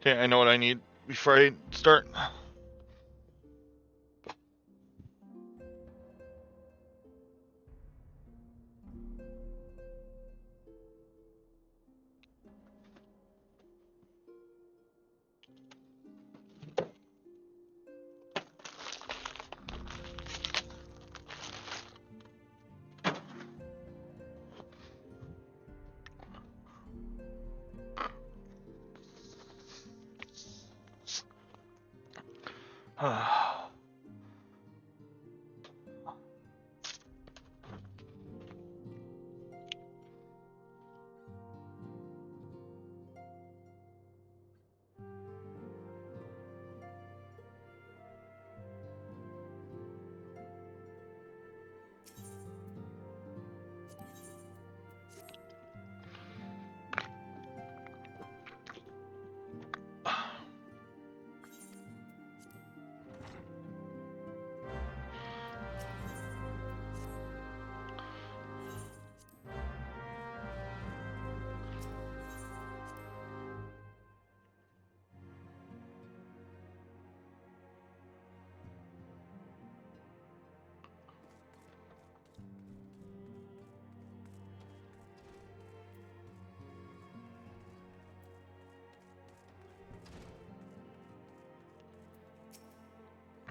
Okay, I know what I need before I start.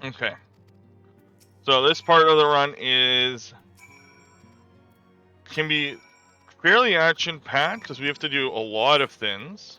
Okay. So this part of the run can be fairly action-packed because we have to do a lot of things.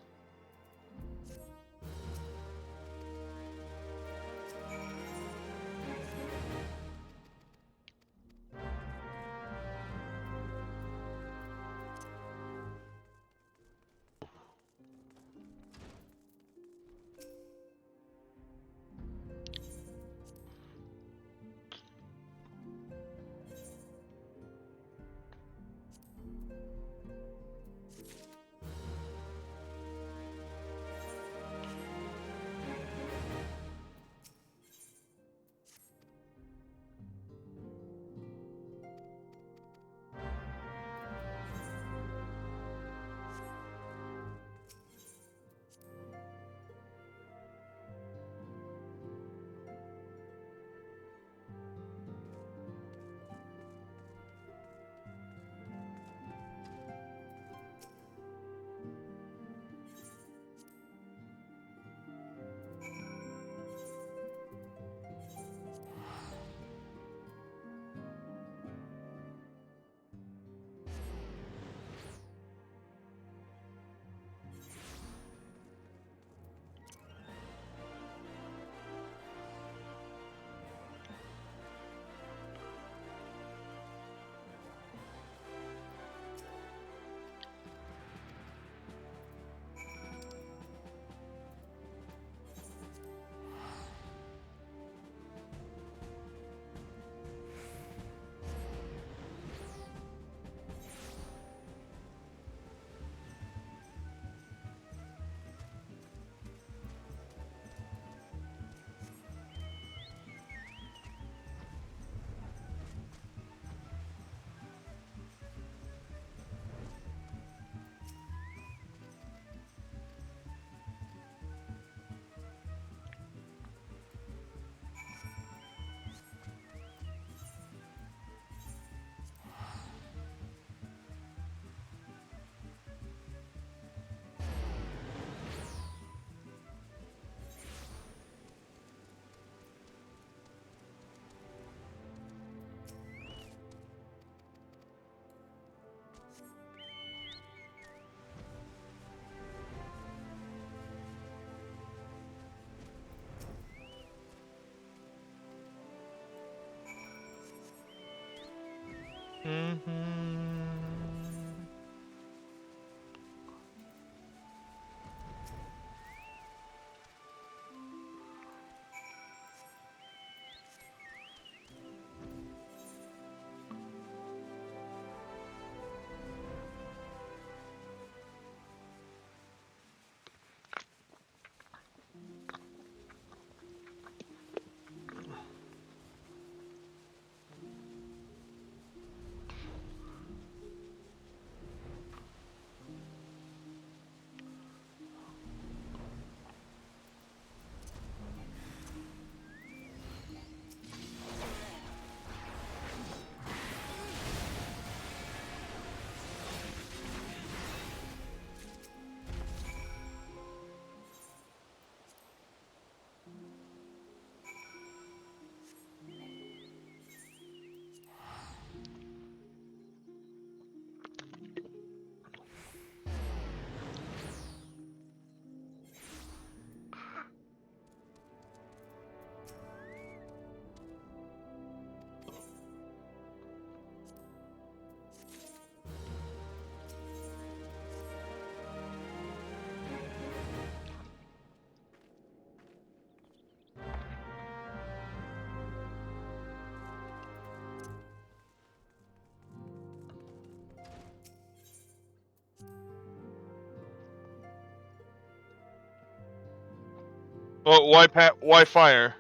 Well, why fire?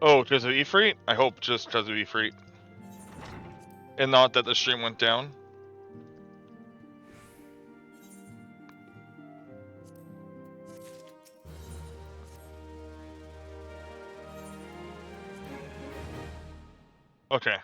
Oh, because of E-Freight? I hope just because of E-Freight. And not that the stream went down. Okay.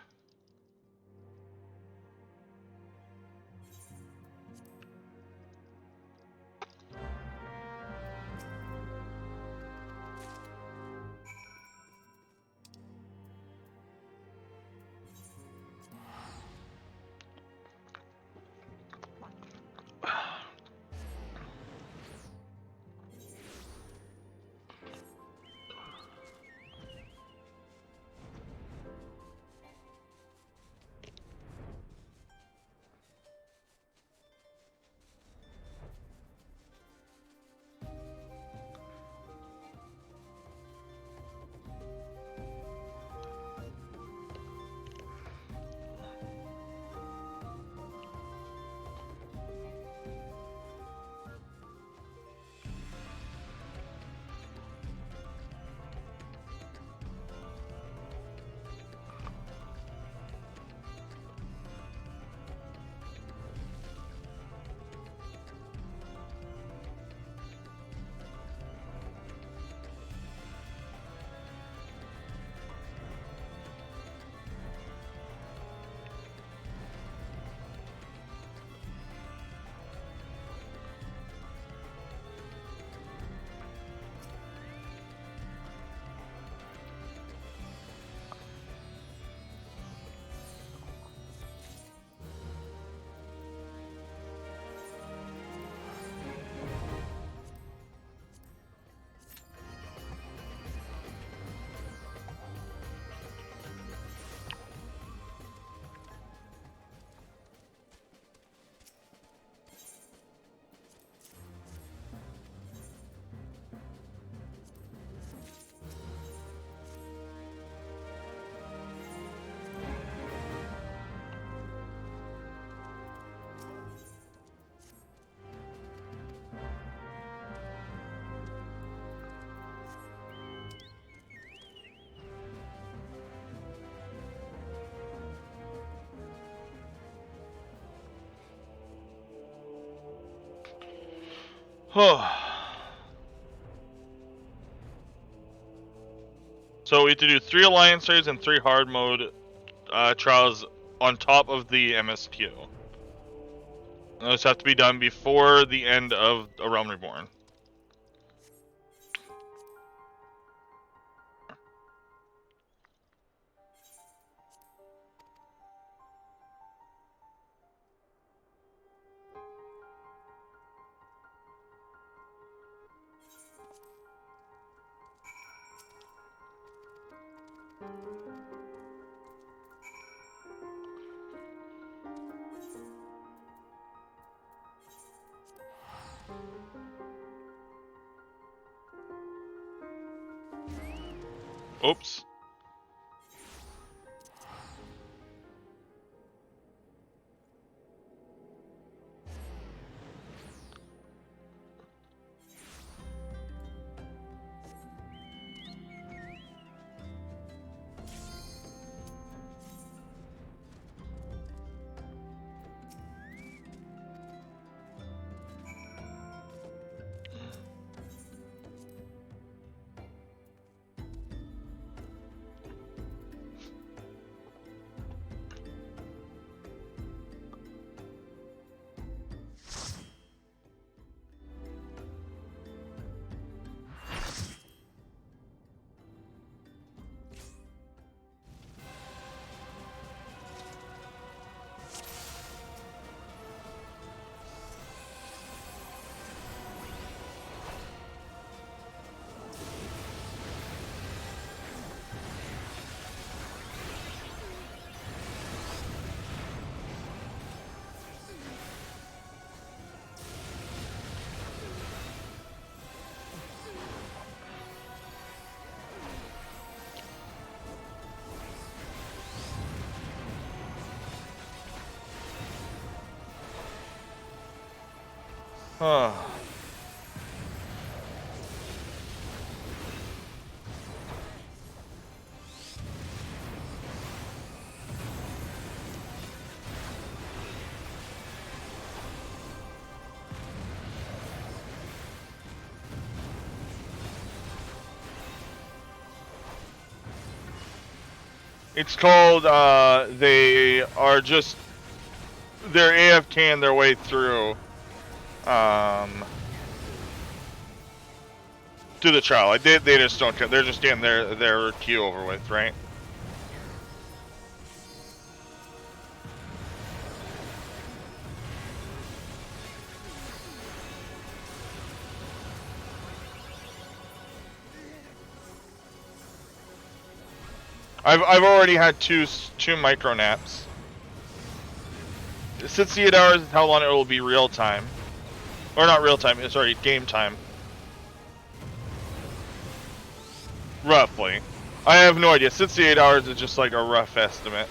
So we have to do 3 alliancers and 3 hard mode trials on top of the MSQ. And those have to be done before the end of A Realm Reborn. Oops. It's called, they are just, they're AFKing their way through, to the trial. Like, they just don't care. They're just getting their queue over with, right? I've already had two micro naps. 68 hours is how long it will be real time. Or not real time, sorry, game time. Roughly. I have no idea. 68 hours is just like a rough estimate.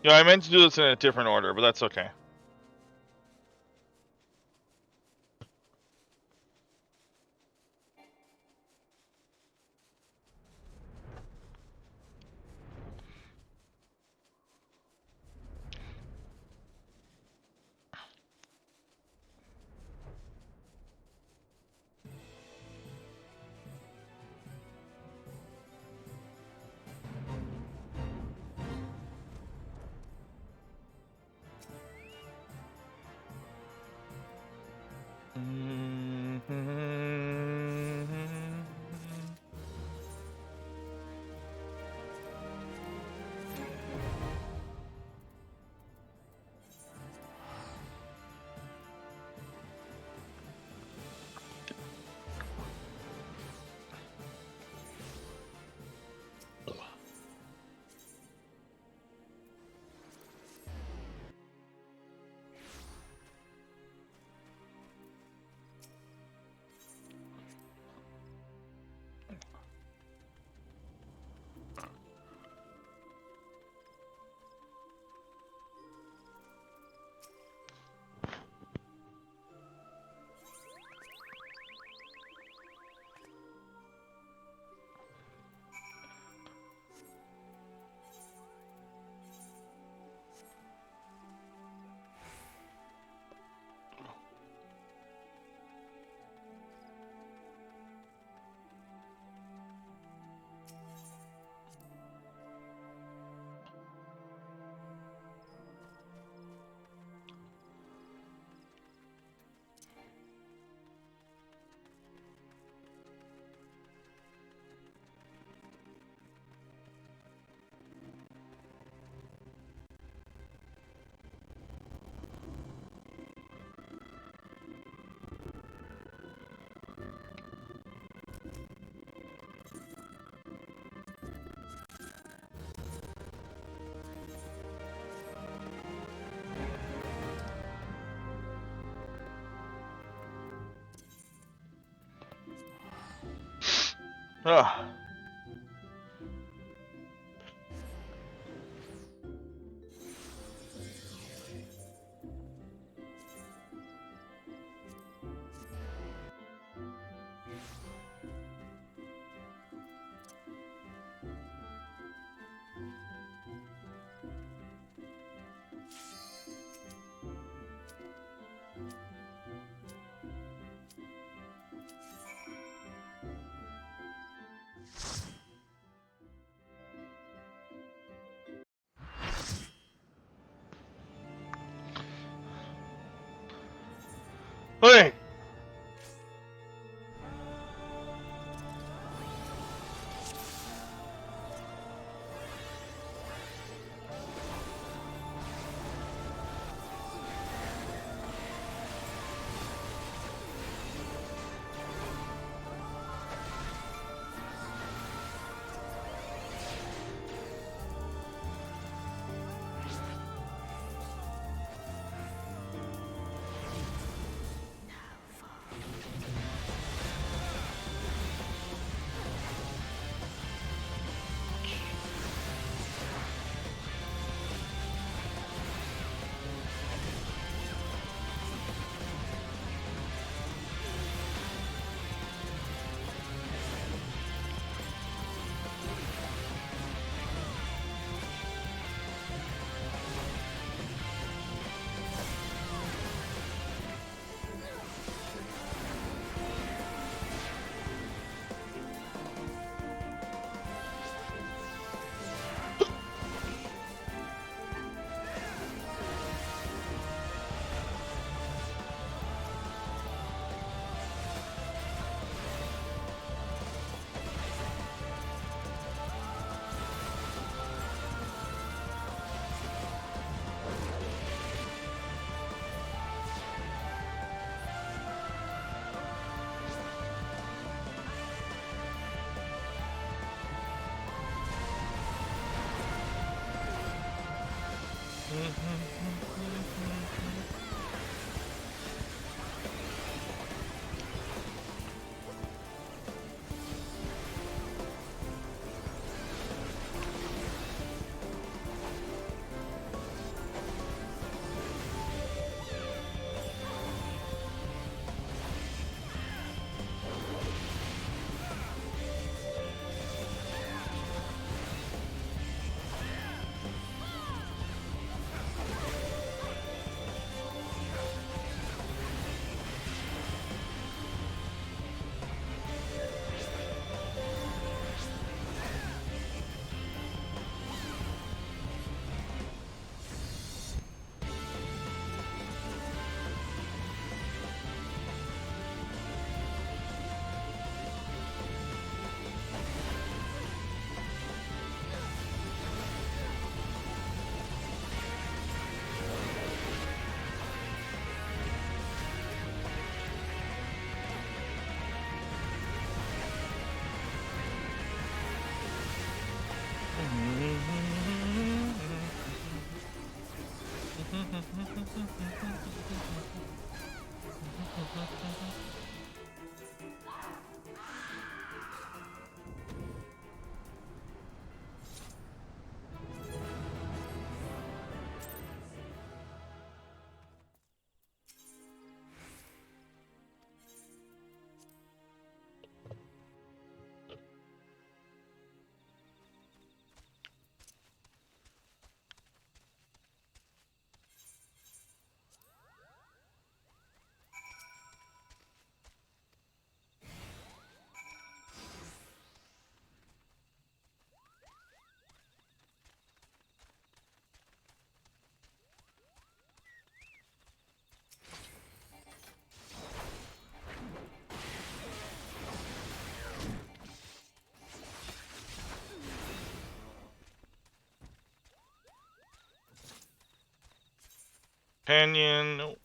Yeah, I meant to do this in a different order, but that's okay. Ah. Hey! Companion. Nope.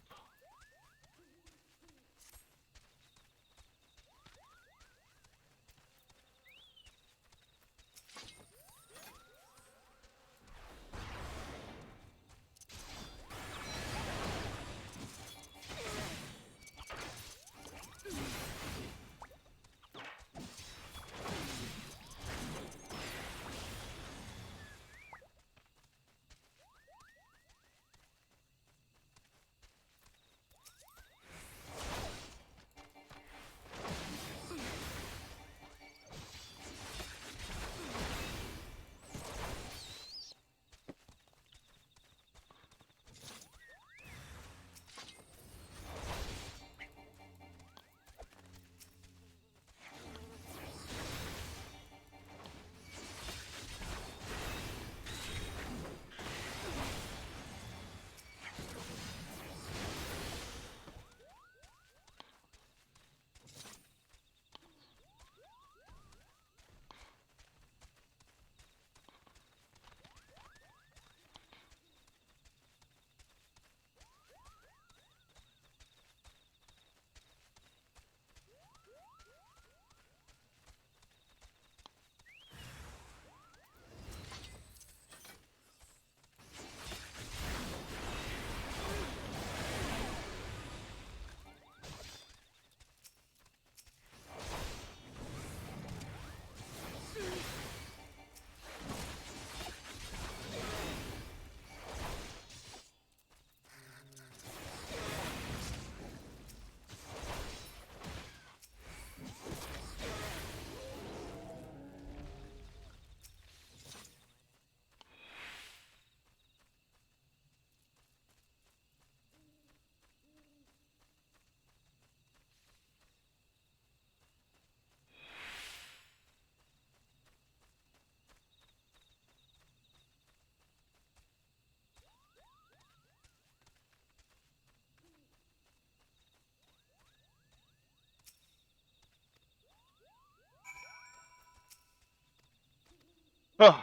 Good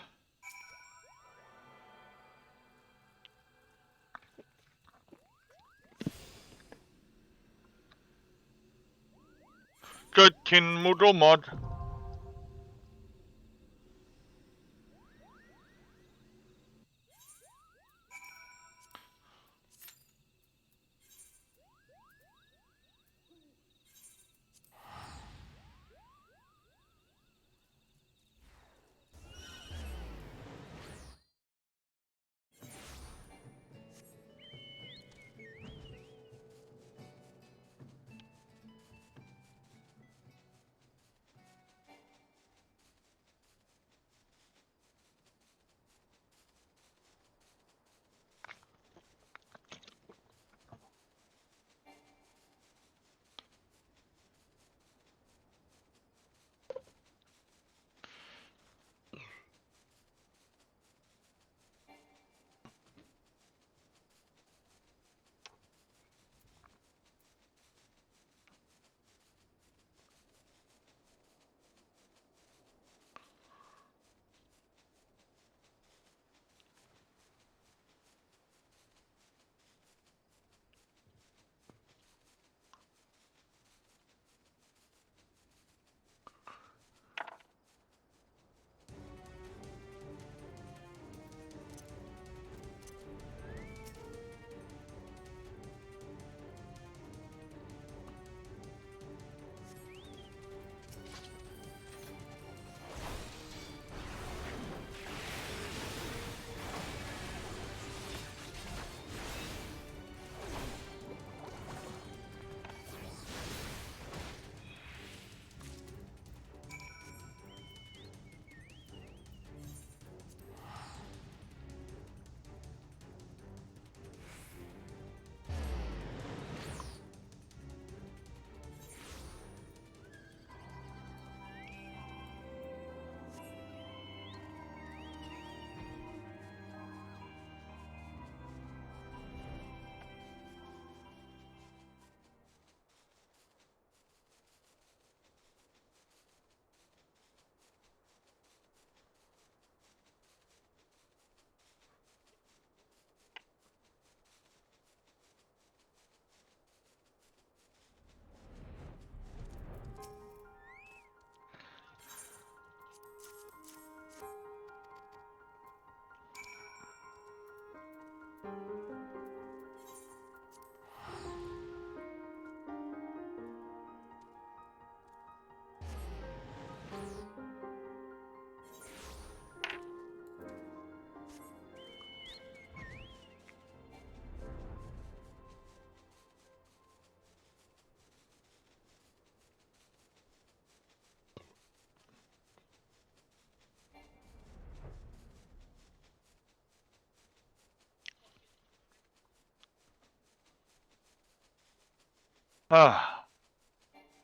King Moodle mod.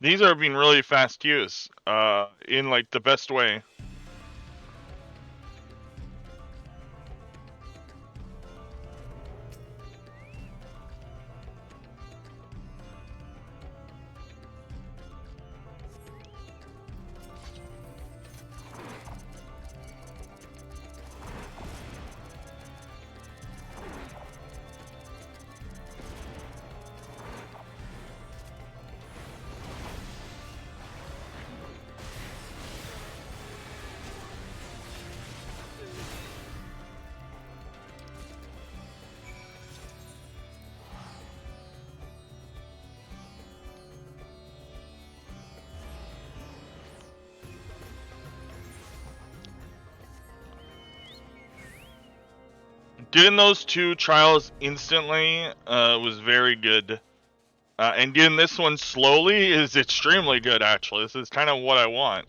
These are being really fast queues, in like the best way. Doing those 2 trials instantly was very good. And doing this one slowly is extremely good, actually. This is kind of what I want.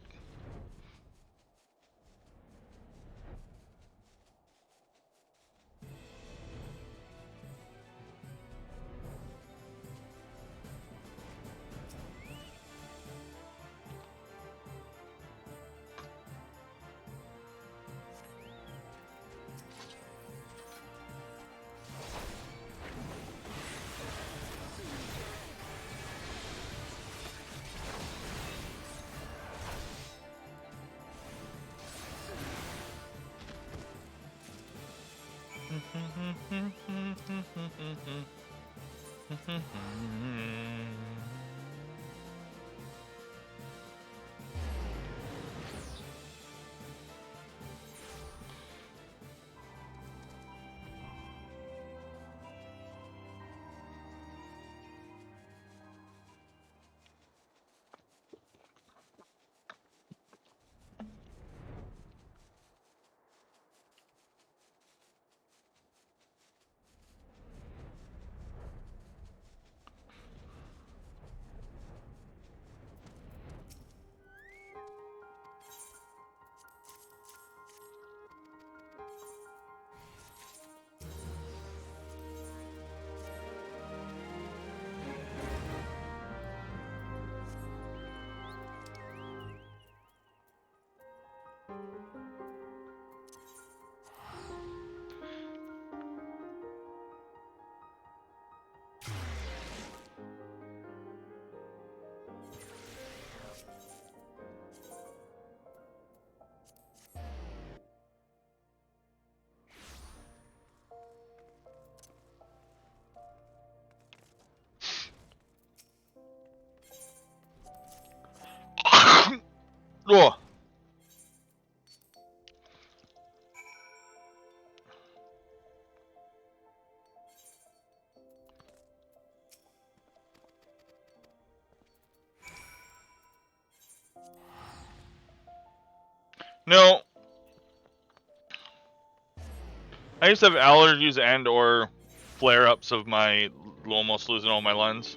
Oh. No. I used to have allergies and or flare-ups of my almost losing all my lens.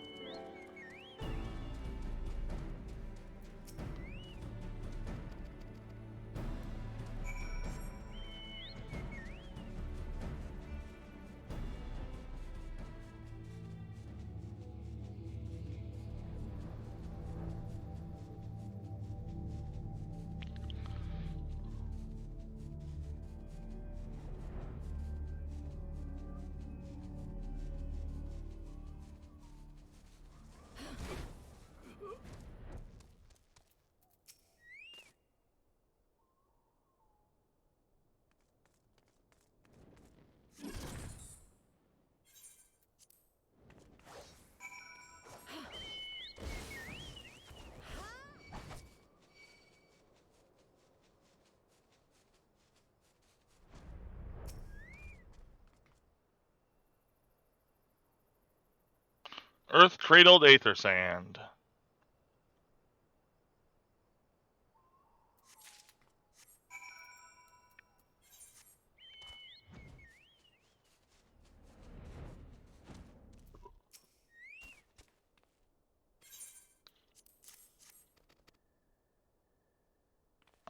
Earth cradled aether sand.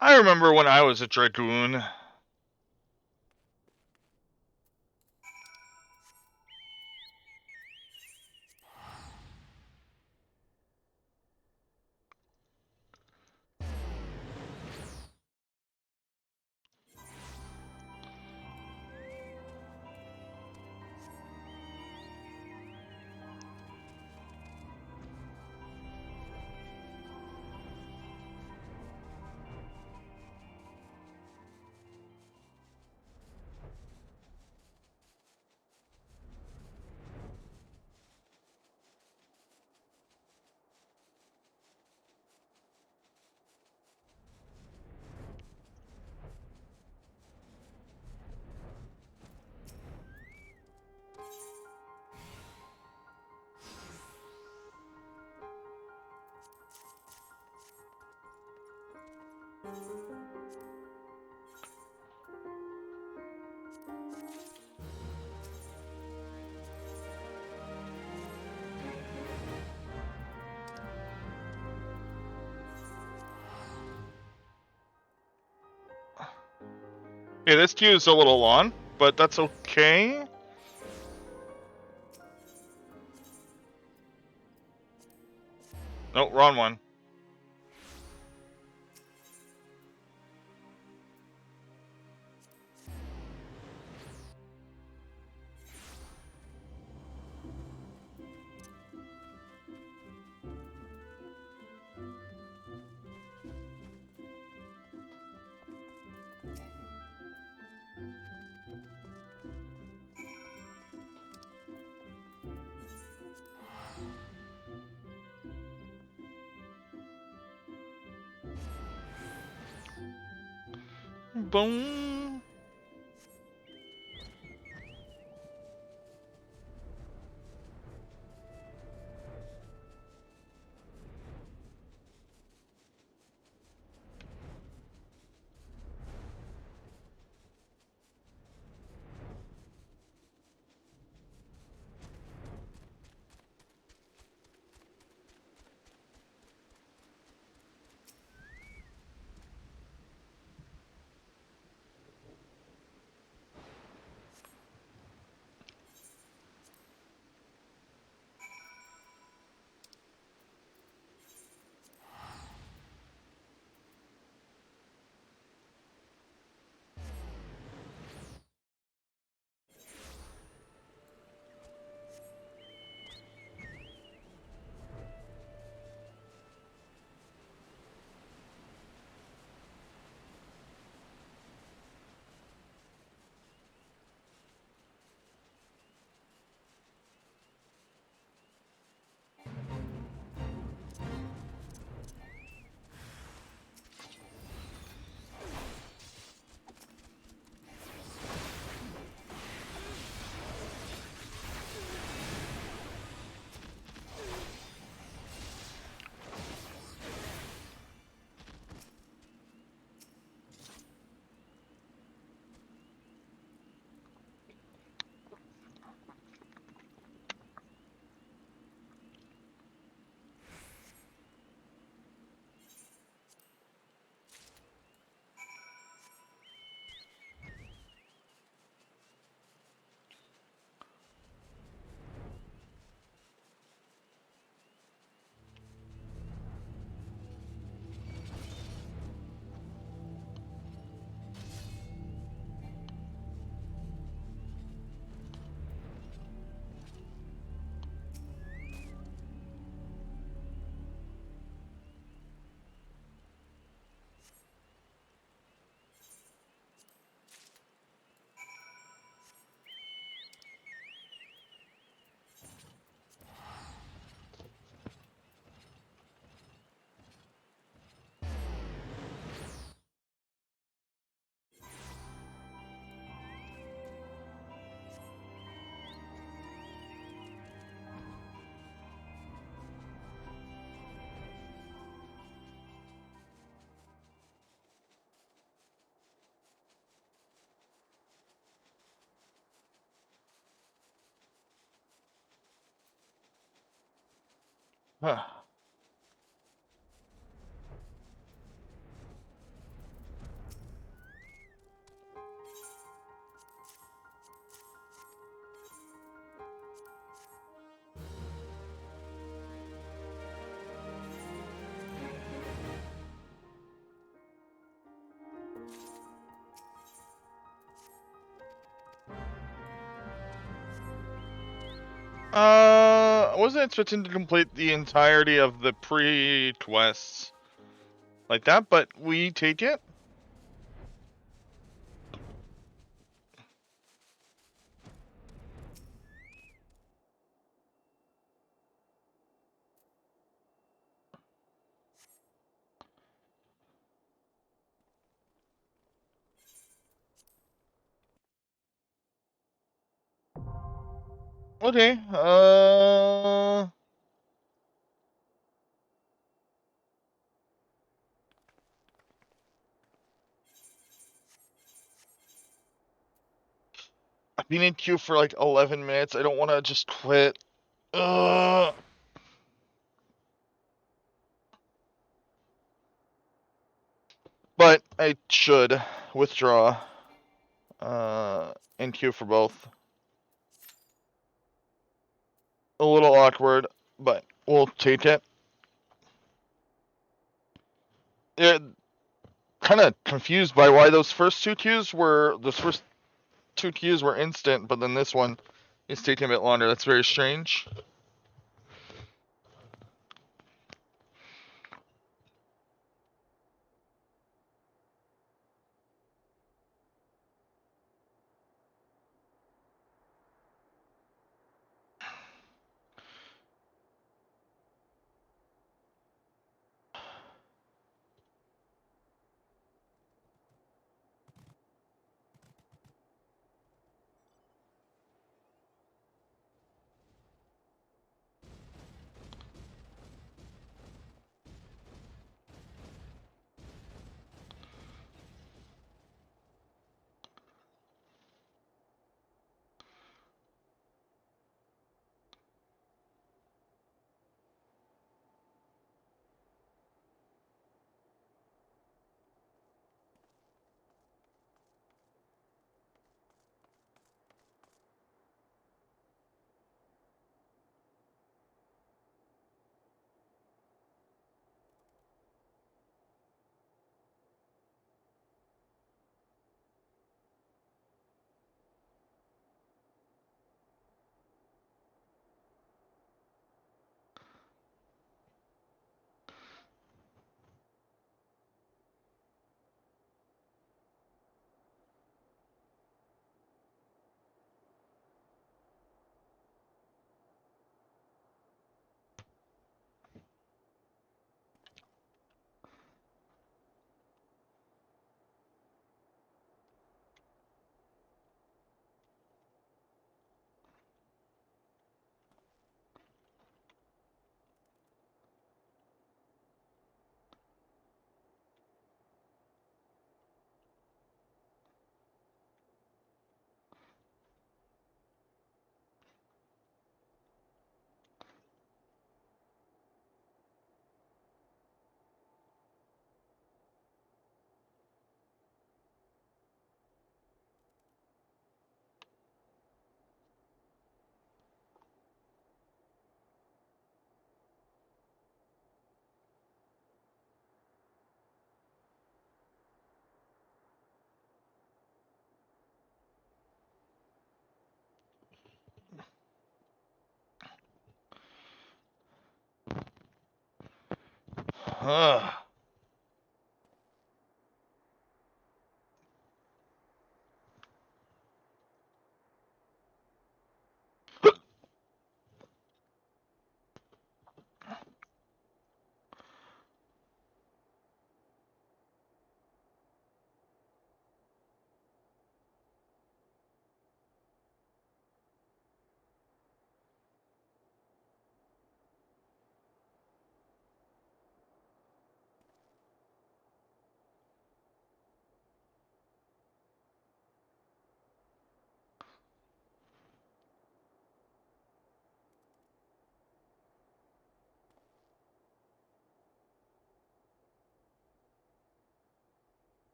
I remember when I was a dragoon. Yeah, this queue is a little long, but that's okay. No, wrong one. Boom. Huh. I wasn't expecting to complete the entirety of the pre-quests like that, but we take it. Okay, I've been in queue for like 11 minutes. I don't want to just quit. But I should withdraw. In queue for both. A little awkward, but we'll take it. Yeah, kind of confused by why those first two queues were instant, but then this one is taking a bit longer. That's very strange.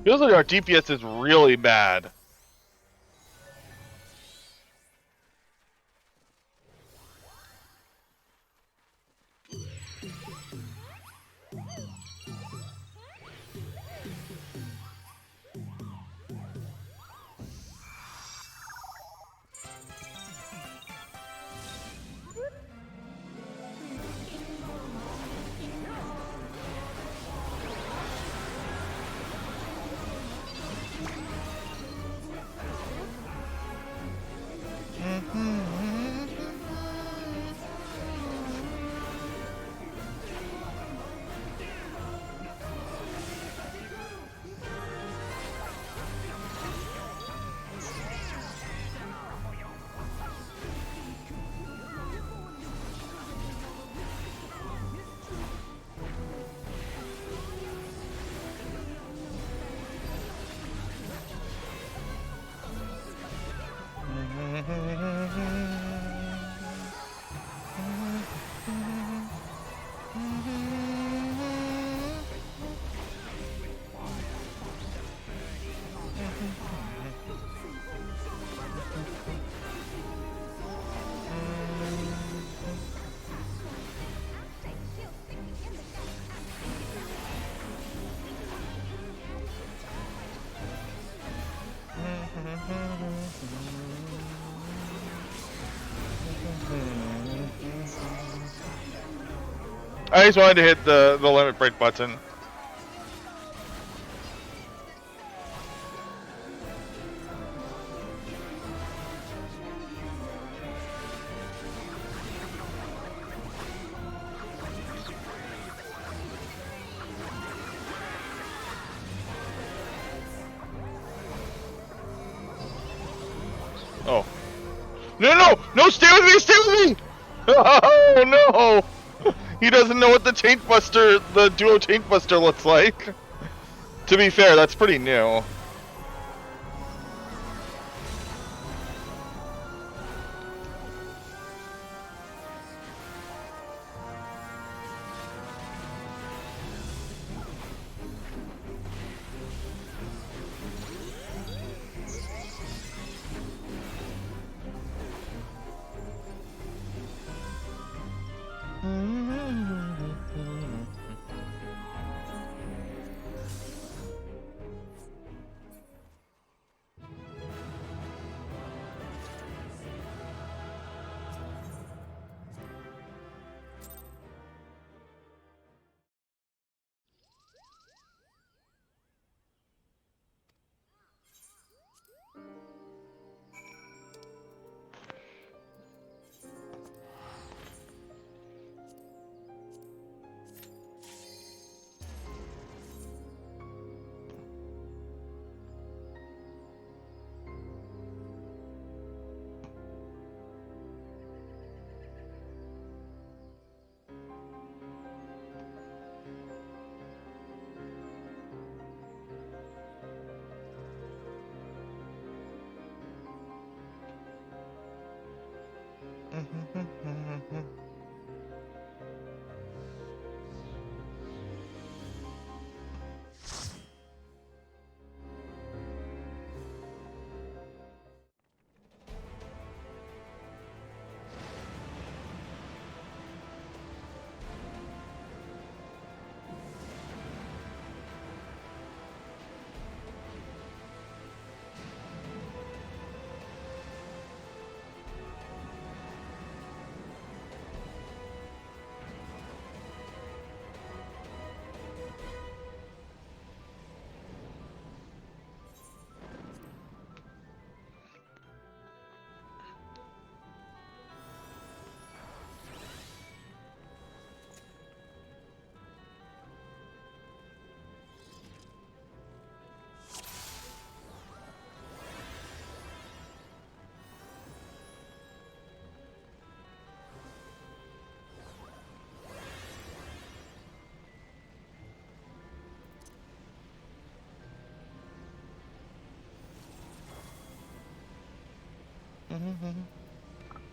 Feels like our DPS is really bad. I just wanted to hit the limit break button. Oh. No, stay with me! Oh, no! He doesn't know what the duo taint buster looks like. To be fair, that's pretty new.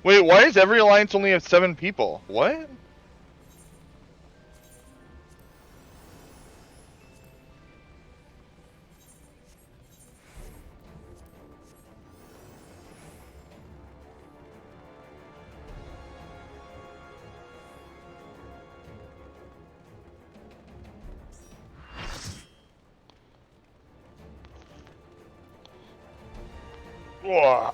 Wait, why does every alliance only have 7 people? What? Whoa.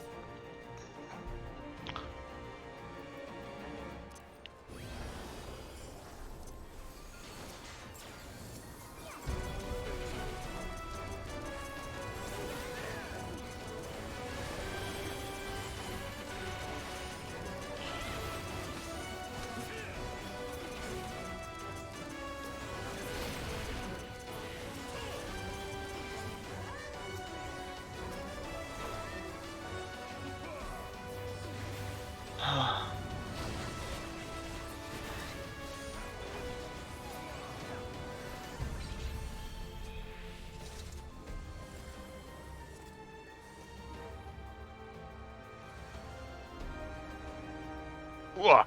Whoa.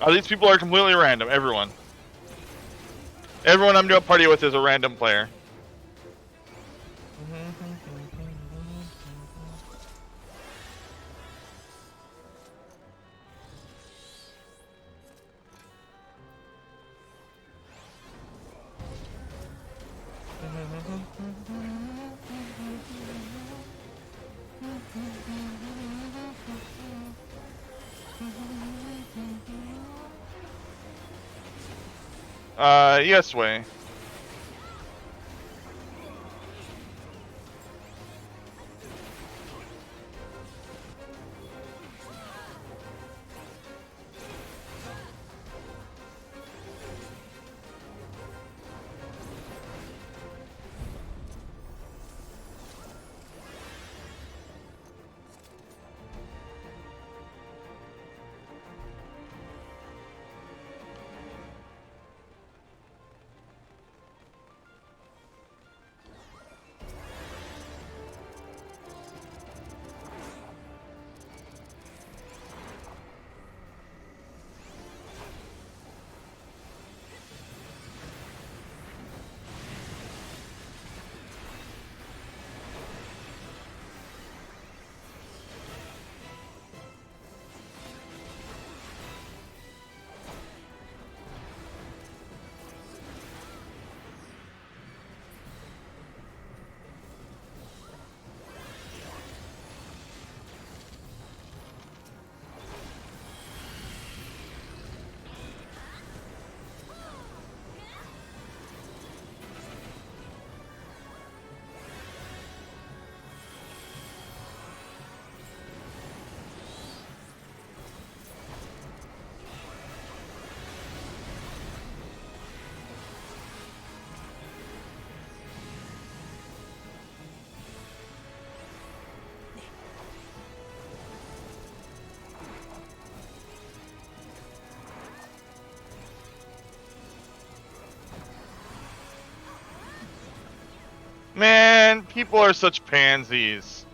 Oh, these people are completely random. Everyone I'm doing a party with is a random player. Yes, way. Man, people are such pansies.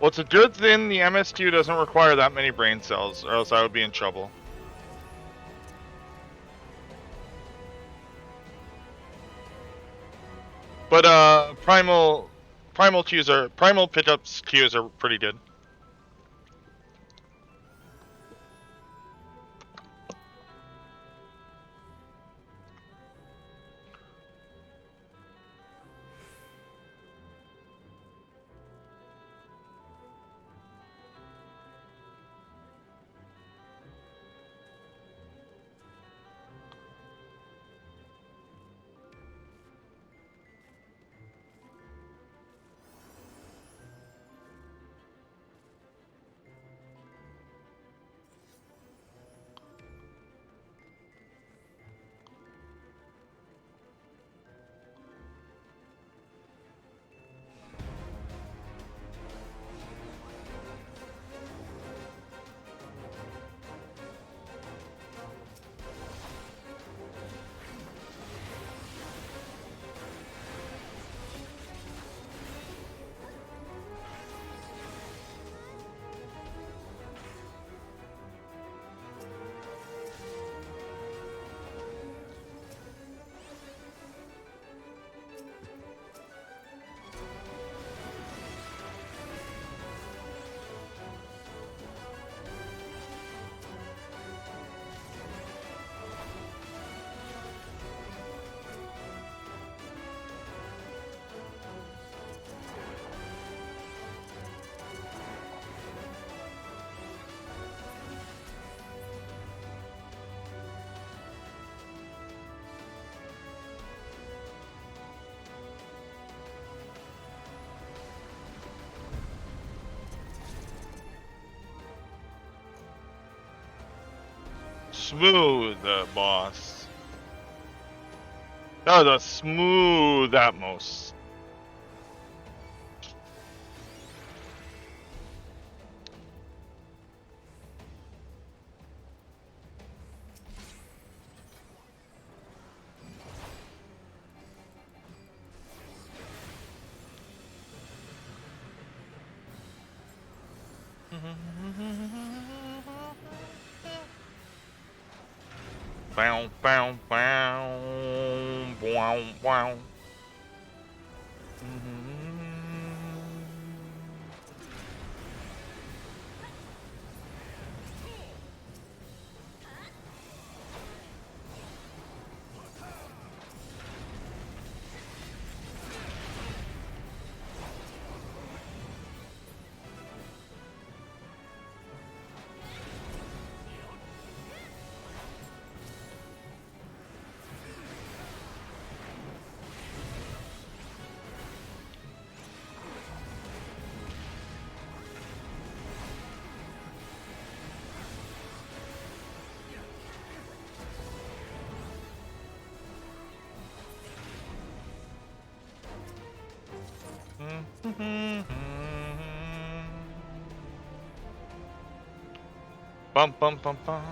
Well, it's a good thing the MSQ doesn't require that many brain cells, or else I would be in trouble. But primal pickups queues are pretty good. Smooth, boss. That was a smooth Atmos. Bow, bow, bow, wow, wow. Bum bum bum bum.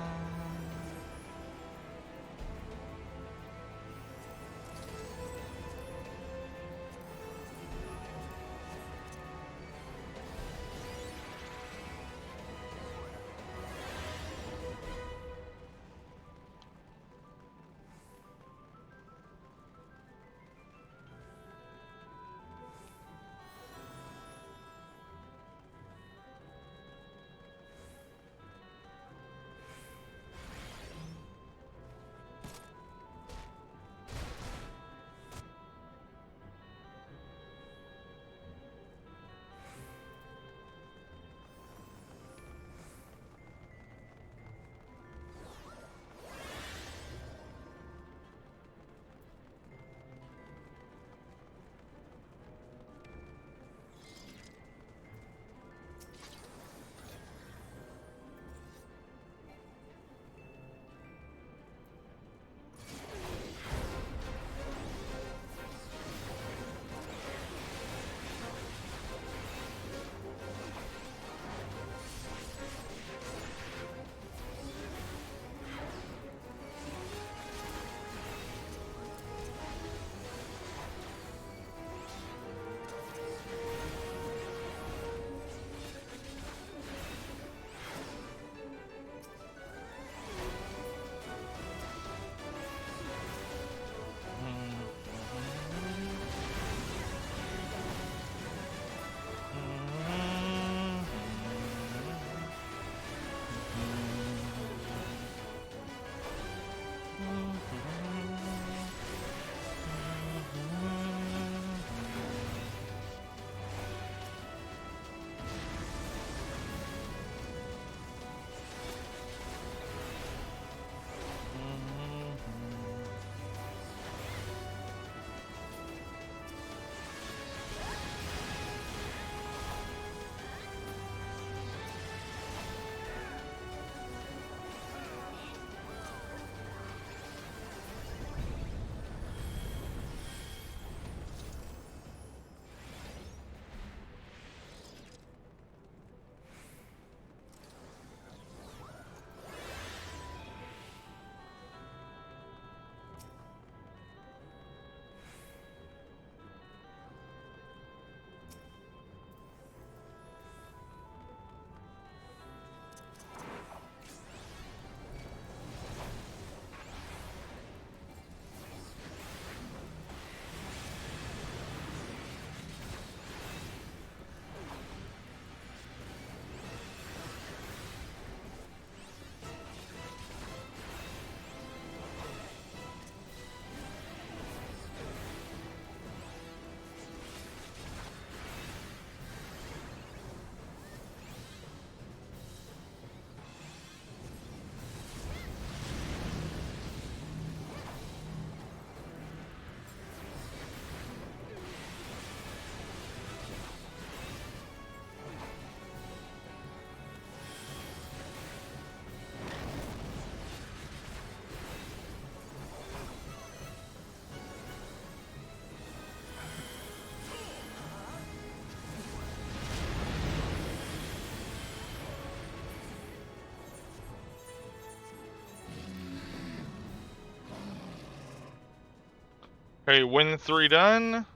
Okay, win 3 done.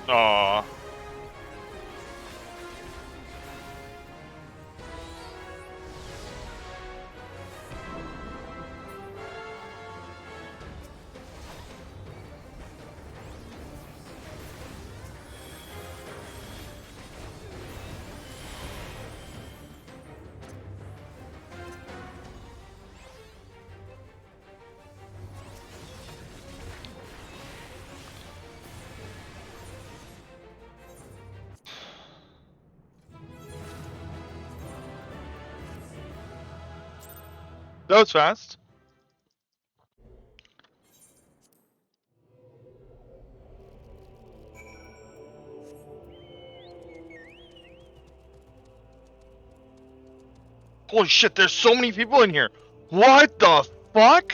Aww. That was fast. Holy shit, there's so many people in here. What the fuck?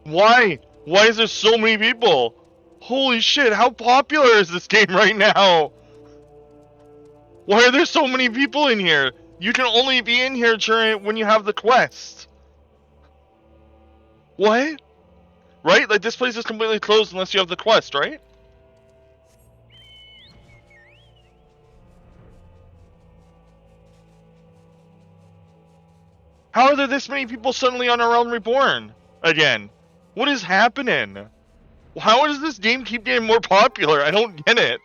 Why? Why is there so many people? Holy shit, how popular is this game right now? Why are there so many people in here? You can only be in here during when you have the quest. What? Right? Like, this place is completely closed unless you have the quest, right? How are there this many people suddenly on A Realm Reborn again? What is happening? How does this game keep getting more popular? I don't get it.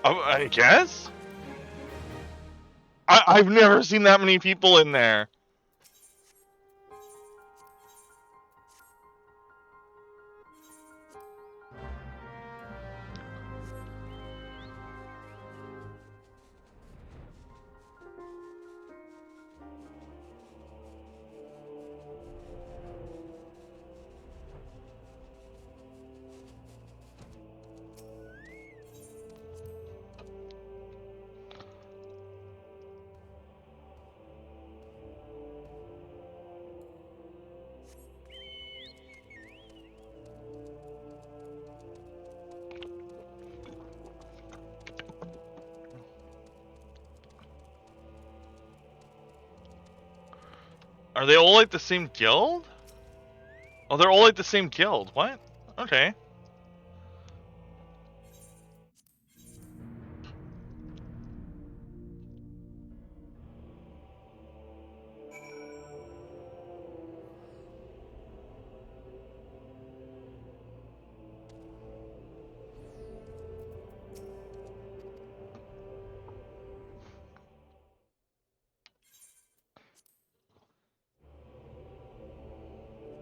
I guess? I've never seen that many people in there. Are they all like the same guild? Oh, they're all like the same guild. What? Okay.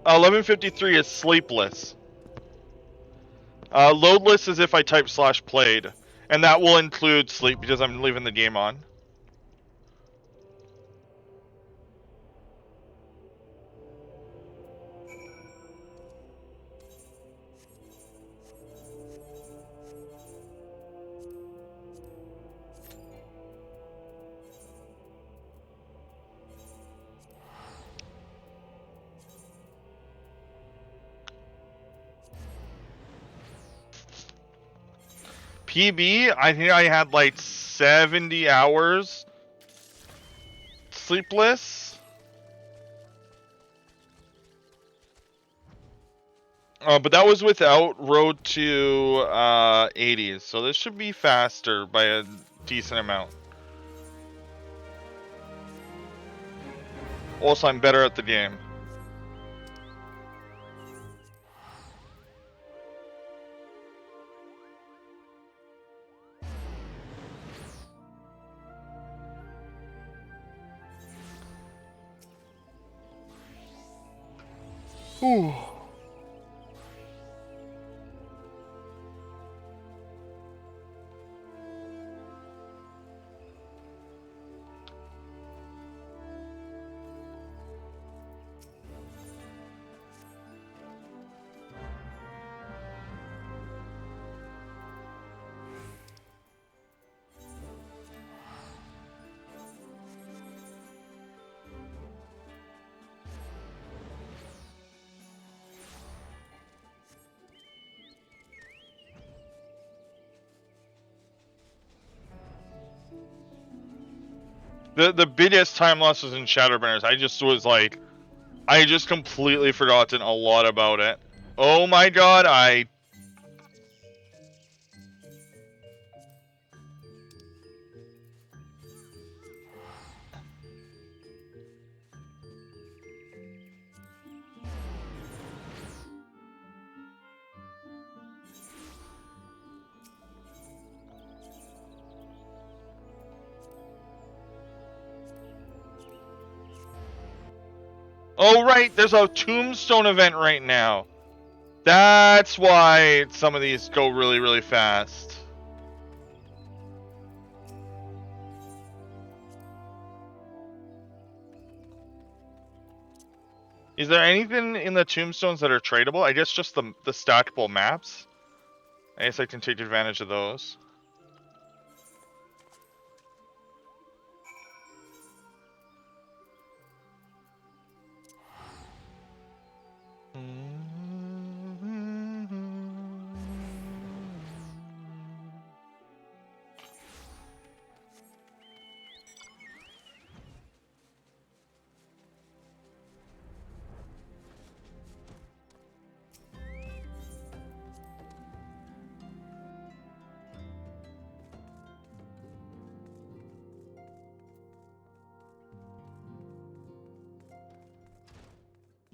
1153 is sleepless. Loadless is if I type /played, and that will include sleep because I'm leaving the game on. PB, I think I had like 70 hours sleepless. But that was without Road to 80s, so this should be faster by a decent amount. Also, I'm better at the game. Ooh. The biggest time loss was in Shadowburners. I just completely forgotten a lot about it. Oh my god, Oh right, there's a tombstone event right now. That's why some of these go really, really fast. Is there anything in the tombstones that are tradable? I guess just the stackable maps. I guess I can take advantage of those.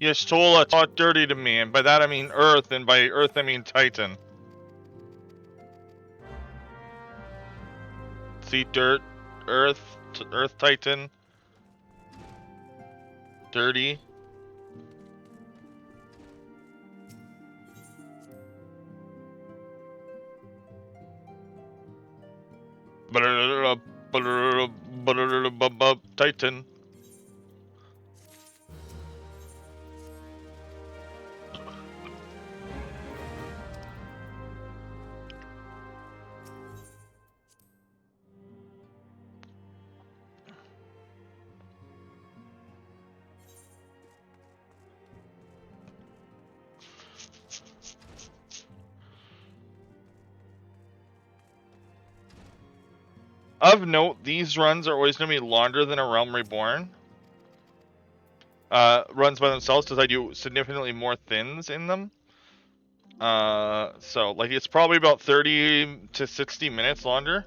Y'shtola talk dirty to me, and by that I mean Earth, and by Earth I mean Titan. See, dirt, Earth Titan, dirty. Titan. Of note, these runs are always going to be longer than a Realm Reborn. Runs by themselves, because I do significantly more thins in them. So, like, it's probably about 30 to 60 minutes longer.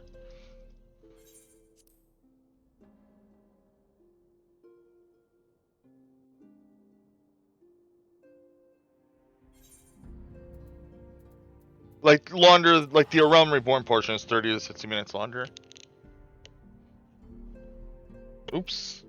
Like, longer, like, the Realm Reborn portion is 30 to 60 minutes longer. Oops.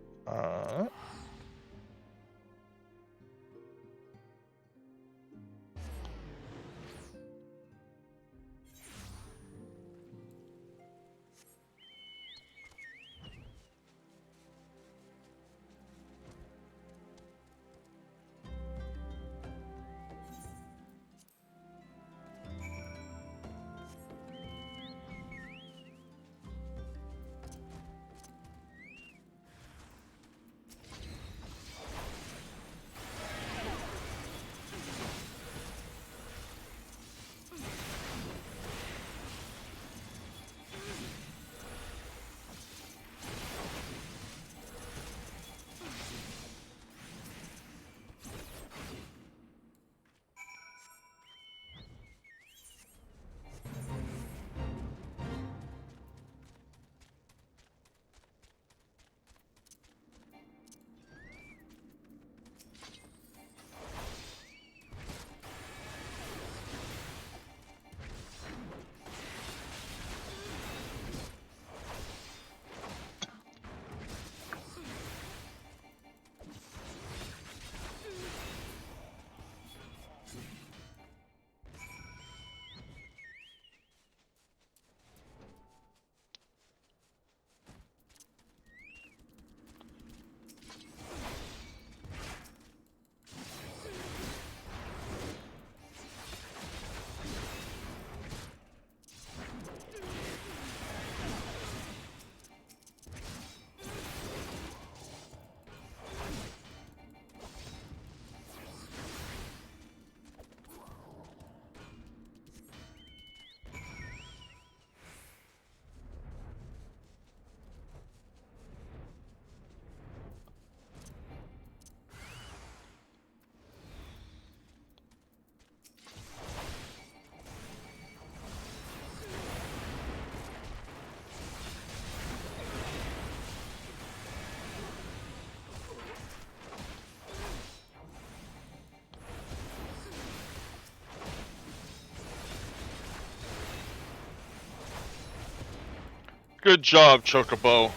Good job, Chocobo.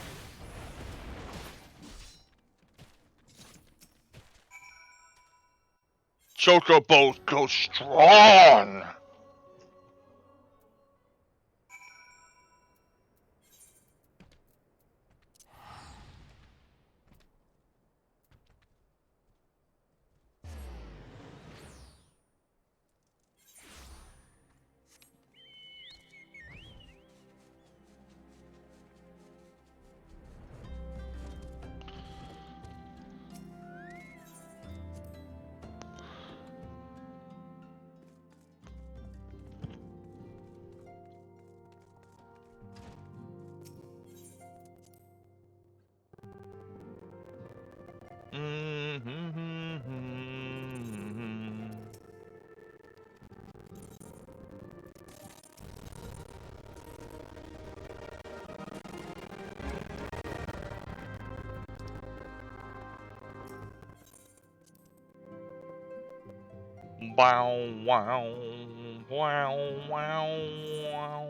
Chocobo, go strong! Wow, wow, wow, wow, wow.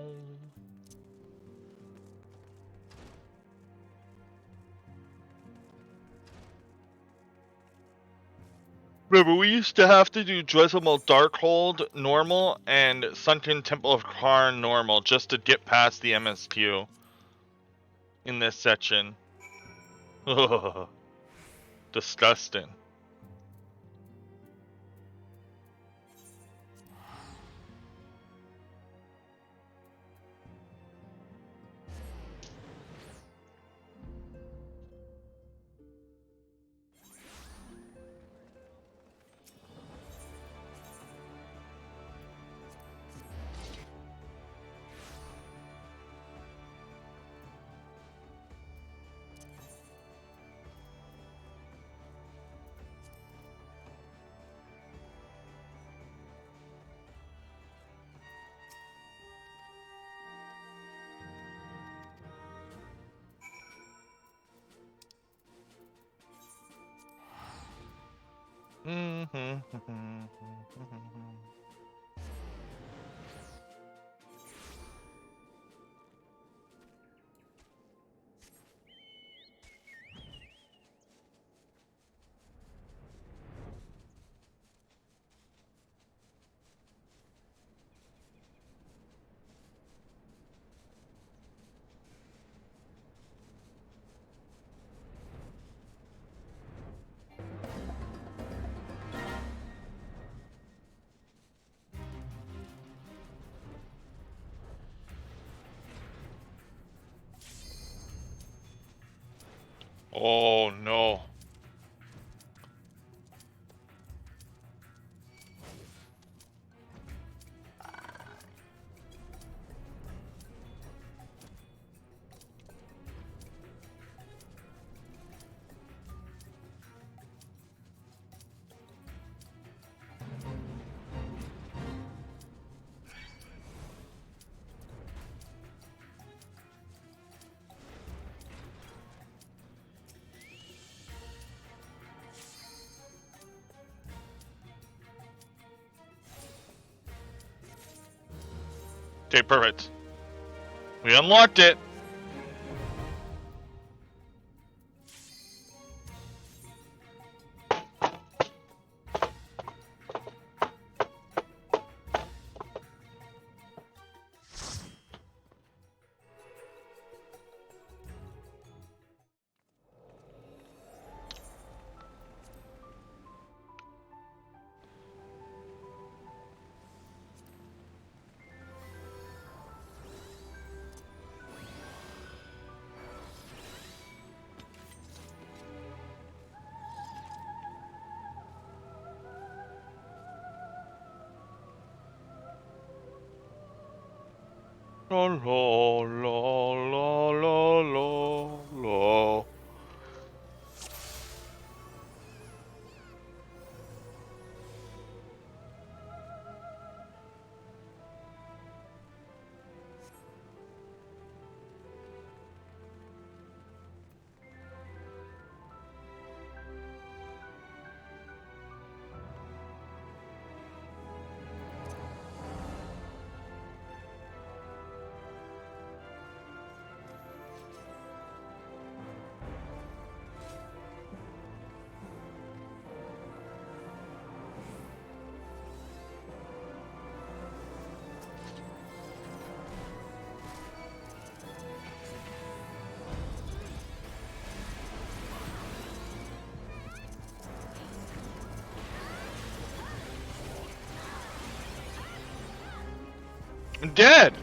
Remember, we used to have to do Dresselmal Darkhold normal and Sunken Temple of Karn normal just to get past the MSQ in this section. Ugh. Disgusting. Oh no. Okay, perfect. We unlocked it. La la la la la la la. Dead!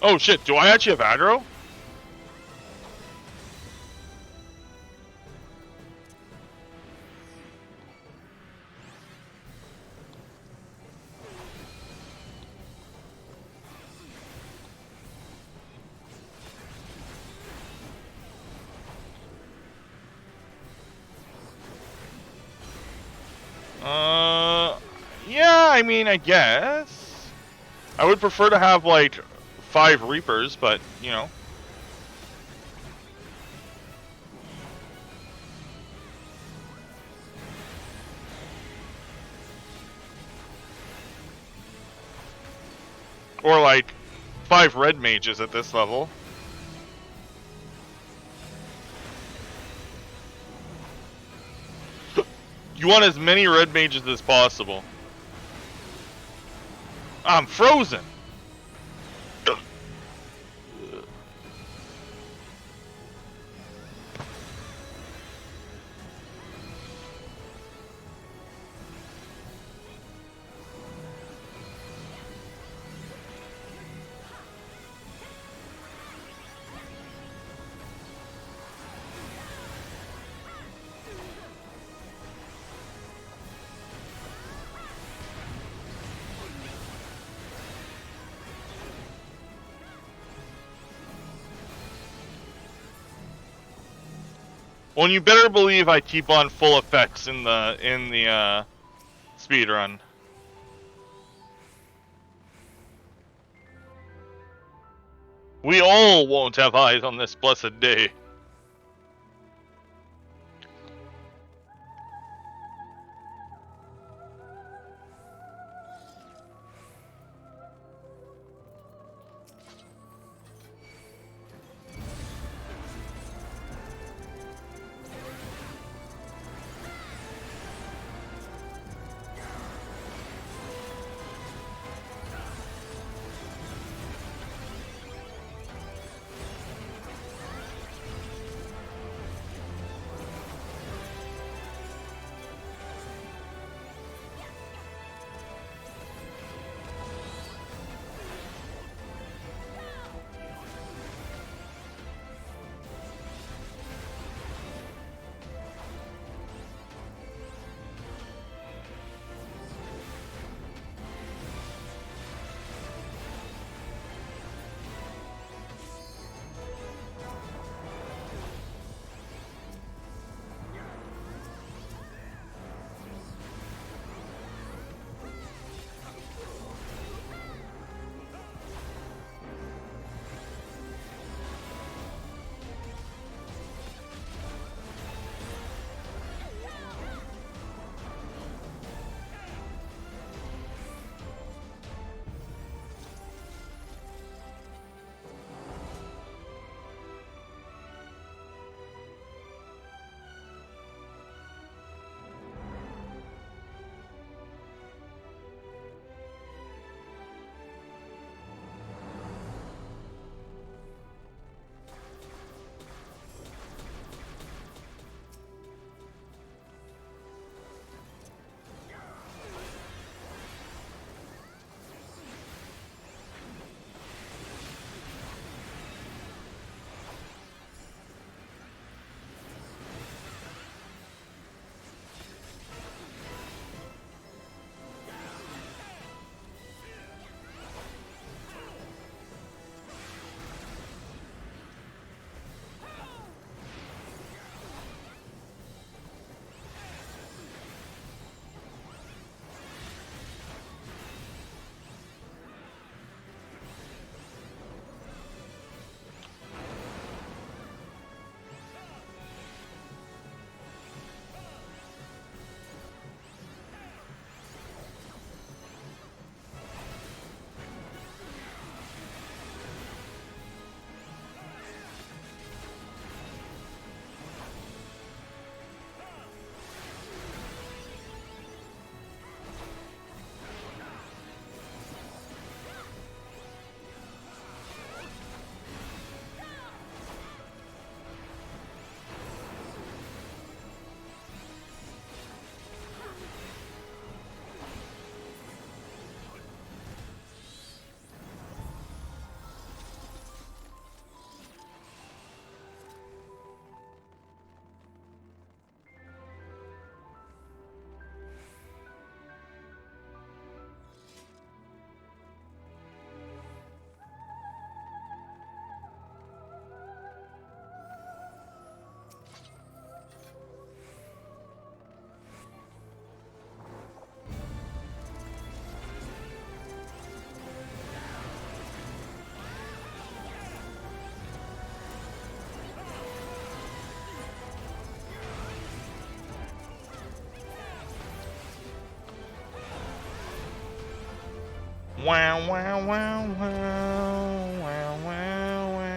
Oh shit, do I actually have aggro? Yeah, I mean, I guess. I would prefer to have, like, 5 Reapers, but, you know. Or, like, 5 red mages at this level. You want as many red mages as possible. I'm frozen! Well, you better believe I keep on full effects in the speedrun. We all won't have eyes on this blessed day. Wow, wow, wow, wow, wow, wow, wow.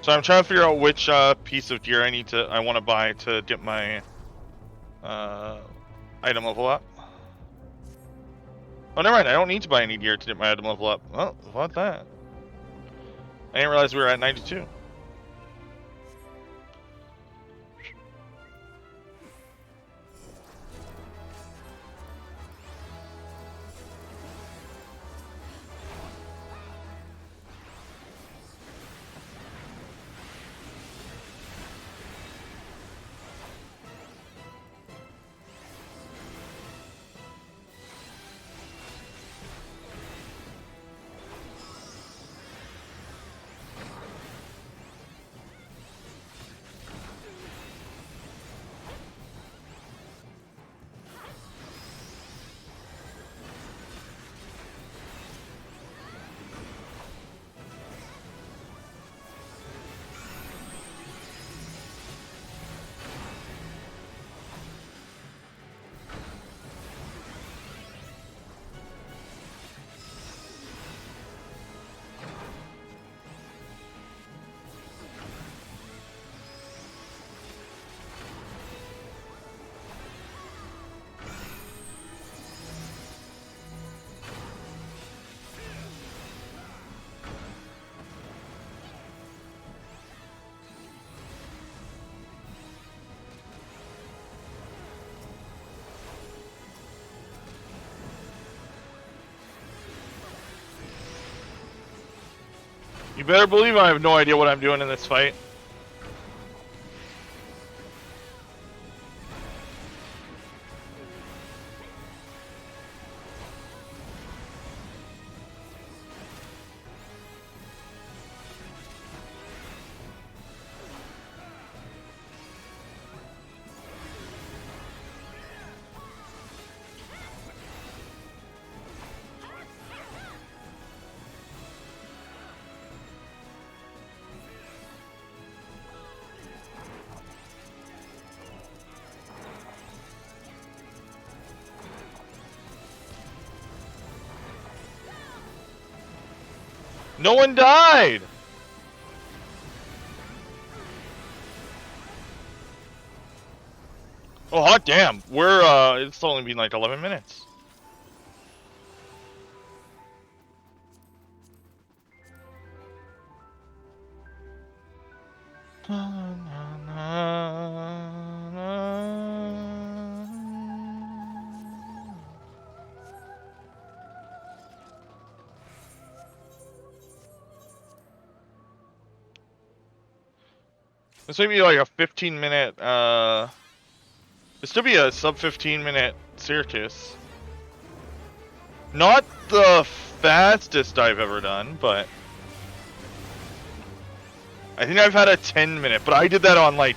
So I'm trying to figure out which piece of gear I want to buy to get my item level up. Oh, never mind. I don't need to buy any gear to get my item level up. Oh, what that? I didn't realize we were at 92. You better believe I have no idea what I'm doing in this fight. No one died! Oh, hot damn. It's only been like 11 minutes. This might be like a 15-minute, this should be a sub 15-minute circus. Not the fastest I've ever done, but I think I've had a 10-minute, but I did that on like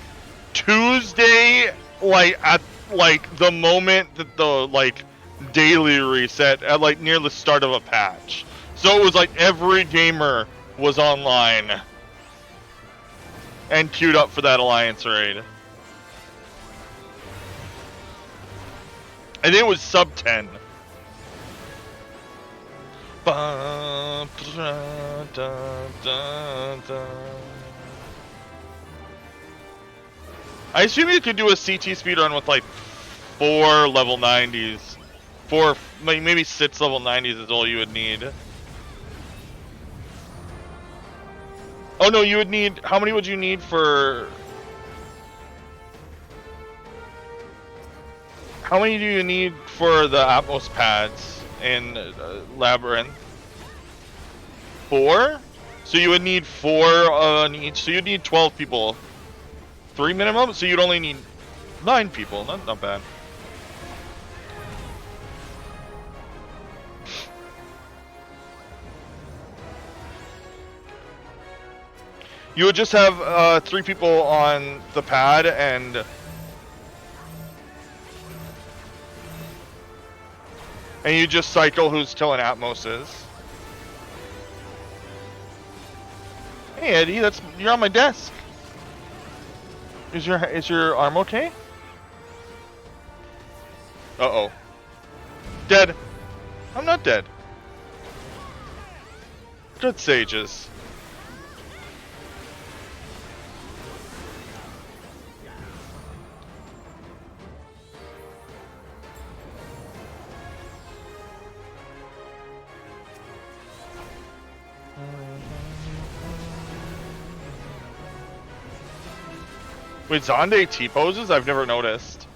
Tuesday, like at like the moment that the like daily reset at like near the start of a patch. So it was like every gamer was online and queued up for that alliance raid. I think it was sub 10. I assume you could do a CT speedrun with like 4 level 90s. 4, maybe 6 level 90s is all you would need. Oh no, you would need, how many would you need for... How many do you need for the Atmos pads in Labyrinth? 4? So you would need 4 on each, so you'd need 12 people. 3 minimum, so you'd only need 9 people, not bad. You would just have 3 people on the pad and you just cycle who's killing Atmos is. Hey Eddie, you're on my desk. Is your arm okay? Uh-oh. Dead. I'm not dead. Good sages. Wait, Zonde T-poses? I've never noticed.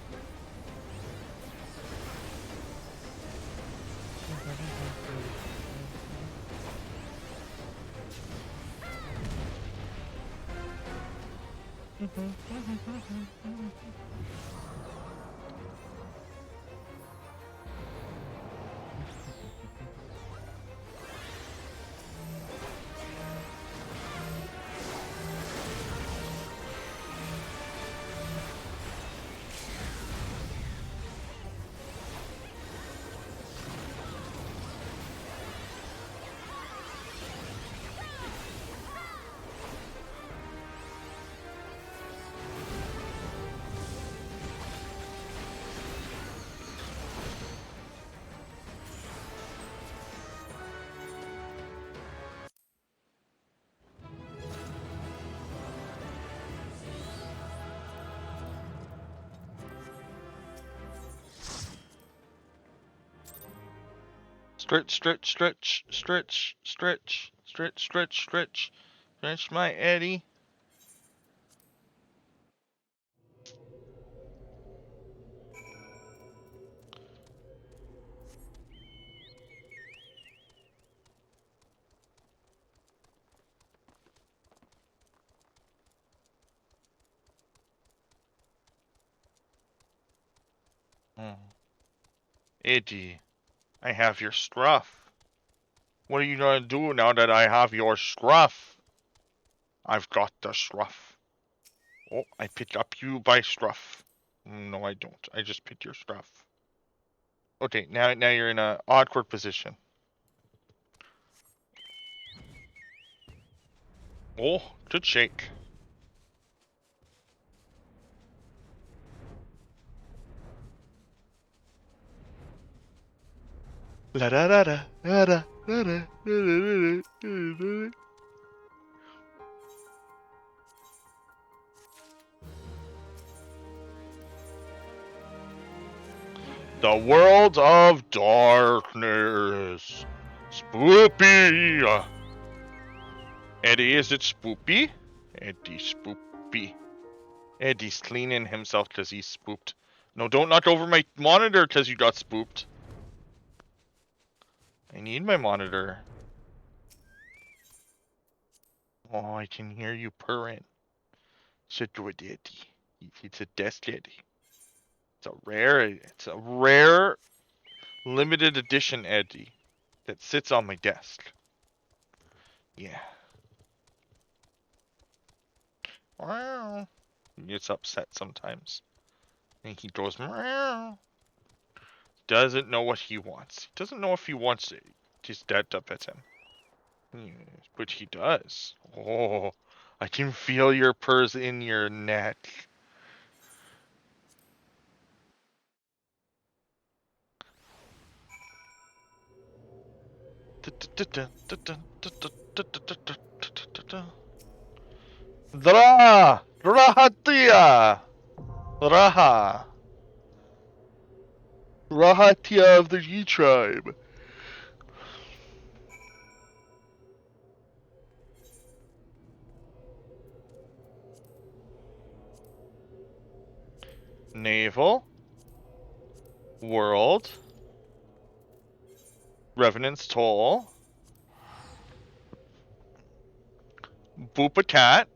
Stretch my Eddie. Eddie, I have your stuff. What are you gonna do now that I have your stuff? I've got the stuff. Oh, I picked up you by stuff. No, I don't. I just picked your stuff. Okay, now you're in a awkward position. Oh, good shake. La da da da da da da da da. The world of darkness. Spoopy. Eddie, is it spoopy? Eddie spoopy. Eddie's cleaning himself because he's spooked. No, don't knock over my monitor because you got spooked. I need my monitor. Oh, I can hear you purring. So good, Eddie. It's a desk Eddie. It's a rare limited edition Eddie that sits on my desk. Yeah. Wow. He gets upset sometimes. And he goes, meow. Doesn't know what he wants. He doesn't know if he wants his dad to pet him. But he does. Oh, I can feel your purrs in your neck. Dra! Rahatia! Raha! Rahatia of the Yi tribe. Naval. World. Revenant's Toll. Boop a cat.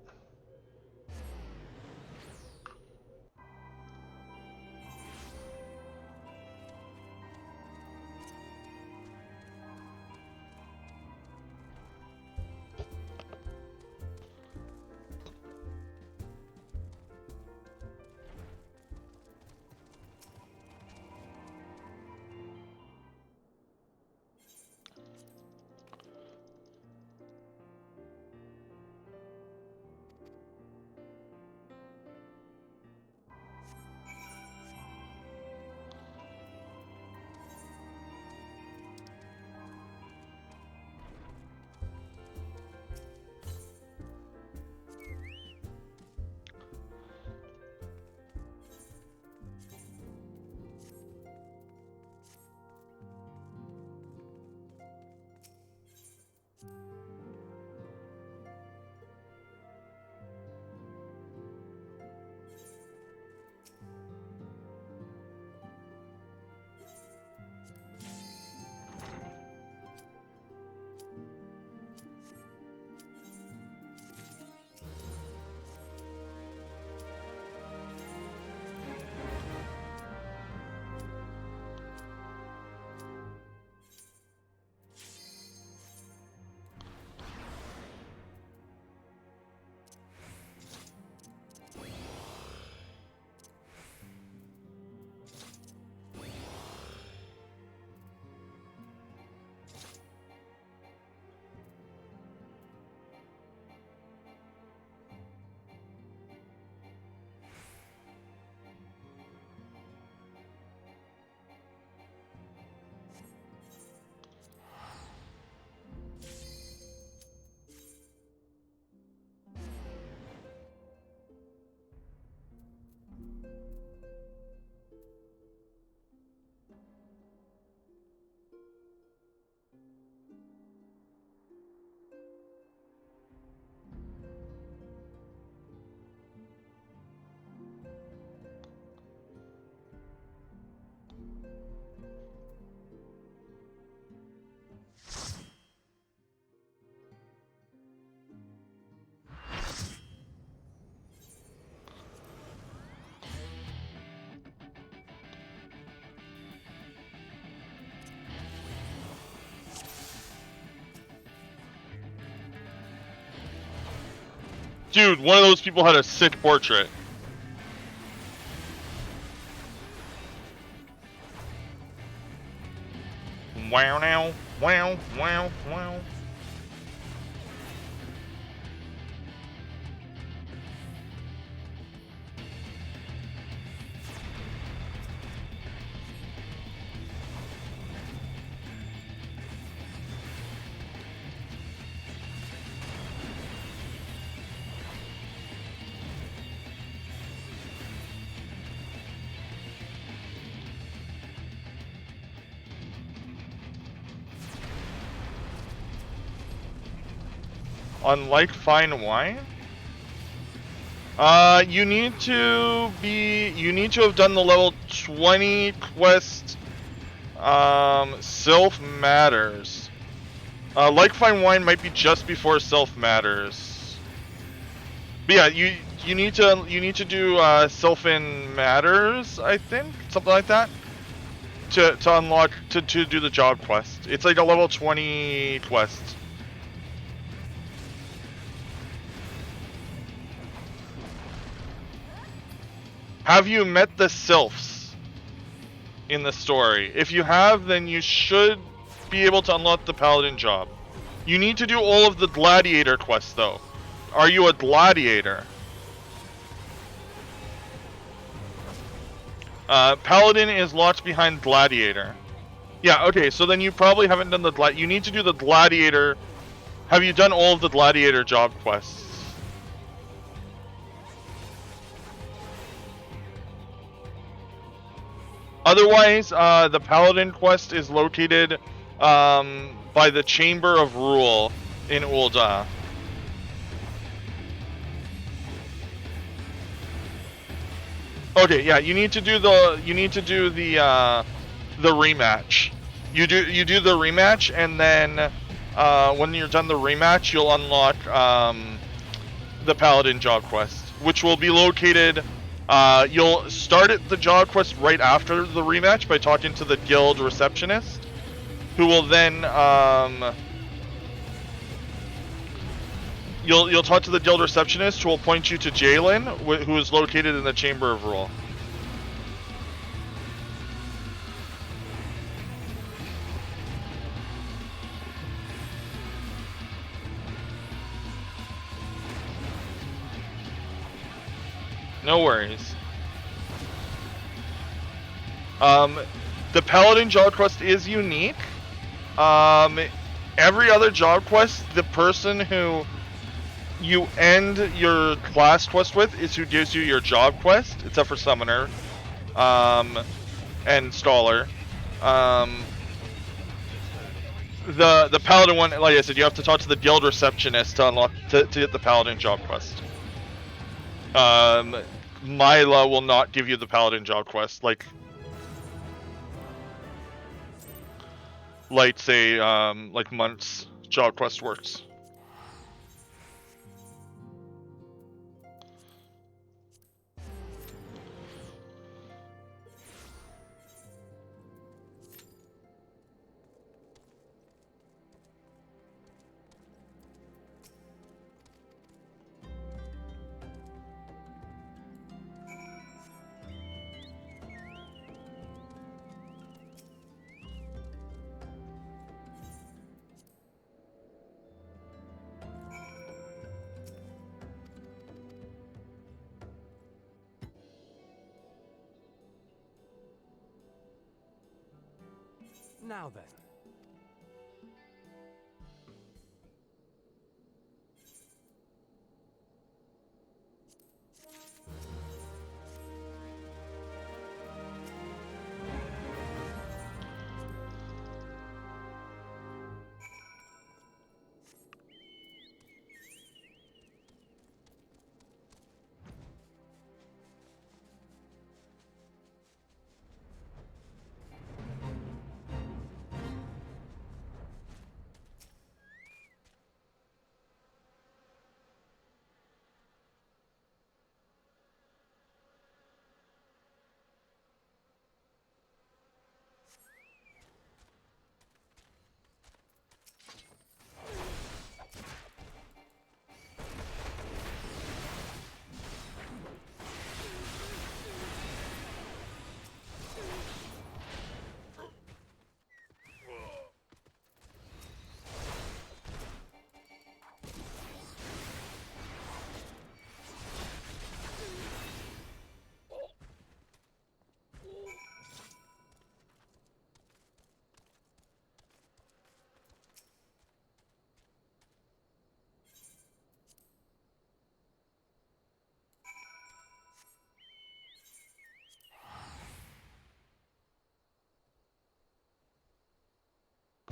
Dude, one of those people had a sick portrait. Wow now, wow, wow, wow. Unlike fine wine? You need to have done the level 20 quest, Self Matters. Like fine wine might be just before Self Matters. But yeah, you need to do, Self-in Matters, I think? Something like that? To unlock, to do the job quest. It's like a level 20 quest. Have you met the sylphs in the story? If you have, then you should be able to unlock the paladin job. You need to do all of the gladiator quests, though. Are you a gladiator? Paladin is locked behind gladiator. Yeah, okay, so then you probably haven't done the you need to do the gladiator. Have you done all of the gladiator job quests? Otherwise, the paladin quest is located by the Chamber of Rule in Ul'dah. Okay, yeah, you need to do the rematch. You do the rematch, and then when you're done the rematch, you'll unlock the paladin job quest, which will be located. You'll start at the job quest right after the rematch by talking to the guild receptionist, who will then you'll talk to the guild receptionist, who will point you to Jalen, who is located in the Chamber of Rule. No worries. The paladin job quest is unique. Every other job quest, the person who you end your class quest with is who gives you your job quest, except for summoner, and installer. The paladin one, like I said, you have to talk to the guild receptionist to unlock to get the paladin job quest. Mila will not give you the paladin job quest, like say like Munt's job quest works. Now then.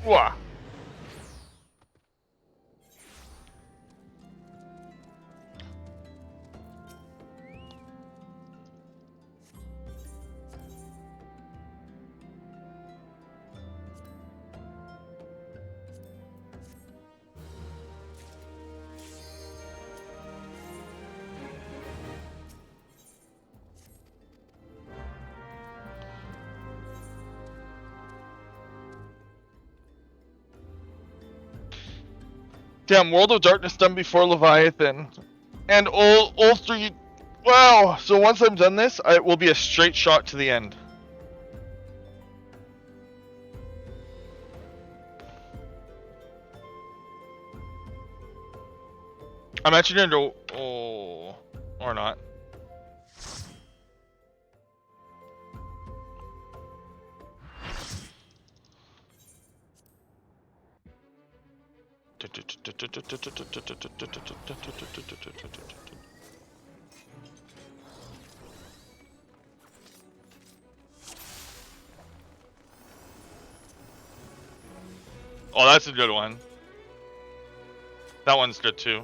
Wah. Damn, World of Darkness done before Leviathan. And all three... Wow! So once I'm done this, it will be a straight shot to the end. I'm actually gonna go... Oh... Or not. Oh, that's a good one. That one's good too.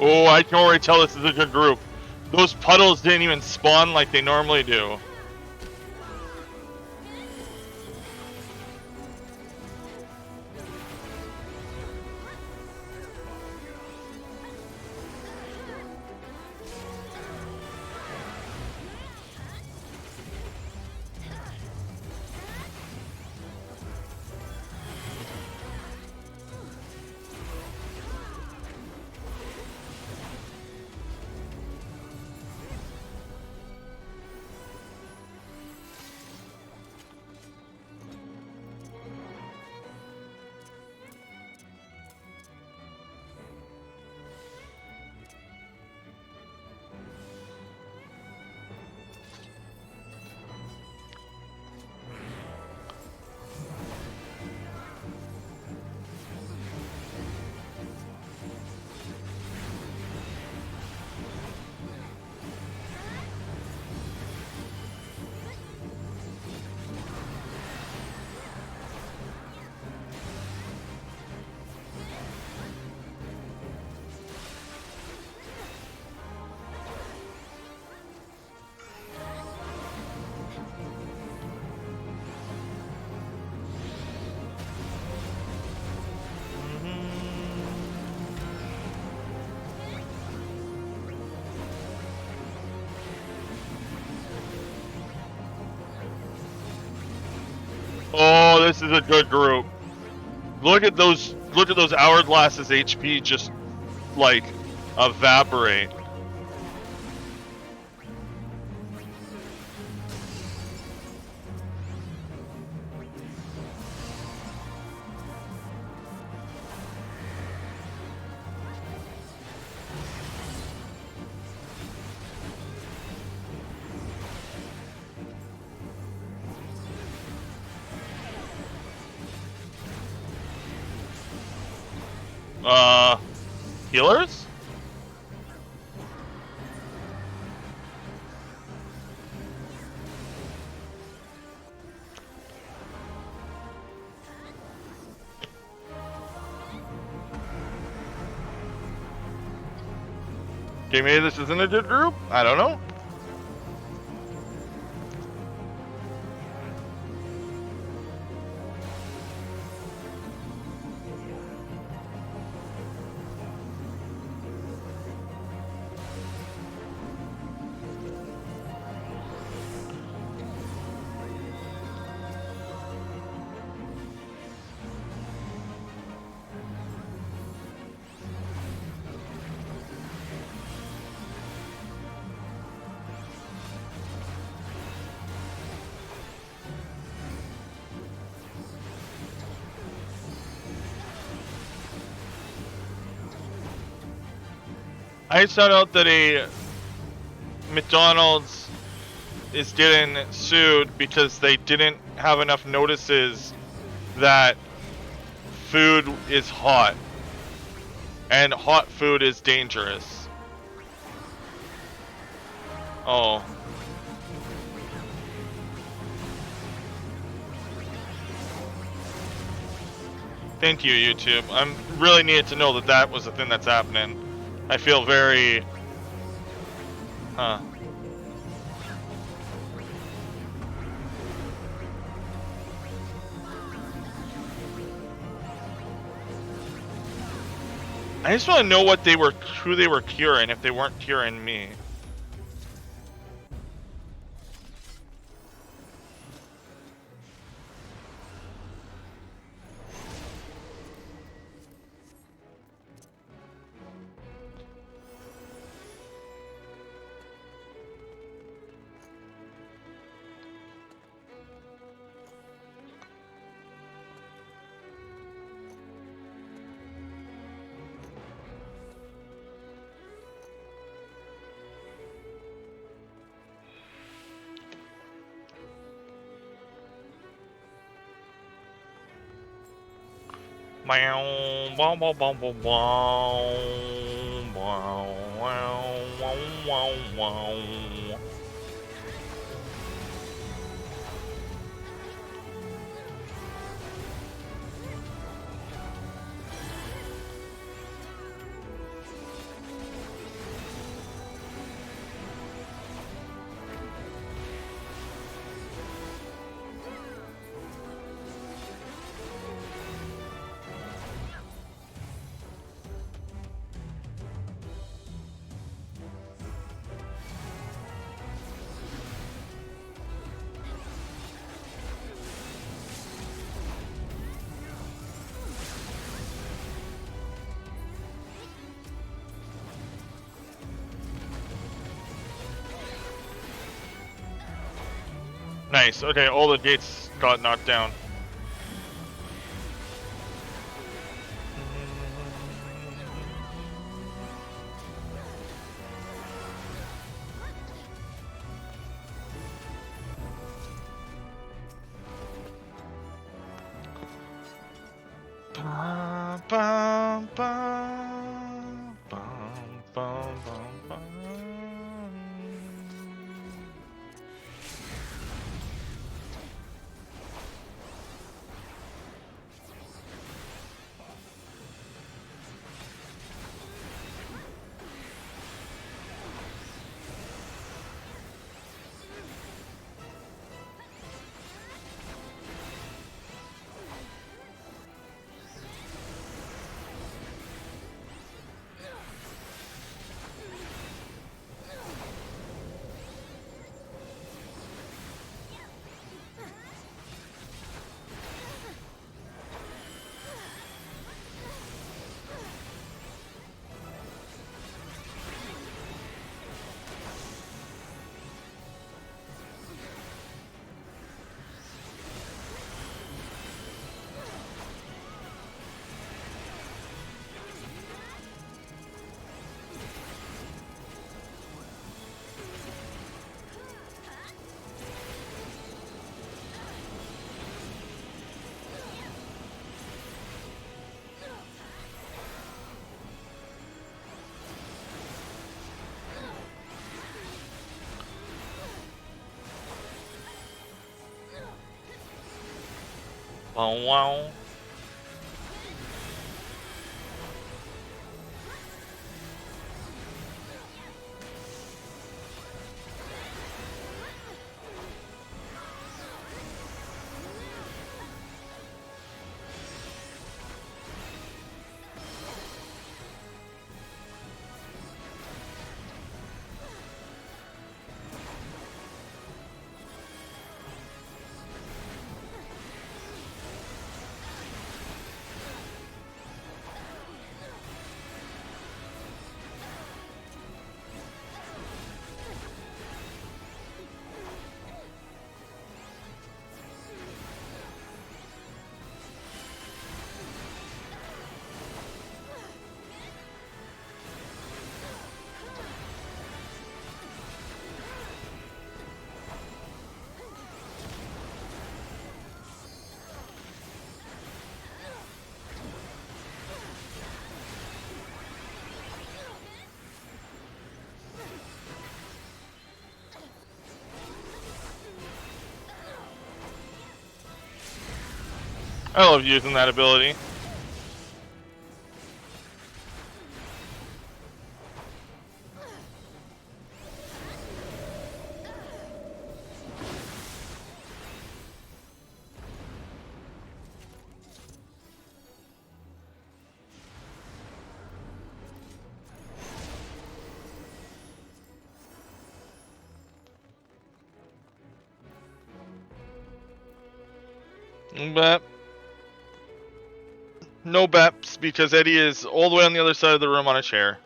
Oh, I can already tell this is a good group. Those puddles didn't even spawn like they normally do. Oh, this is a good group. Look at those hourglasses HP just like evaporate. Healers? Okay, maybe this isn't a good group? I don't know. I found out that a McDonald's is getting sued because they didn't have enough notices that food is hot. And hot food is dangerous. Oh. Thank you, YouTube. I'm really needed to know that that was the thing that's happening. I feel very... Huh. I just want to know what they were, who they were curing if they weren't curing me. Wow, wow, wow, wow, wow, wow, wow, wow, wow, wow. Nice. Okay, all the gates got knocked down. Bum, bum, bum, bum, bum, bum, bum. Wow, wow. I love using that ability. But no Beps because Eddie is all the way on the other side of the room on a chair.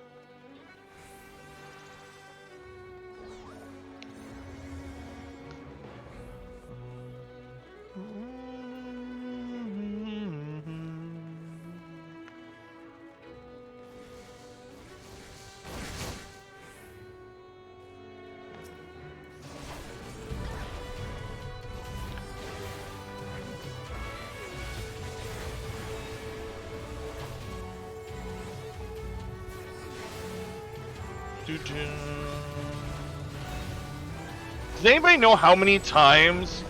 Does anybody know how many times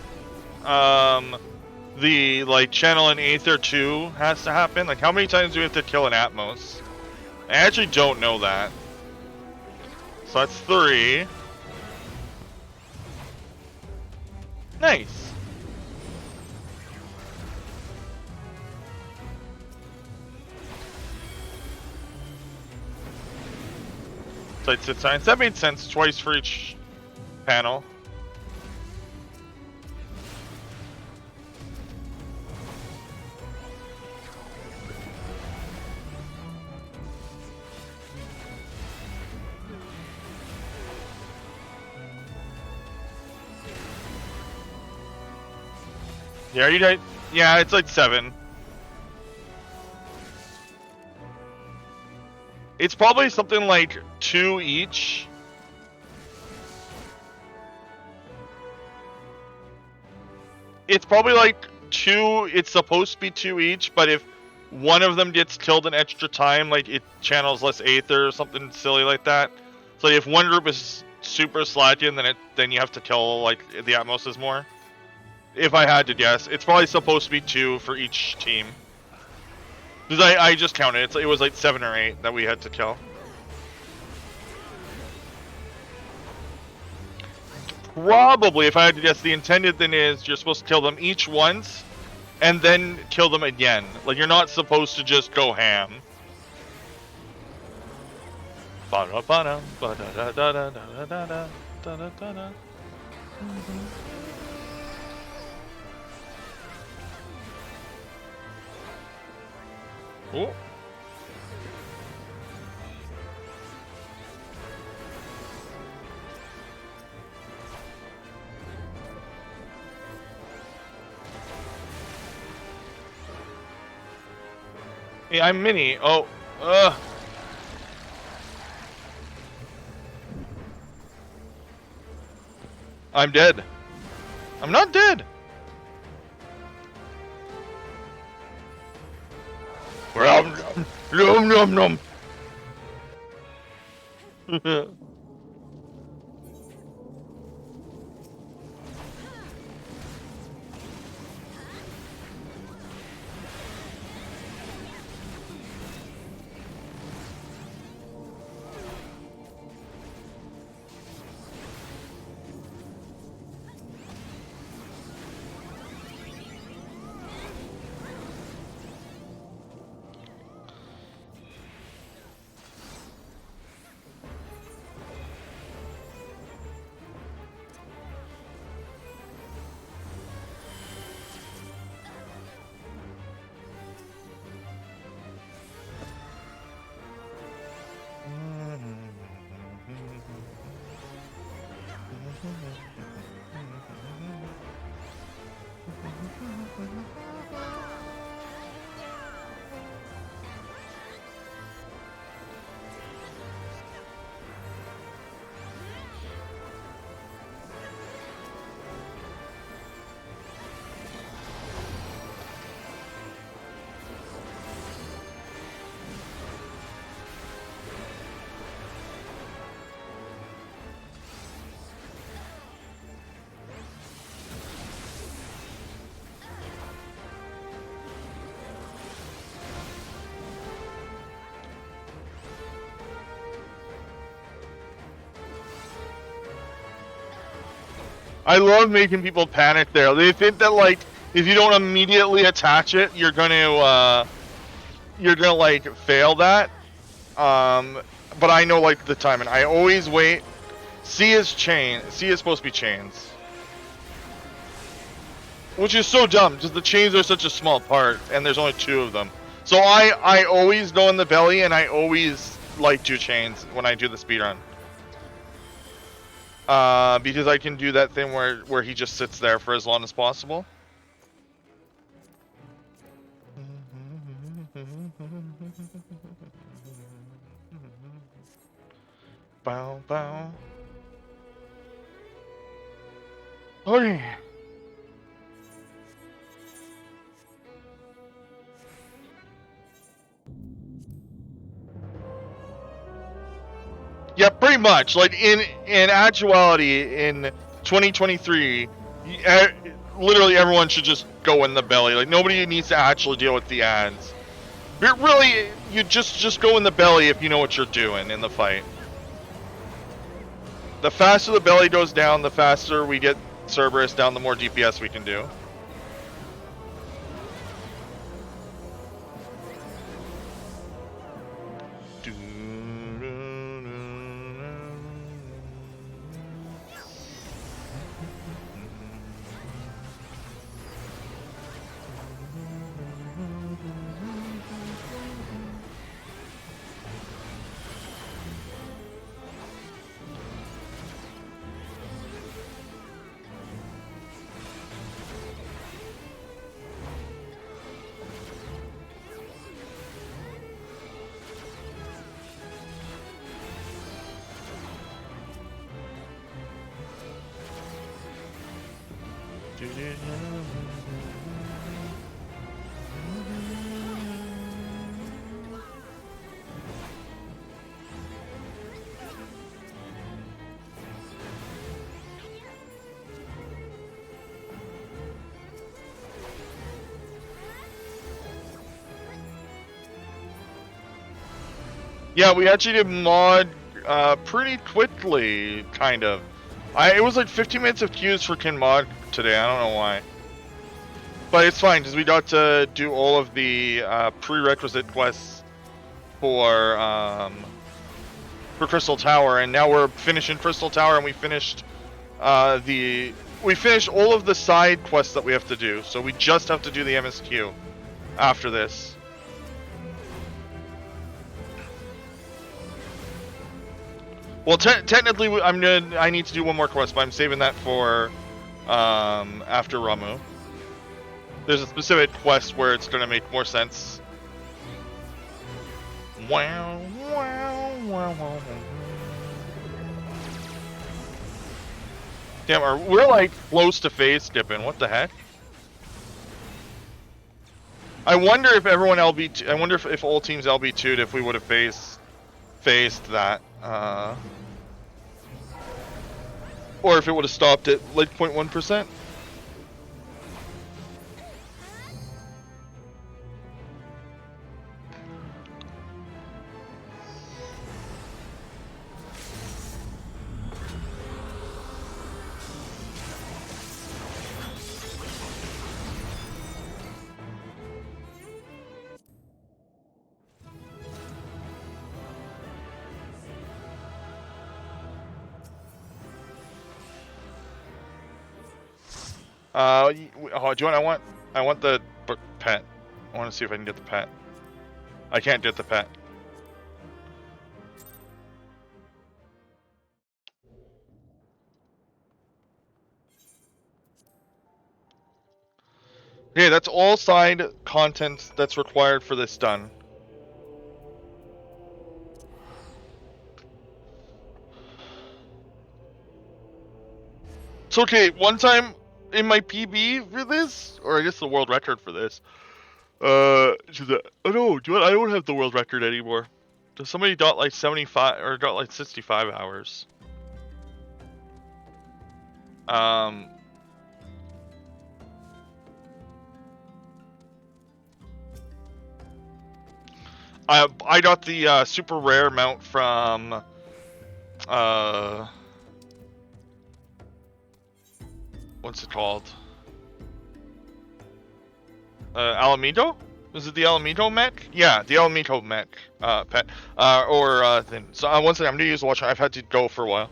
the like channel in Aether 2 has to happen? Like how many times do we have to kill an Atmos? I actually don't know that. So that's 3. Nice. Site sit science. That made sense. Twice for each panel. Yeah, you died. Yeah, it's like 7. It's probably something like 2 each. It's probably like 2. It's supposed to be 2 each, but if one of them gets killed an extra time, like it channels less Aether or something silly like that. So if one group is super slacking, then you have to kill like the Atmos more. If I had to guess, it's probably supposed to be 2 for each team. Because I just counted, it was like 7 or 8 that we had to kill. Probably, if I had to guess, the intended thing is you're supposed to kill them each once, and then kill them again. Like, you're not supposed to just go ham. Oh. Hey, I'm Mini. Oh, I'm dead. I'm not dead. Nom nom nom. I love making people panic there. They think that like if you don't immediately attach it, you're gonna like fail that. But I know like the timing. I always wait. C is chain. C is supposed to be chains, which is so dumb because the chains are such a small part, and there's only 2 of them. So I always go in the belly, and I always like do chains when I do the speedrun. Because I can do that thing where he just sits there for as long as possible. Bow, bow. Okay. Yeah, pretty much. Like in actuality, in 2023, literally everyone should just go in the belly. Like nobody needs to actually deal with the ads. But really, you just go in the belly if you know what you're doing in the fight. The faster the belly goes down, the faster we get Cerberus down, the more DPS we can do. Yeah, we actually did mod pretty quickly, kind of. It was like 15 minutes of queues for Kin Mod today, I don't know why. But it's fine, because we got to do all of the prerequisite quests for Crystal Tower, and now we're finishing Crystal Tower, and we finished all of the side quests that we have to do, so we just have to do the MSQ after this. Well, technically, I need to do one more quest, but I'm saving that for after Ramu. There's a specific quest where it's gonna make more sense. Wow, wow, wow, wow. Damn, we're like close to phase skipping. What the heck? I wonder if everyone LB. I wonder if all teams LB2'd if we would have faced that. Or if it would have stopped at like 0.1%. Do you want? I want the pet. I want to see if I can get the pet. I can't get the pet. Okay, that's all side content that's required for this done. It's okay. One time in my PB for this, or I guess the world record for this. Oh no, I don't have the world record anymore. Somebody got like 75 or got like 65 hours. I got the super rare mount from what's it called? Alamito? Is it the Alamito mech? Yeah, the Alamito mech, pet. Thing. So, one second, I'm gonna use the watch. I've had to go for a while.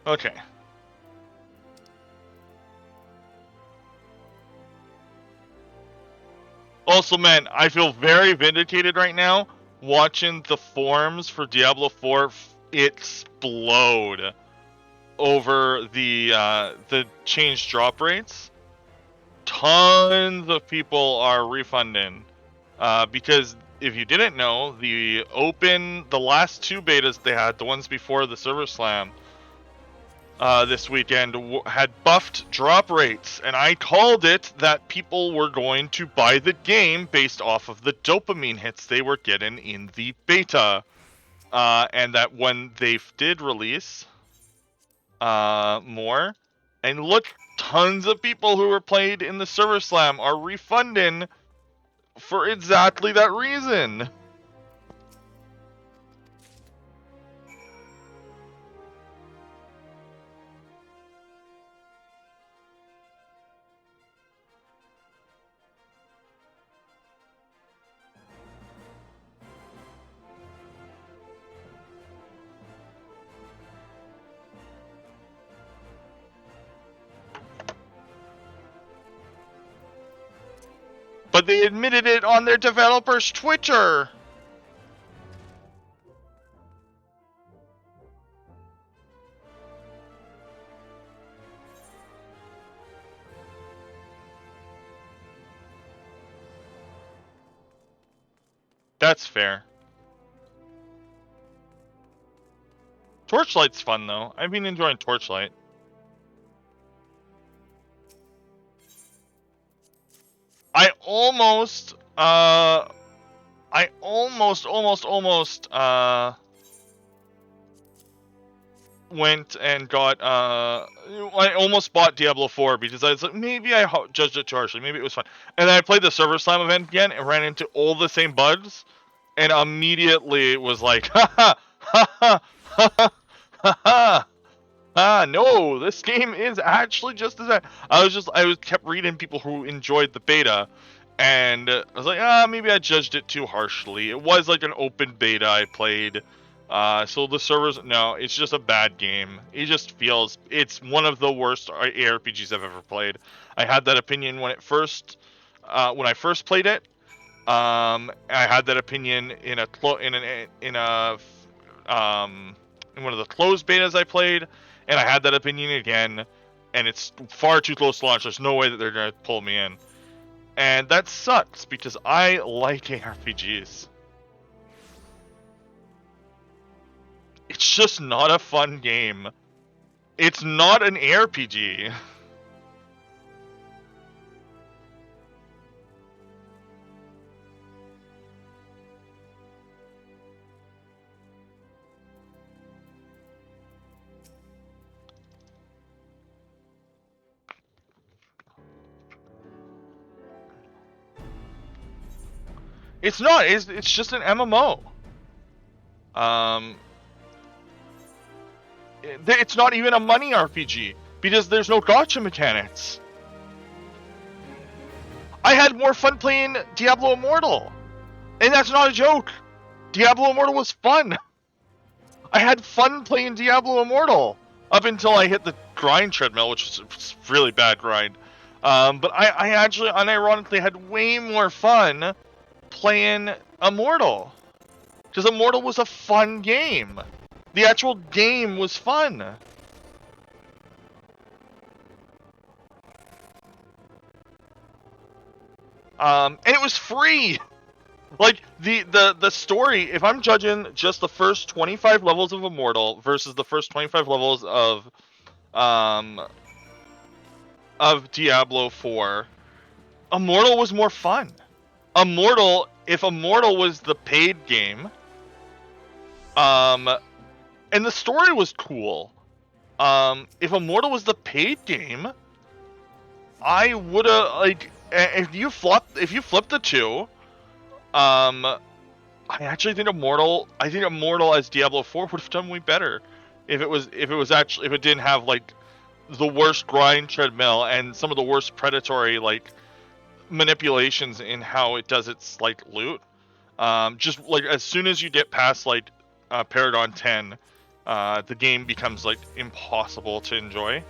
Okay. Also, man, I feel very vindicated right now watching the forums for Diablo 4 explode over the changed drop rates. Tons of people are refunding because if you didn't know, the last two betas they had, the ones before the server slam, this weekend had buffed drop rates, and I called it that people were going to buy the game based off of the dopamine hits they were getting in the beta, and that when they did release more, and look, tons of people who were played in the server slam are refunding for exactly that reason. But they admitted it on their developer's Twitter. That's fair. Torchlight's fun though. I've been enjoying Torchlight. I almost went and got I almost bought Diablo 4 because I was like, maybe I judged it too harshly, maybe it was fun. And then I played the server slam event again and ran into all the same bugs and immediately was like, ha ha ha ha ha ha. No, this game is actually just as I kept reading people who enjoyed the beta, and I was like, maybe I judged it too harshly. It was like an open beta I played, so the servers, no, it's just a bad game. It just feels, it's one of the worst ARPGs I've ever played. I had that opinion when I first played it. I had that opinion in one of the closed betas I played. And I had that opinion again, and it's far too close to launch. There's no way that they're going to pull me in. And that sucks, because I like ARPGs. It's just not a fun game. It's not an ARPG. It's not. It's just an MMO. It's not even a money RPG because there's no gacha mechanics. I had more fun playing Diablo Immortal, and that's not a joke. Diablo Immortal was fun. I had fun playing Diablo Immortal up until I hit the grind treadmill, which was a really bad grind. But I actually, unironically, had way more fun playing Immortal, because Immortal was a fun game. The actual game was fun. And it was free. Like the story, if I'm judging just the first 25 levels of Immortal versus the first 25 levels of Diablo 4, Immortal was more fun. If Immortal was the paid game, and the story was cool, if Immortal was the paid game, I would've, like, if you flip the two, I actually think Immortal as Diablo 4 would have done way better if it didn't have like the worst grind treadmill and some of the worst predatory like manipulations in how it does its like loot. Just like as soon as you get past like Paragon 10, the game becomes like impossible to enjoy.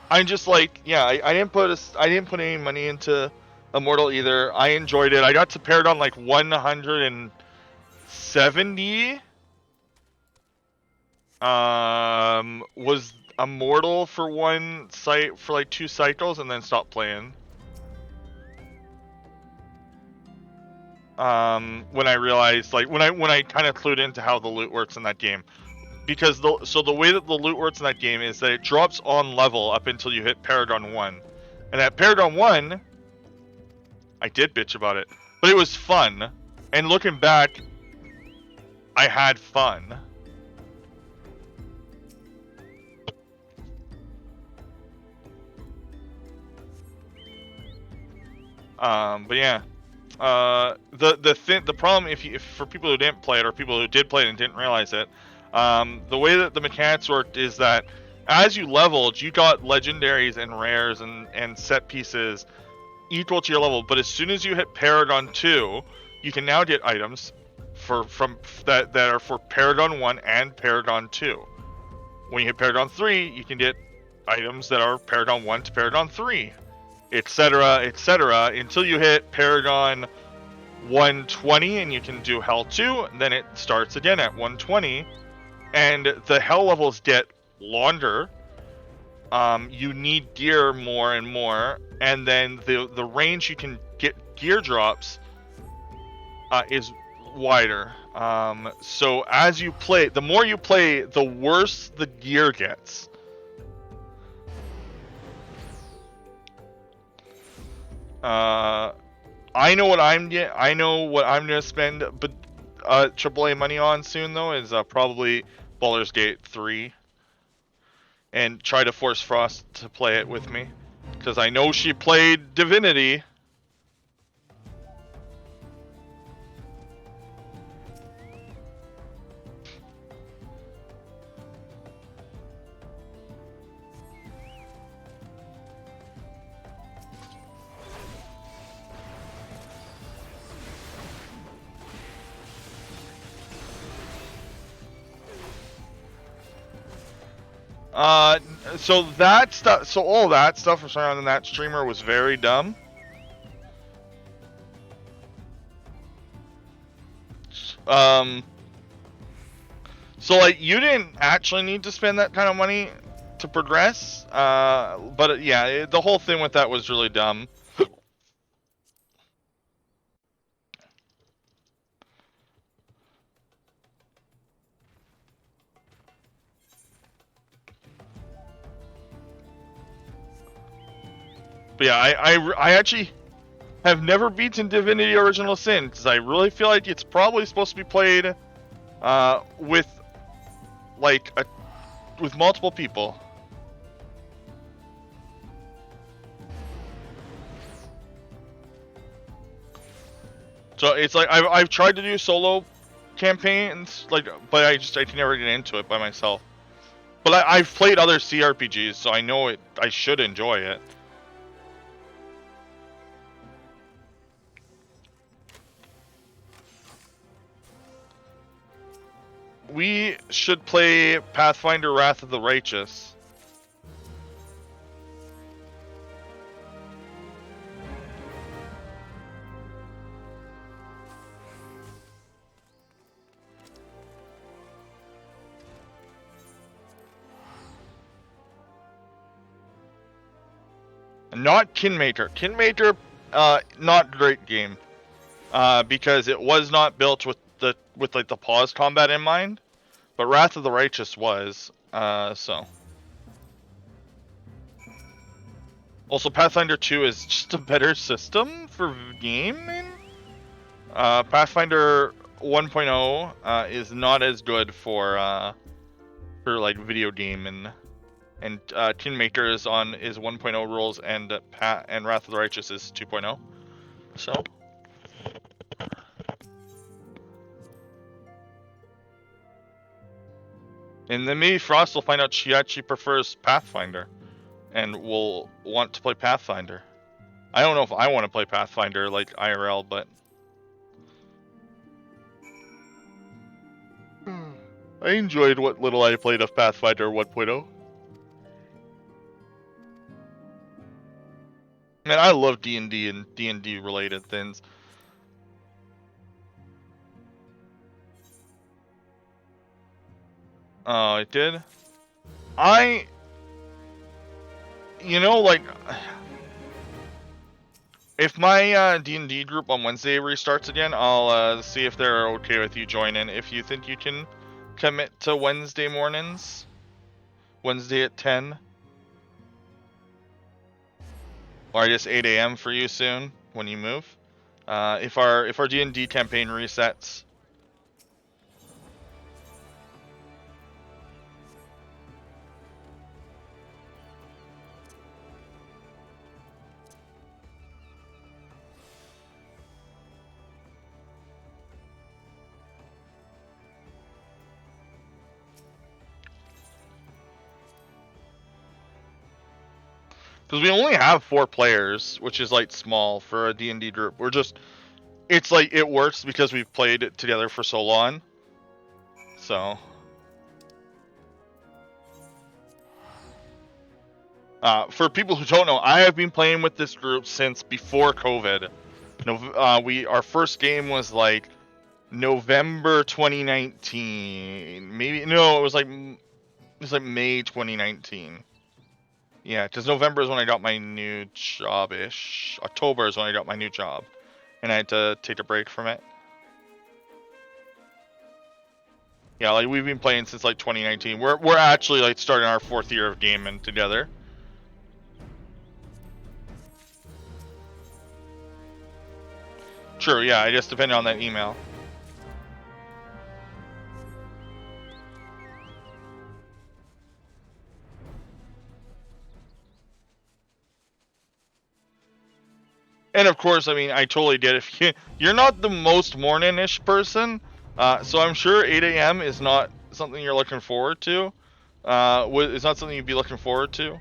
I'm just like, yeah, I didn't put any money into Immortal either. I enjoyed it. I got to Paragon like 170. Was Immortal for one site for like 2 cycles and then stopped playing. When I realized, like, when I kind of clued into how the loot works in that game. Because the way that the loot works in that game is that it drops on level up until you hit Paragon 1. And at Paragon 1, I did bitch about it, but it was fun. And looking back, I had fun. But yeah. The problem if for people who didn't play it or people who did play it and didn't realize it, the way that the mechanics worked is that as you leveled, you got legendaries and rares and set pieces equal to your level. But as soon as you hit Paragon 2, you can now get items that are for Paragon 1 and Paragon 2. When you hit Paragon 3, you can get items that are Paragon 1 to Paragon 3, etc., etc., until you hit Paragon 120 and you can do Hell 2, and then it starts again at 120, and the Hell levels get longer. You need gear more and more, and then the range you can get gear drops is wider. So as you play, the more you play, the worse the gear gets. I know what I'm gonna spend, but AAA money on soon though is probably Baldur's Gate 3, and try to force Frost to play it with me, because I know she played Divinity. So that stuff, so all that stuff surrounding that streamer was very dumb. So like, you didn't actually need to spend that kind of money to progress. But yeah, the whole thing with that was really dumb. But yeah, I actually have never beaten Divinity Original Sin, because I really feel like it's probably supposed to be played with multiple people. So it's like I've tried to do solo campaigns, like, but I can never get into it by myself. But I've played other CRPGs, so I know it. I should enjoy it. We should play Pathfinder Wrath of the Righteous. Not Kinmaker. Kinmaker, not great game. Because it was not built with like the pause combat in mind, but Wrath of the Righteous was. So. Also, Pathfinder 2 is just a better system for gaming. Pathfinder 1.0 is not as good for like video game, and Kingmaker is 1.0 rules, and Wrath of the Righteous is 2.0. So. And then maybe Frost will find out she actually prefers Pathfinder, and will want to play Pathfinder. I don't know if I want to play Pathfinder like IRL, but I enjoyed what little I played of Pathfinder 1.0. Man, I love D&D and D&D related things. Oh, I did? You know, like, if my D&D group on Wednesday restarts again, I'll see if they're okay with you joining. If you think you can commit to Wednesday mornings, Wednesday at 10, or I guess 8 a.m. for you soon when you move. If our D&D campaign resets. Because we only have 4 players, which is like small for a D&D group. It's like it works because we've played it together for so long. So, for people who don't know, I have been playing with this group since before COVID. Our first game was like November 2019. Maybe no, it was like May 2019. Yeah, because November is when I got my new job-ish. October is when I got my new job, and I had to take a break from it. Yeah, like we've been playing since like 2019. We're actually like starting our 4th year of gaming together. True, yeah, I just depended on that email. And of course, I mean, I totally get it. If you're not the most morning-ish person, so I'm sure 8 a.m. is not something you're looking forward to. It's not something you'd be looking forward to.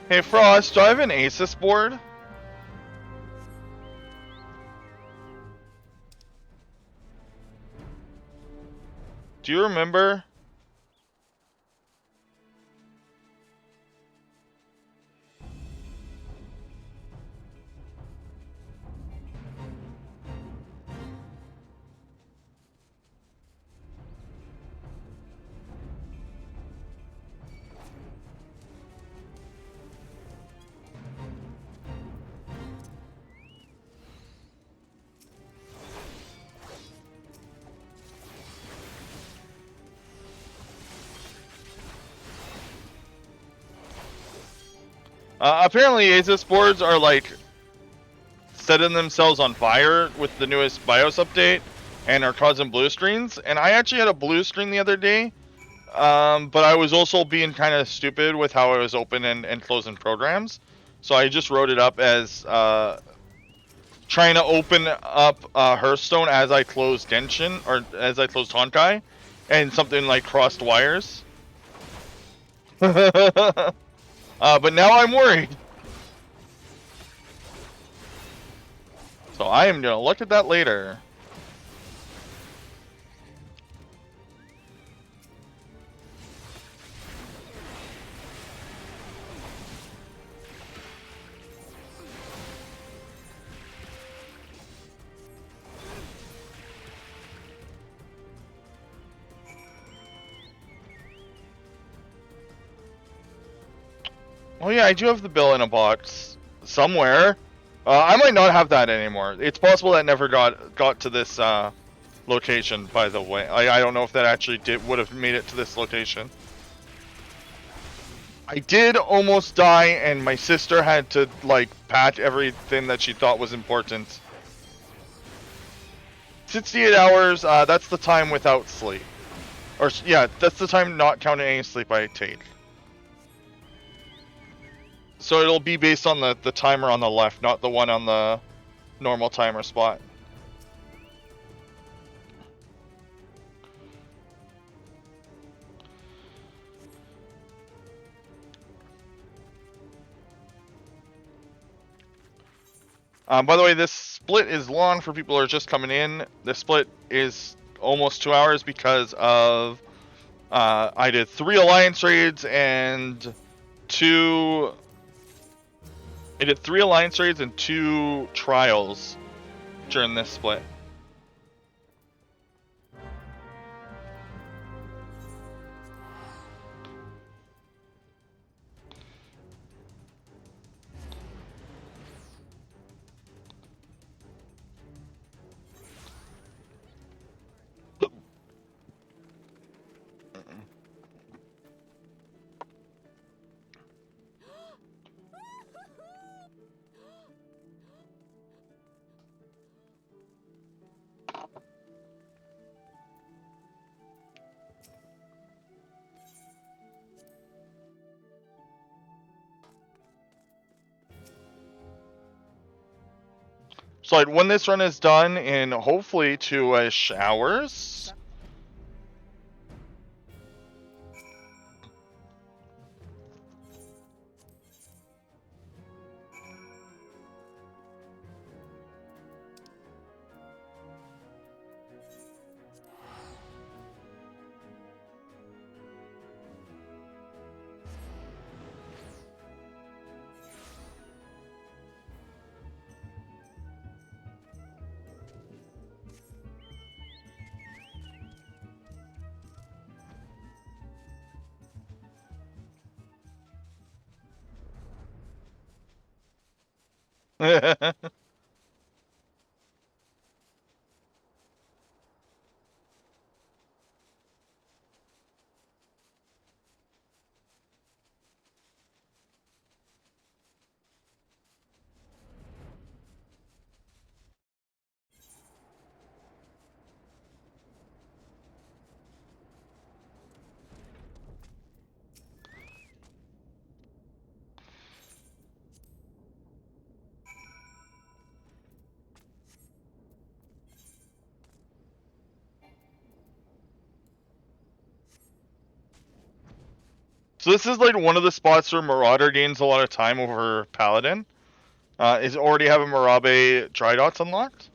Hey Frost, do I have an Asus board? Do you remember? Apparently, Asus boards are like setting themselves on fire with the newest BIOS update and are causing blue screens. And I actually had a blue screen the other day, but I was also being kind of stupid with how I was opening and closing programs. So I just wrote it up as trying to open up Hearthstone as I closed Genshin, or as I closed Honkai, and something like crossed wires. But now I'm worried. So I am going to look at that later. Oh yeah, I do have the bill in a box somewhere. I might not have that anymore. It's possible that never got to this location. By the way, I don't know if that actually would have made it to this location. I did almost die, and my sister had to like patch everything that she thought was important. 68 hours. That's the time without sleep, or yeah, that's the time not counting any sleep I take. So it'll be based on the timer on the left, not the one on the normal timer spot. By the way, this split is long for people who are just coming in. This split is almost 2 hours because of I did 3 alliance raids and 2. I did 3 alliance raids and 2 trials during this split. So like when this run is done in hopefully 2-ish hours. So this is like one of the spots where Marauder gains a lot of time over Paladin. Is already having Marabe dry dots unlocked?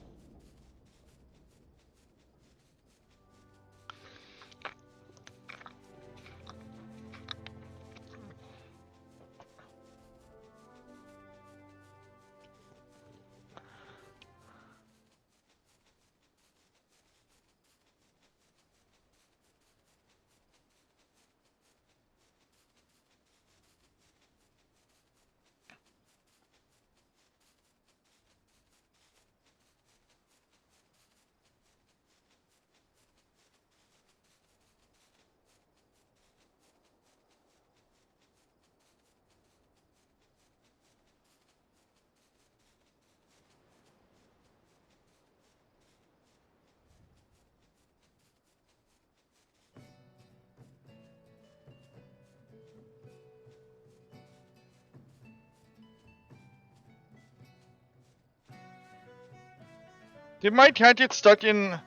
Did my cat get stuck in...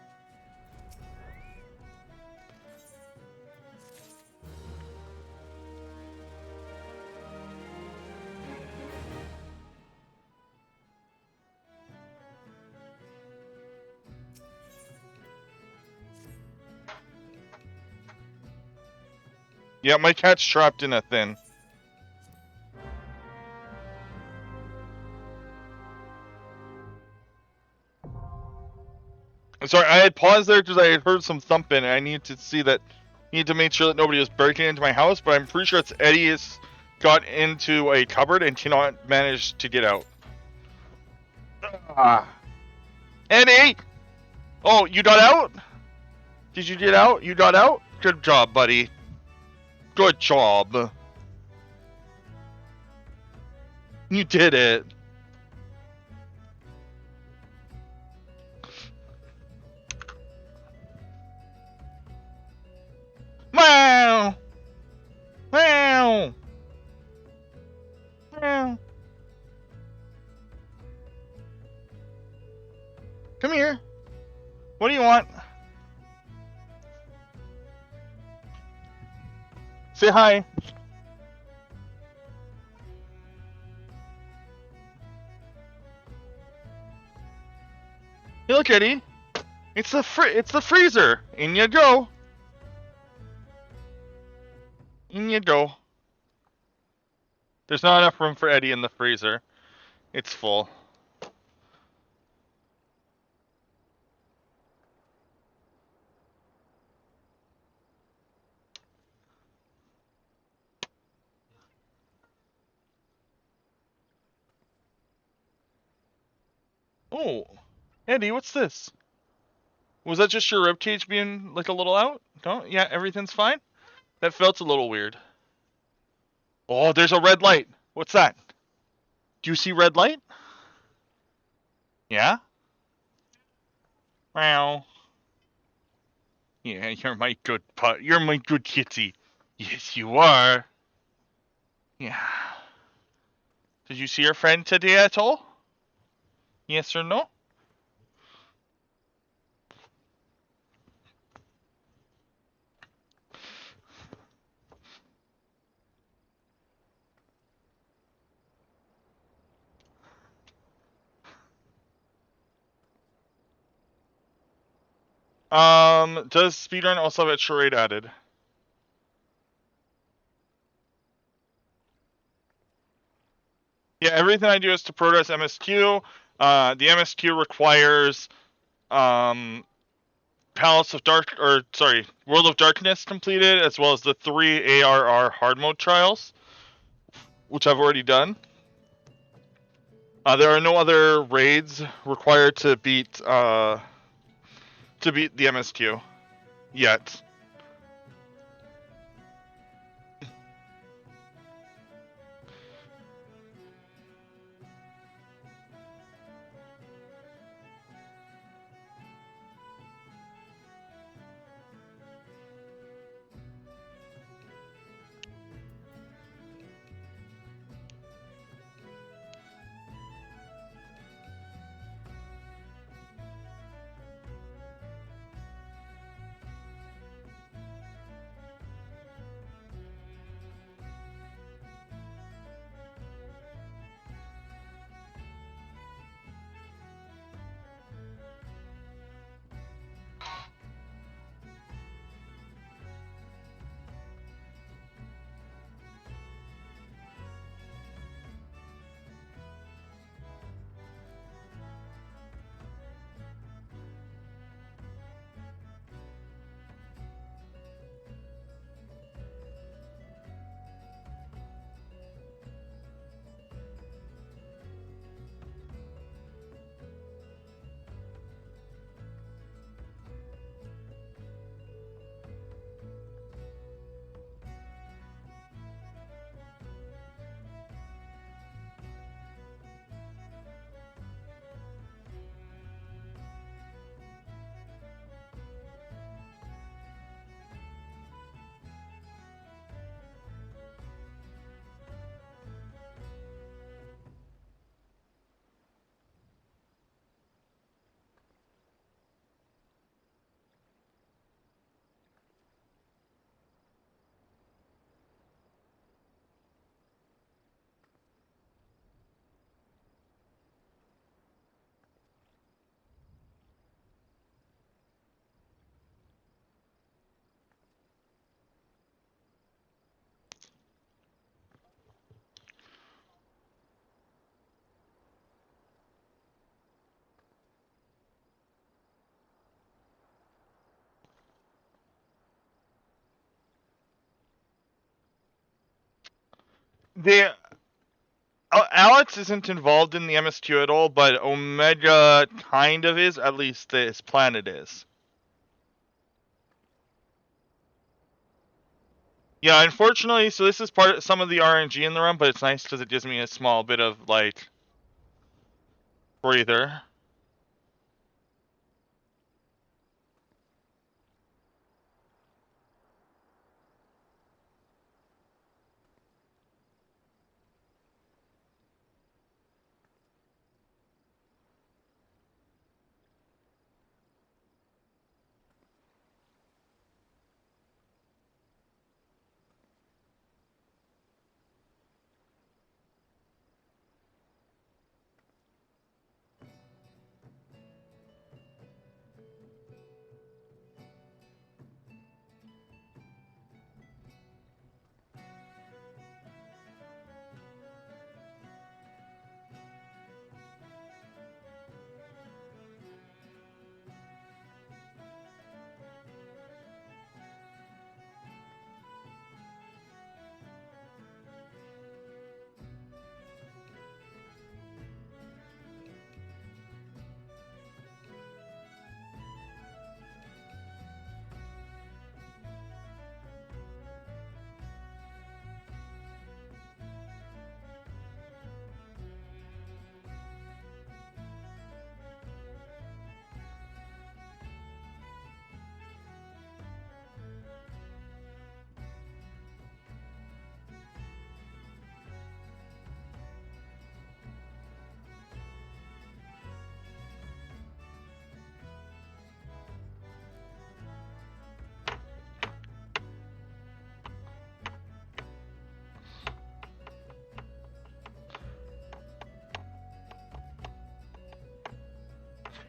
Yeah, my cat's trapped in a thing. Sorry, I had paused there because I had heard some thumping, and I need to see that. Need to make sure that nobody was breaking into my house, but I'm pretty sure it's Eddie has got into a cupboard and cannot manage to get out. Ah. Eddie! Oh, you got out? Did you get out? You got out? Good job, buddy. Good job. You did it. Meow! Meow! Meow! Come here. What do you want? Say hi. Hey, look, Eddie. It's the freezer. In you go. In you go. There's not enough room for Eddie in the freezer. It's full. Oh, Eddie, what's this? Was that just your ribcage being like a little out? No? Yeah, everything's fine? That felt a little weird. Oh, there's a red light. What's that? Do you see red light? Yeah? Meow. Yeah, you're my good pet. You're my good kitty. Yes, you are. Yeah. Did you see your friend today at all? Yes or no? Does speedrun also have a charade added? Yeah, everything I do is to progress MSQ. The MSQ requires World of Darkness completed, as well as the 3 ARR hard mode trials, which I've already done. There are no other raids required to beat the MSQ yet. the Alex isn't involved in the MSQ at all, but Omega kind of is. At least this planet is. Yeah, unfortunately, so this is part of some of the RNG in the run, but it's nice because it gives me a small bit of, like, breather.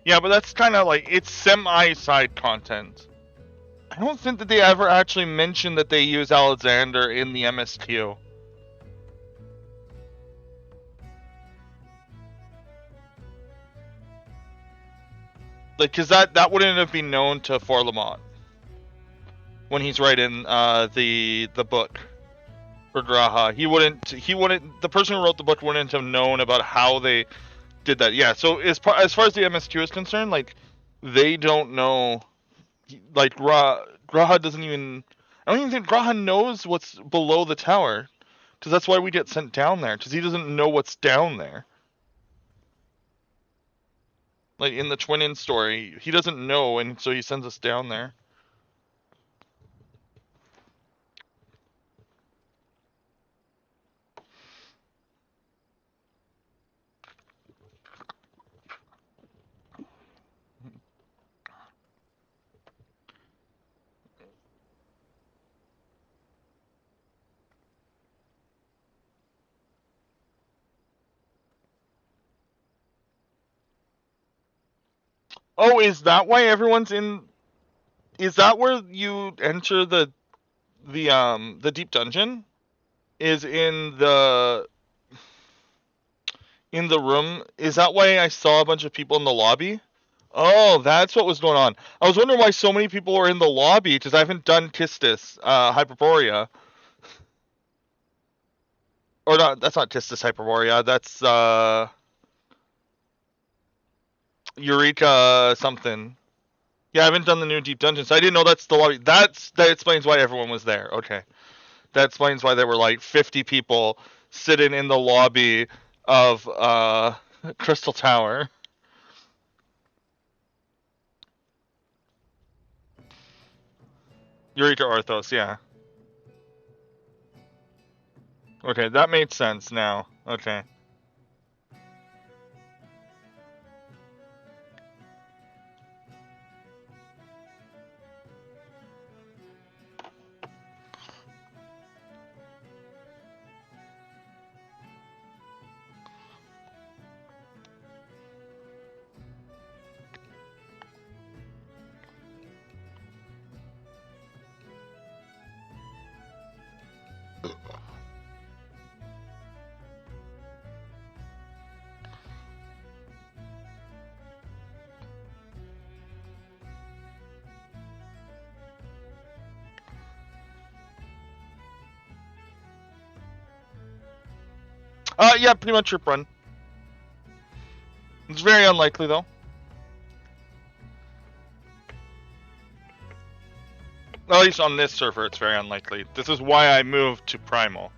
Yeah, but that's kind of like, it's semi-side content. I don't think that they ever actually mentioned that they use Alexander in the MSQ. Like, cause that wouldn't have been known to Forlamont when he's writing the book for Graha. He wouldn't. The person who wrote the book wouldn't have known about how they did that. Yeah. So as far as the MSQ is concerned, like, they don't know. Like, Graha doesn't even. I don't even think Graha knows what's below the tower, because that's why we get sent down there. Because he doesn't know what's down there. Like, in the Twinin story, he doesn't know, and so he sends us down there. Oh, is that why everyone's in? Is that where you enter the deep dungeon? Is in the room? Is that why I saw a bunch of people in the lobby? Oh, that's what was going on. I was wondering why so many people were in the lobby, because I haven't done Tistis, Hyperborea. Or not, that's not Tistis Hyperborea, that's Eureka something. Yeah, I haven't done the new deep dungeon, so I didn't know that's the lobby. That explains why everyone was there. Okay. That explains why there were like 50 people sitting in the lobby of Crystal Tower. Eureka Orthos, yeah. Okay, that made sense now. Okay. Yeah, pretty much trip run. It's very unlikely though. At least on this server, it's very unlikely. This is why I moved to Primal.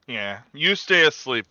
Yeah, you stay asleep.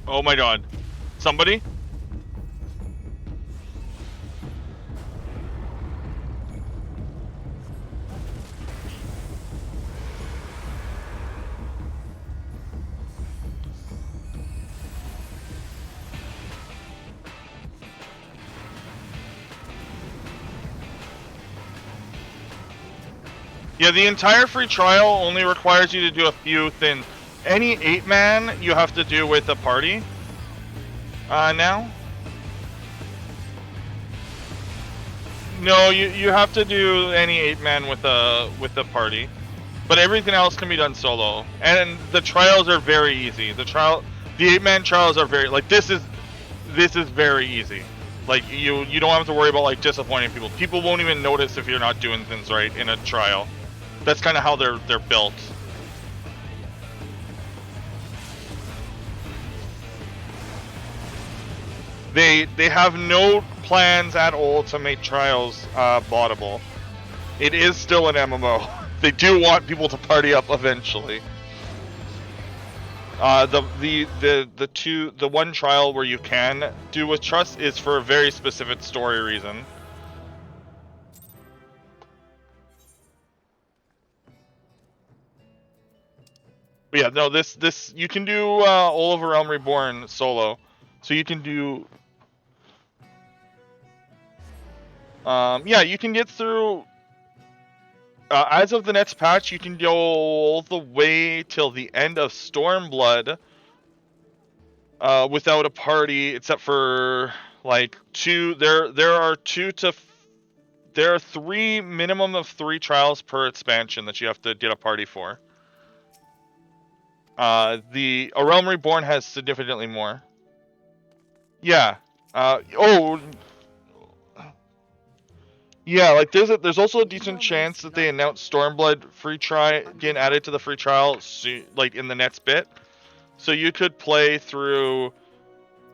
Oh my god. Somebody? Yeah, the entire free trial only requires you to do a few things. Any 8-man you have to do with a party. Now? No, you have to do any 8-man with a party. But everything else can be done solo. And the trials are very easy. The 8-man trials are very, like, this is very easy. Like, you don't have to worry about, like, disappointing people. People won't even notice if you're not doing things right in a trial. That's kind of how they're built. They have no plans at all to make trials bottable. It is still an MMO. They do want people to party up eventually. The one trial where you can do with trust is for a very specific story reason. But yeah, no, this you can do all of Realm Reborn solo, so you can do. Yeah, you can get through. As of the next patch, you can go all the way till the end of Stormblood without a party, except for like there are 2 to there are minimum of 3 trials per expansion that you have to get a party for. The A Realm Reborn has significantly more. Yeah. Yeah, like there's also a decent chance that they announce Stormblood free try getting added to the free trial like in the next bit. So you could play through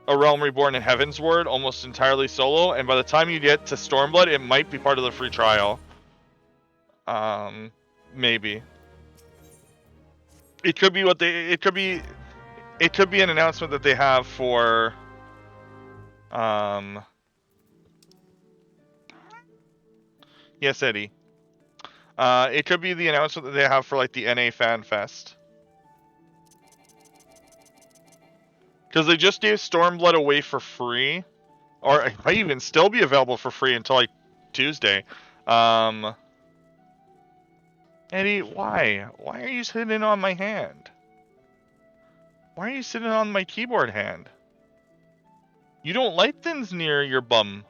A Realm Reborn and Heavensward almost entirely solo, and by the time you get to Stormblood, it might be part of the free trial. Maybe. It could be it could be an announcement that they have for yes, Eddie. It could be the announcement that they have for like the NA Fan Fest. Because they just gave Stormblood away for free. Or it might even still be available for free until like Tuesday. Eddie, why? Why are you sitting on my hand? Why are you sitting on my keyboard hand? You don't like things near your bum.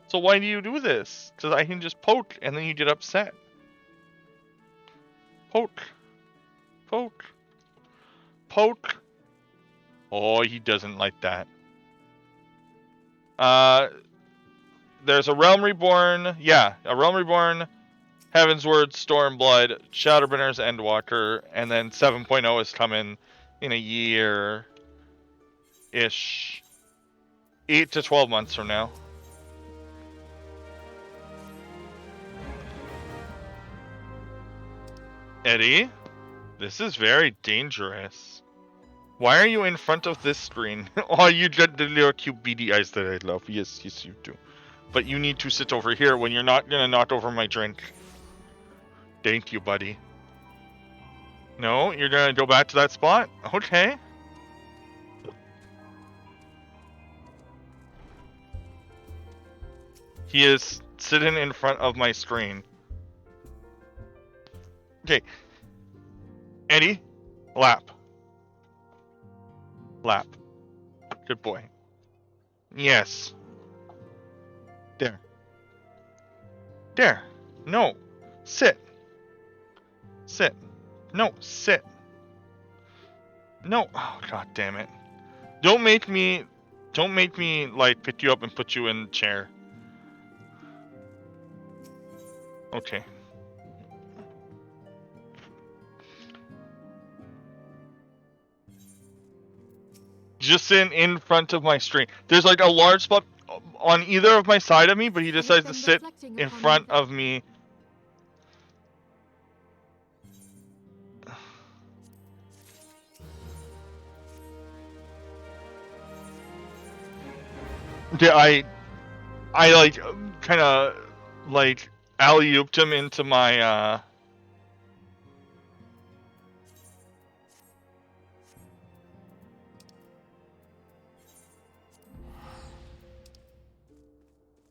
So why do you do this? Because I can just poke and then you get upset. Poke. Poke. Poke. Oh, he doesn't like that. There's a Realm Reborn. Yeah, a Realm Reborn, Heavensward, Stormblood, Shadowbringers, Endwalker, and then 7.0 is coming in a year-ish. 8 to 12 months from now. Eddie, this is very dangerous. Why are you in front of this screen? Oh, you got the little cute beady eyes that I love. Yes, yes, you do. But you need to sit over here when you're not gonna knock over my drink. Thank you, buddy. No, you're gonna go back to that spot? Okay. He is sitting in front of my screen. Okay. Eddie, lap. Lap. Good boy. Yes. There. There. No. Sit. Sit. No, sit. No. Oh, god damn it. Don't make me like pick you up and put you in the chair. Okay. Just in front of my screen. There's like a large spot on either of my side of me, but he decides to sit in front of me. Yeah, I like kind of like alley-ooped him into my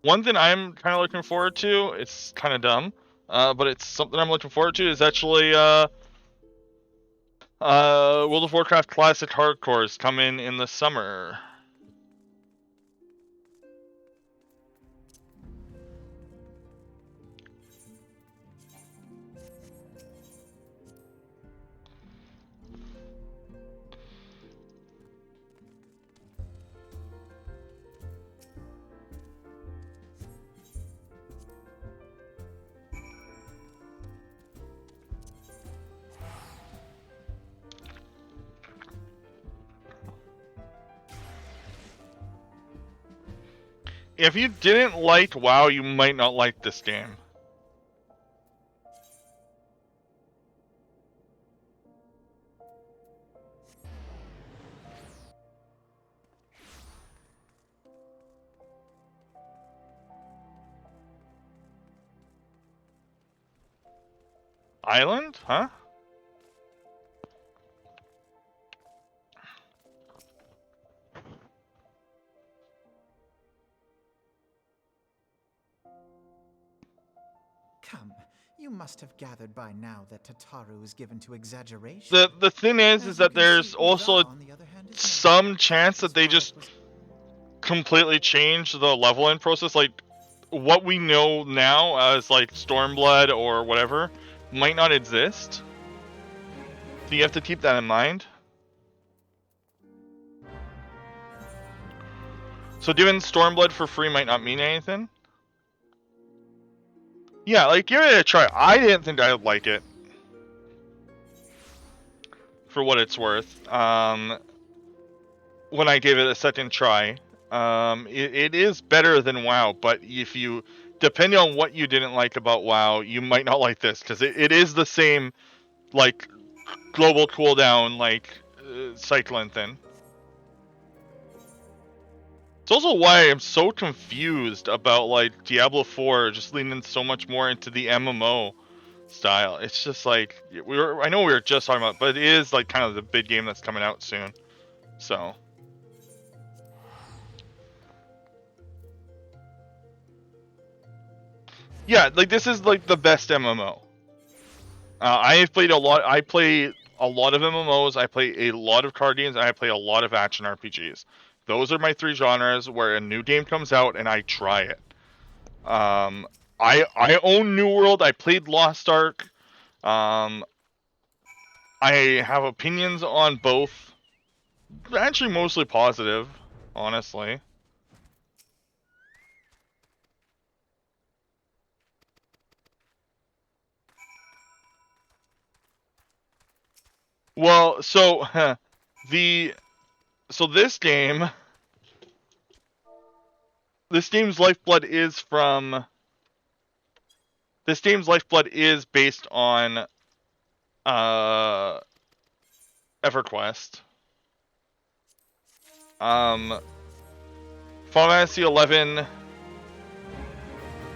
One thing I'm kind of looking forward to, it's kind of dumb, but it's something I'm looking forward to, is actually World of Warcraft Classic Hardcores coming in the summer. If you didn't like WoW, you might not like this game. Island? Huh? Come, you must have gathered by now that Tataru is given to exaggeration. The thing is that there's also some chance that they just completely change the leveling process. Like, what we know now as like Stormblood or whatever might not exist. So you have to keep that in mind. So doing Stormblood for free might not mean anything. Yeah, like give it a try. I didn't think I would like it. For what it's worth. When I gave it a second try. It is better than WoW, but if you, depending on what you didn't like about WoW, you might not like this, because it is the same, like, global cooldown, like, cycling thing. It's also why I'm so confused about, like, Diablo 4 just leaning so much more into the MMO style. It's just like, I know we were just talking about, but it is, like, kind of the big game that's coming out soon. So... yeah, like this is like the best MMO. I have played a lot. I play a lot of MMOs. I play a lot of card games. And I play a lot of action RPGs. Those are my three genres where a new game comes out and I try it. I own New World. I played Lost Ark. I have opinions on both. Actually, mostly positive, honestly. Well, so this game, this game's lifeblood is from. This game's lifeblood is based on EverQuest. Final Fantasy 11.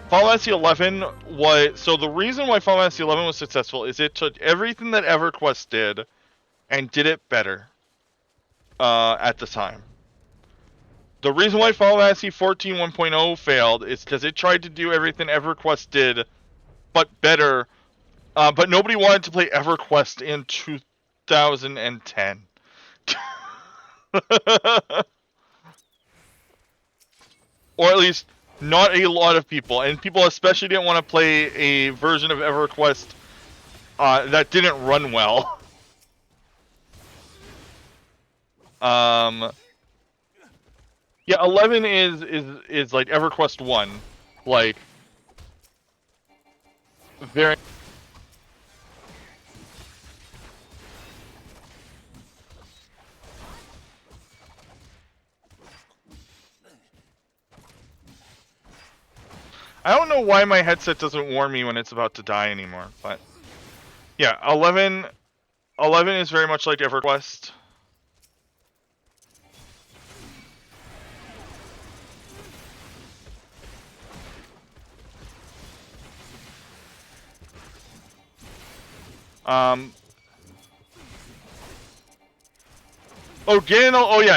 Final Fantasy 11 was, so the reason why Final Fantasy 11 was successful is it took everything that EverQuest did and did it better at the time. The reason why Final Fantasy 14 1.0 failed is because it tried to do everything EverQuest did, but better. But nobody wanted to play EverQuest in 2010. Or at least not a lot of people, and people especially didn't want to play a version of EverQuest that didn't run well. Yeah, 11 is like EverQuest 1, like very. I don't know why my headset doesn't warn me when it's about to die anymore, but yeah, 11 is very much like EverQuest.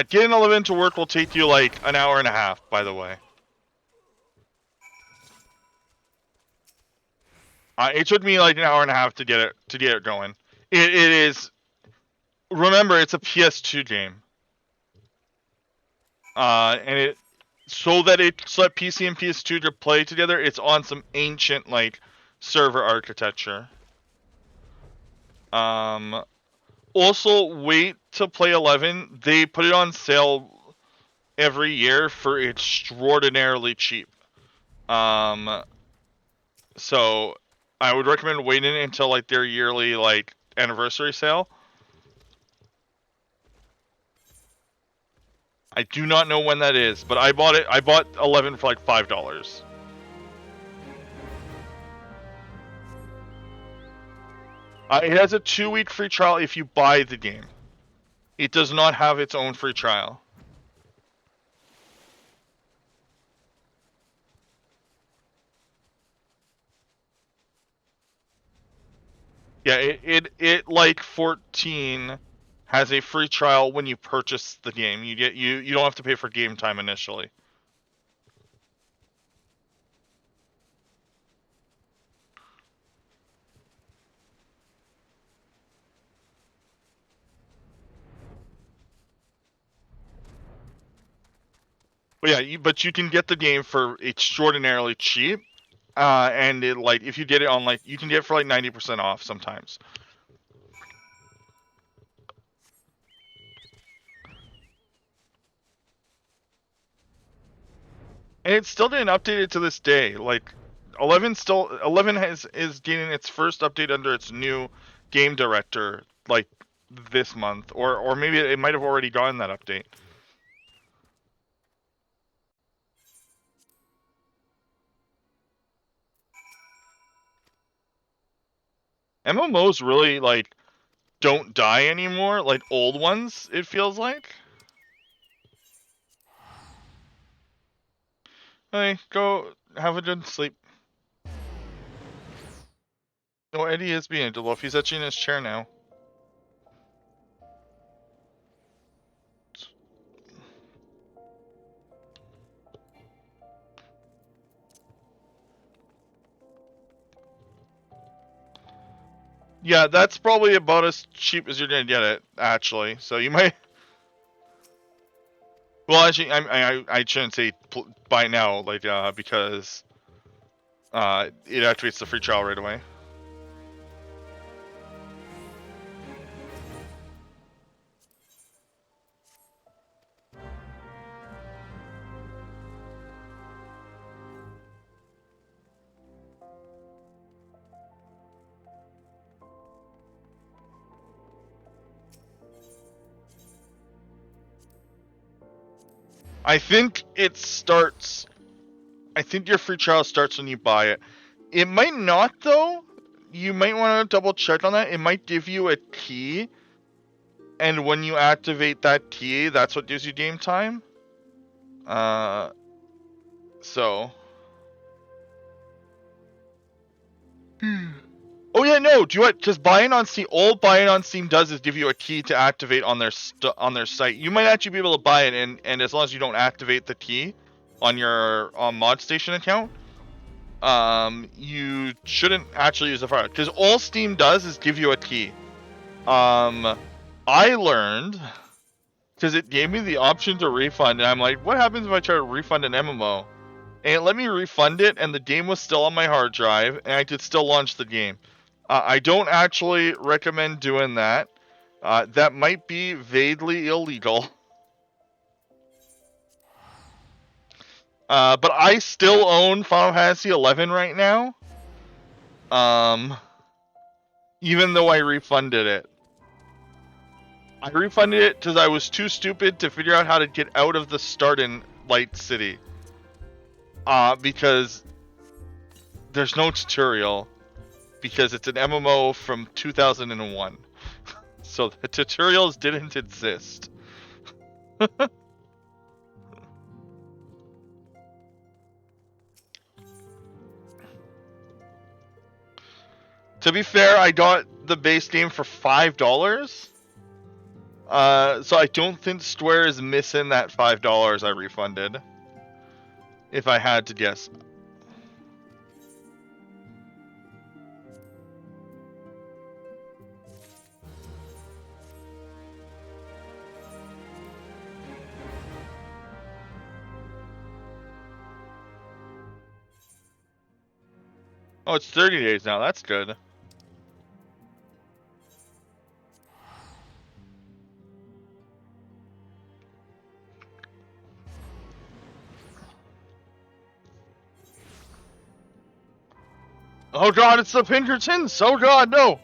Getting 11 to work will take you like an hour and a half, by the way. It took me like an hour and a half to get it going. It is. Remember, it's a PS2 game. And it so that PC and PS2 to play together, it's on some ancient like server architecture. Also, wait to play 11. They put it on sale every year for extraordinarily cheap. So I would recommend waiting until like their yearly like anniversary sale. I do not know when that is, but I bought it. I bought 11 for like $5. It has a 2-week free trial if you buy the game. It does not have its own free trial. Yeah, it like 14 has a free trial when you purchase the game. You don't have to pay for game time initially. But yeah, but you can get the game for extraordinarily cheap. And it, like, if you get it on, like, you can get it for like 90% off sometimes. And it still didn't update it to this day. Like, 11 is getting its first update under its new game director, like, this month, or maybe it might have already gotten that update. MMOs really, like, don't die anymore, like old ones, it feels like. Hey, go have a good sleep. No, Eddie is being a he's etching his chair now. Yeah, that's probably about as cheap as you're gonna get it, actually. So you might. Well, actually, I shouldn't say buy now, like, because it activates the free trial right away. I think it starts. I think your free trial starts when you buy it. It might not, though. You might want to double check on that. It might give you a key, and when you activate that key, that's what gives you game time. So. Oh yeah, no. Do you what? Because all buying on Steam does is give you a key to activate on their site. You might actually be able to buy it, and as long as you don't activate the key on your ModStation account, you shouldn't actually use the fire. Because all Steam does is give you a key. I learned because it gave me the option to refund, and I'm like, what happens if I try to refund an MMO? And it let me refund it, and the game was still on my hard drive, and I could still launch the game. I don't actually recommend doing that. That might be vaguely illegal. But I still own Final Fantasy XI right now. Even though I refunded it. I refunded it because I was too stupid to figure out how to get out of the start in Light City. Because there's no tutorial. Because it's an MMO from 2001. So the tutorials didn't exist. To be fair, I got the base game for $5. So I don't think Square is missing that $5 I refunded. If I had to guess. Oh, it's 30 days now. That's good. Oh god, it's the Pinkertons! Oh god, no!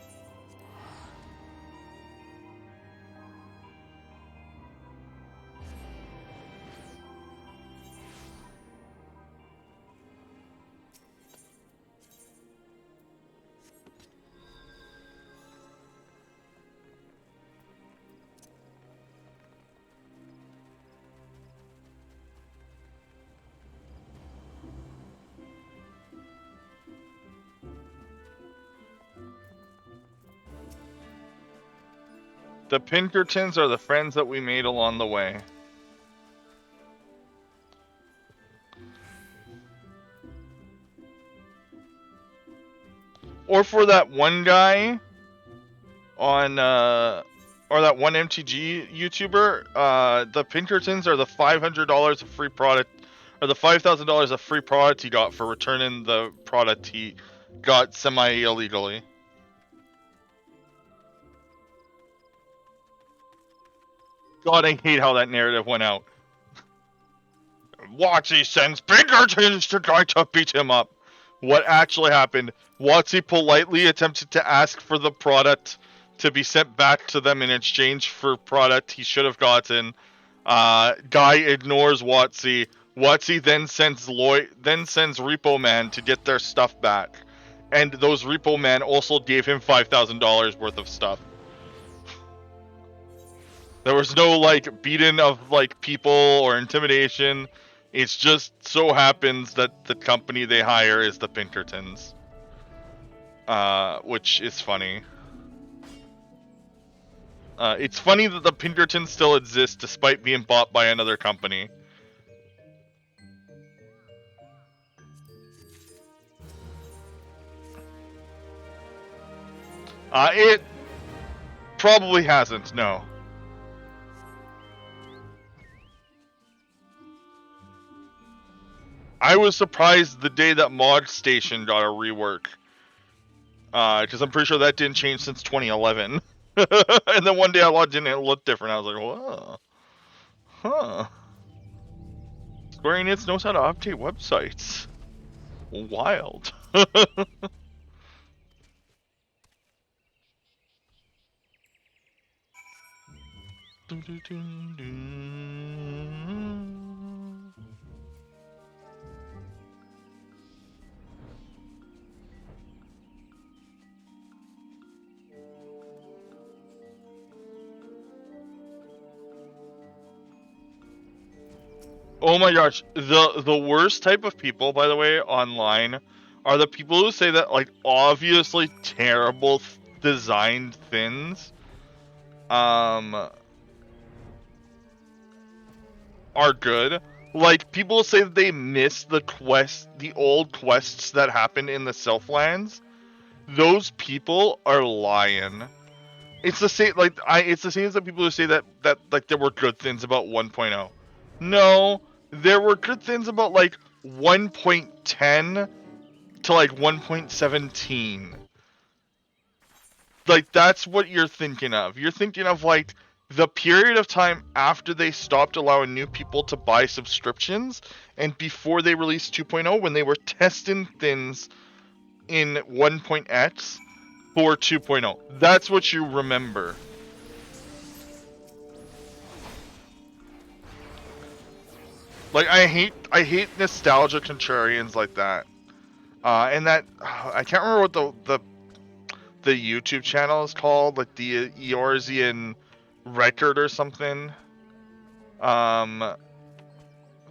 The Pinkertons are the friends that we made along the way. Or for that one guy on or that one MTG YouTuber, the Pinkertons are the $500 of free product, or the $5,000 of free product he got for returning the product he got semi-illegally. God, I hate how that narrative went out. Watsy sends Pinkertons to try to beat him up. What actually happened? Watsy politely attempted to ask for the product to be sent back to them in exchange for product he should have gotten. Guy ignores Watsy. Watsy then sends Repo Man to get their stuff back, and those Repo Man also gave him $5,000 worth of stuff. There was no like beating of like people or intimidation. It's just so happens that the company they hire is the Pinkertons, which is funny. It's funny that the Pinkertons still exist despite being bought by another company. It probably hasn't, no. I was surprised the day that Mod Station got a rework. Because I'm pretty sure that didn't change since 2011. And then one day I logged in and it looked different. I was like, whoa. Huh. Square Enix knows how to update websites. Wild. Oh my gosh, the worst type of people, by the way, online are the people who say that like obviously terrible designed things are good. Like people say that they miss the old quests that happened in the Southlands. Those people are lying. It's the same it's the same as the people who say that like there were good things about 1.0. No, there were good things about like 1.10 to like 1.17. Like that's what you're thinking of. You're thinking of like the period of time after they stopped allowing new people to buy subscriptions and before they released 2.0 when they were testing things in 1.x for 2.0. That's what you remember. Like I hate nostalgia contrarians like that. And that I can't remember what the YouTube channel is called, like the Eorzean Record or something. Like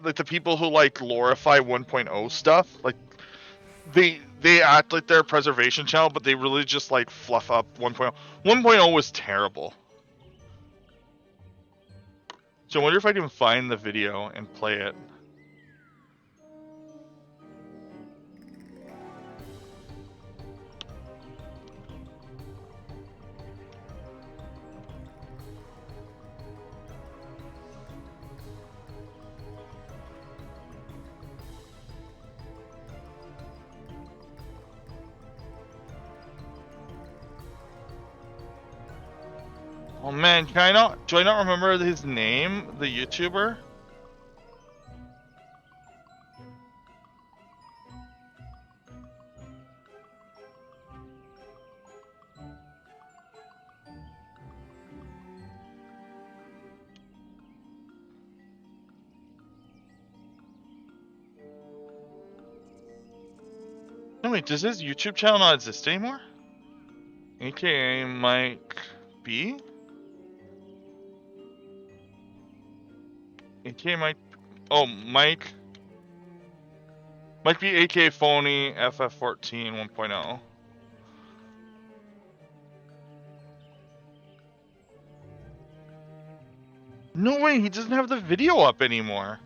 the people who like glorify 1.0 stuff, like they act like they're a preservation channel, but they really just like fluff up 1.0. 1.0 was terrible. So I wonder if I can find the video and play it. Oh man, do I not remember his name, the YouTuber? No wait, does his YouTube channel not exist anymore? AKA Mike B? AKA Mike... Oh, Mike B, AKA Phony, FF14 1.0. No way, he doesn't have the video up anymore.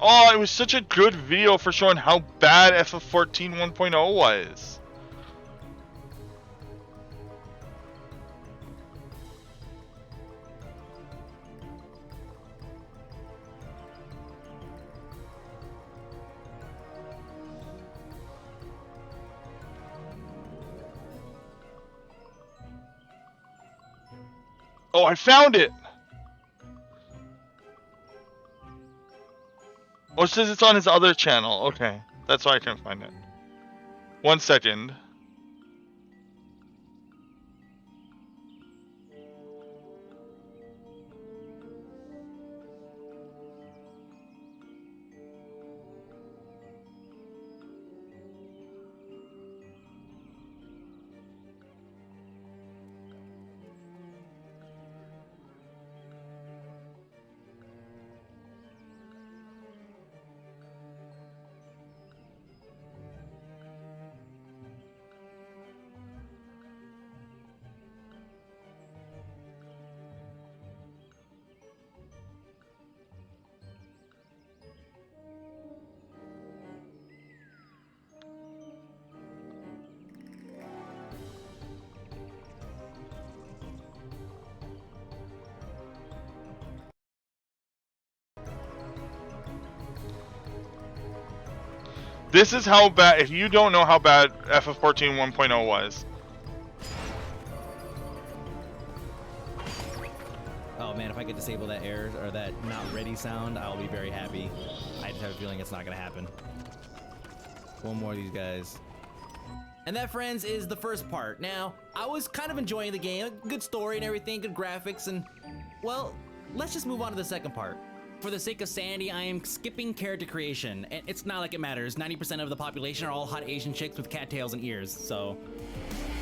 Oh, it was such a good video for showing how bad FF14 1.0 was. Oh, I found it! Oh, it says it's on his other channel. Okay, that's why I couldn't find it. 1 second. This is how bad, if you don't know how bad FF14 1.0 was. Oh man, if I could disable that error or that not ready sound, I'll be very happy. I just have a feeling it's not gonna happen. One more of these guys. And that, friends, is the first part. Now, I was kind of enjoying the game, good story and everything, good graphics, and well, let's just move on to the second part. For the sake of sanity, I am skipping character creation, and it's not like it matters. 90% of the population are all hot Asian chicks with cattails and ears, so.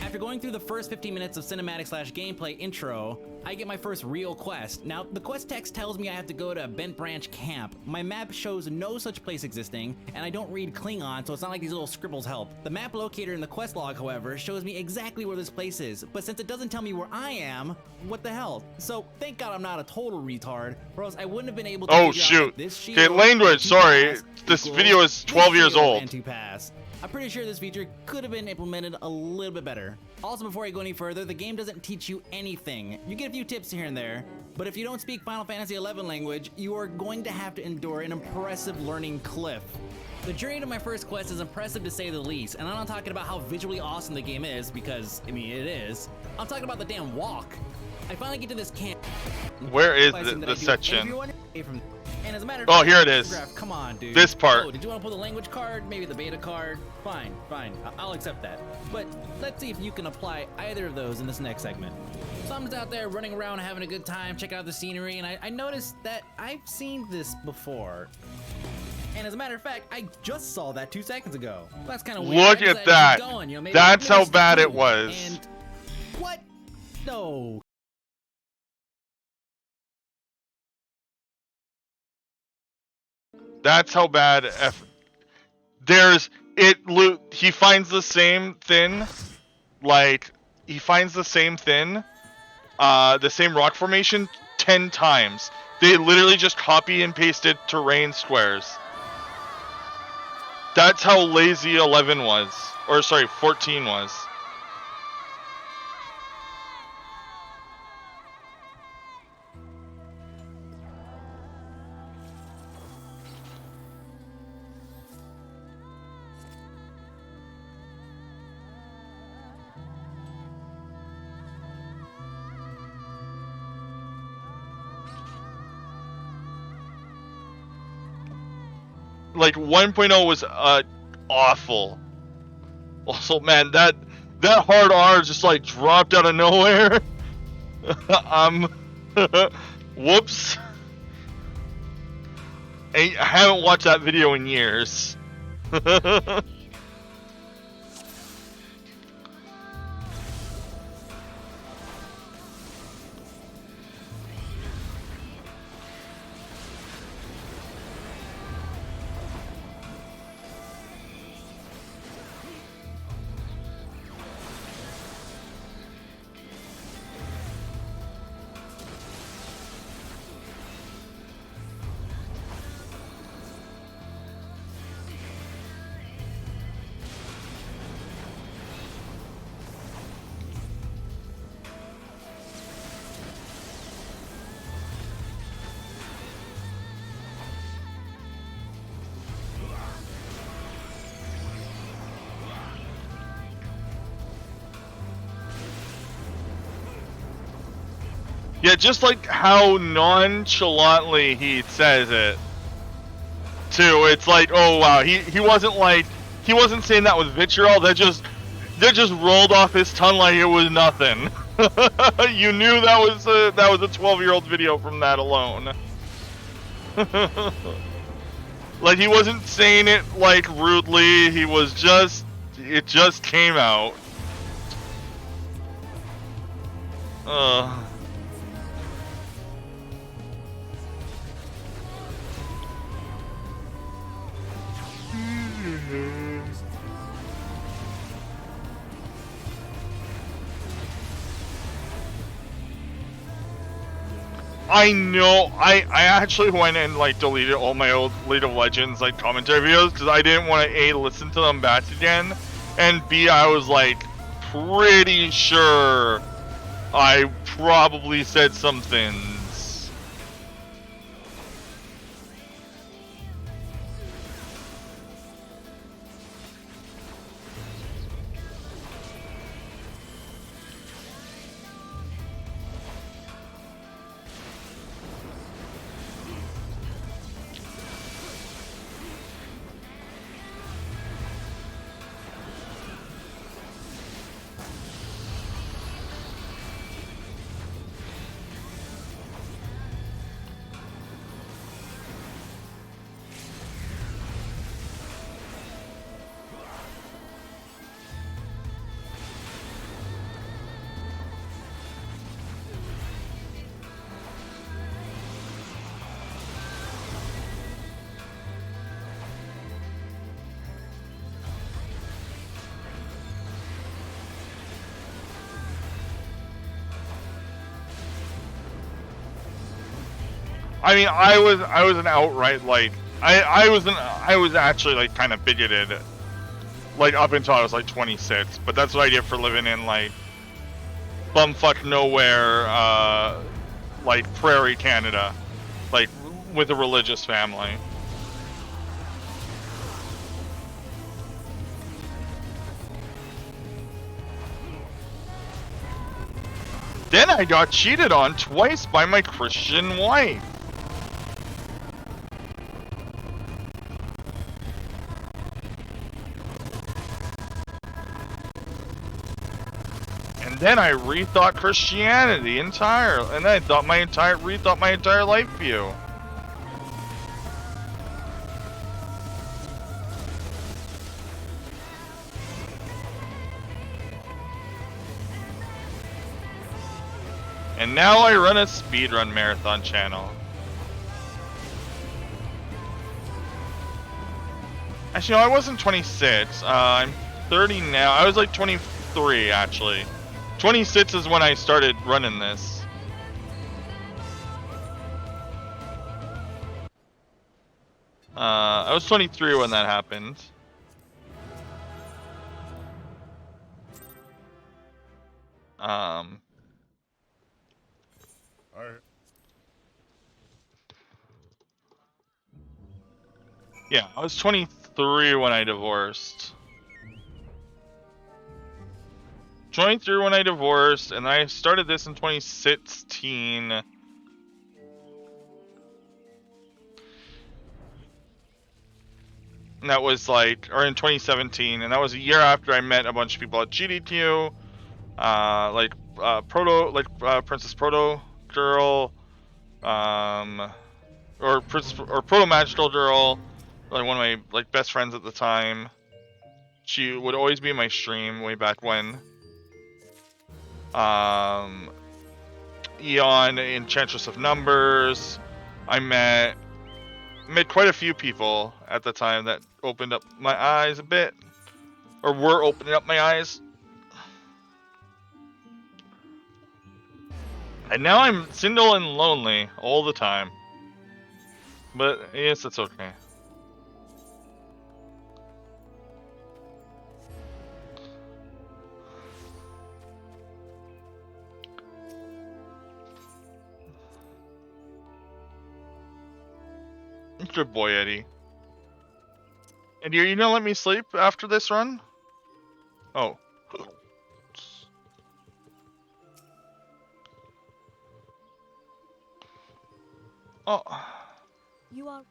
After going through the first 15 minutes of cinematic/gameplay intro, I get my first real quest. Now, the quest text tells me I have to go to Bent Branch Camp. My map shows no such place existing, and I don't read Klingon, so it's not like these little scribbles help. The map locator in the quest log, however, shows me exactly where this place is, but since it doesn't tell me where I am, what the hell? So, thank God I'm not a total retard, or else I wouldn't have been able to Oh figure out shoot. this shield Okay, language, sorry. pass This equals video is 12 this years shield old. and to pass. I'm pretty sure this feature could have been implemented a little bit better. Also, before I go any further, the game doesn't teach you anything. You get a few tips here and there, but if you don't speak Final Fantasy XI language, you are going to have to endure an impressive learning cliff. The journey to my first quest is impressive to say the least, and I'm not talking about how visually awesome the game is, because, I mean, it is. I'm talking about the damn walk. I finally get to this camp. Where is realizing that the I do section? everyone away from. And as a matter of Oh, fact, here it is. Come on, dude. This part. Oh, did you want to pull the language card? Maybe the beta card? Fine, fine. I'll accept that. But let's see if you can apply either of those in this next segment. So I'm just out there running around having a good time, checking out the scenery, and I noticed that I've seen this before. And as a matter of fact, I just saw that 2 seconds ago. That's kind of weird. Look I at decided to that. keep going, you know, maybe That's how it's bad it cool. was. And what? No. That's how bad he finds the same thing, like, he finds the same thing, the same rock formation 10 times. They literally just copy and pasted terrain squares. That's how lazy 11 was. Or sorry, 14 was. Like 1.0 was awful. Also, man, that hard R just like dropped out of nowhere. Whoops. I haven't watched that video in years. Yeah, just like how nonchalantly he says it, too. It's like, oh wow, he wasn't like, he wasn't saying that with vitriol. That just rolled off his tongue like it was nothing. You knew that was a 12-year-old video from that alone. Like, he wasn't saying it like rudely. He was just, it just came out. I know. I actually went and like deleted all my old League of Legends like commentary videos because I didn't want to A, listen to them back again, and B, I was like pretty sure I probably said some things. I mean, I was an outright like I was actually like kind of bigoted, like up until I was like 26. But that's what I did for living in like bumfuck nowhere, like prairie Canada, like with a religious family. Then I got cheated on twice by my Christian wife. And then I rethought Christianity entirely, and I thought rethought my entire life view. And now I run a speedrun marathon channel. Actually, no, I wasn't 26. I'm 30 now. I was like 23, actually. 26 is when I started running this. I was 23 when that happened. Yeah, I was 23 when I divorced. 23 when I divorced, and I started this in 2016. And that was like, or in 2017, and that was a year after I met a bunch of people at GDQ, like Princess Proto Girl, or Proto Magical Girl, like one of my like best friends at the time. She would always be in my stream way back when. Eon, Enchantress of Numbers. I met quite a few people at the time that opened up my eyes a bit, or were opening up my eyes. And now I'm single and lonely all the time. But yes, it's okay. Good boy, Eddie. And you gonna let me sleep after this run? Oh. Oh. You are.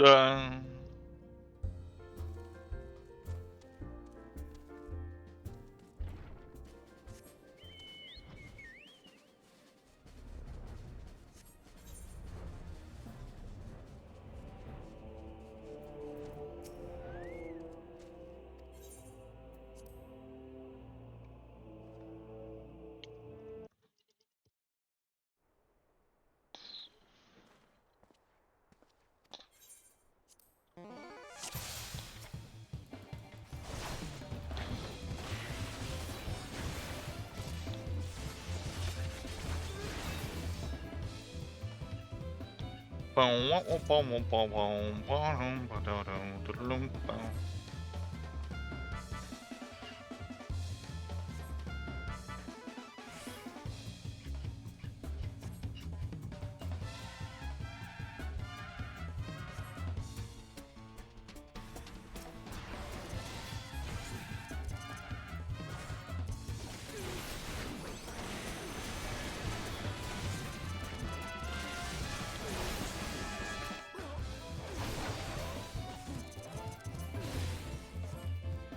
Dun.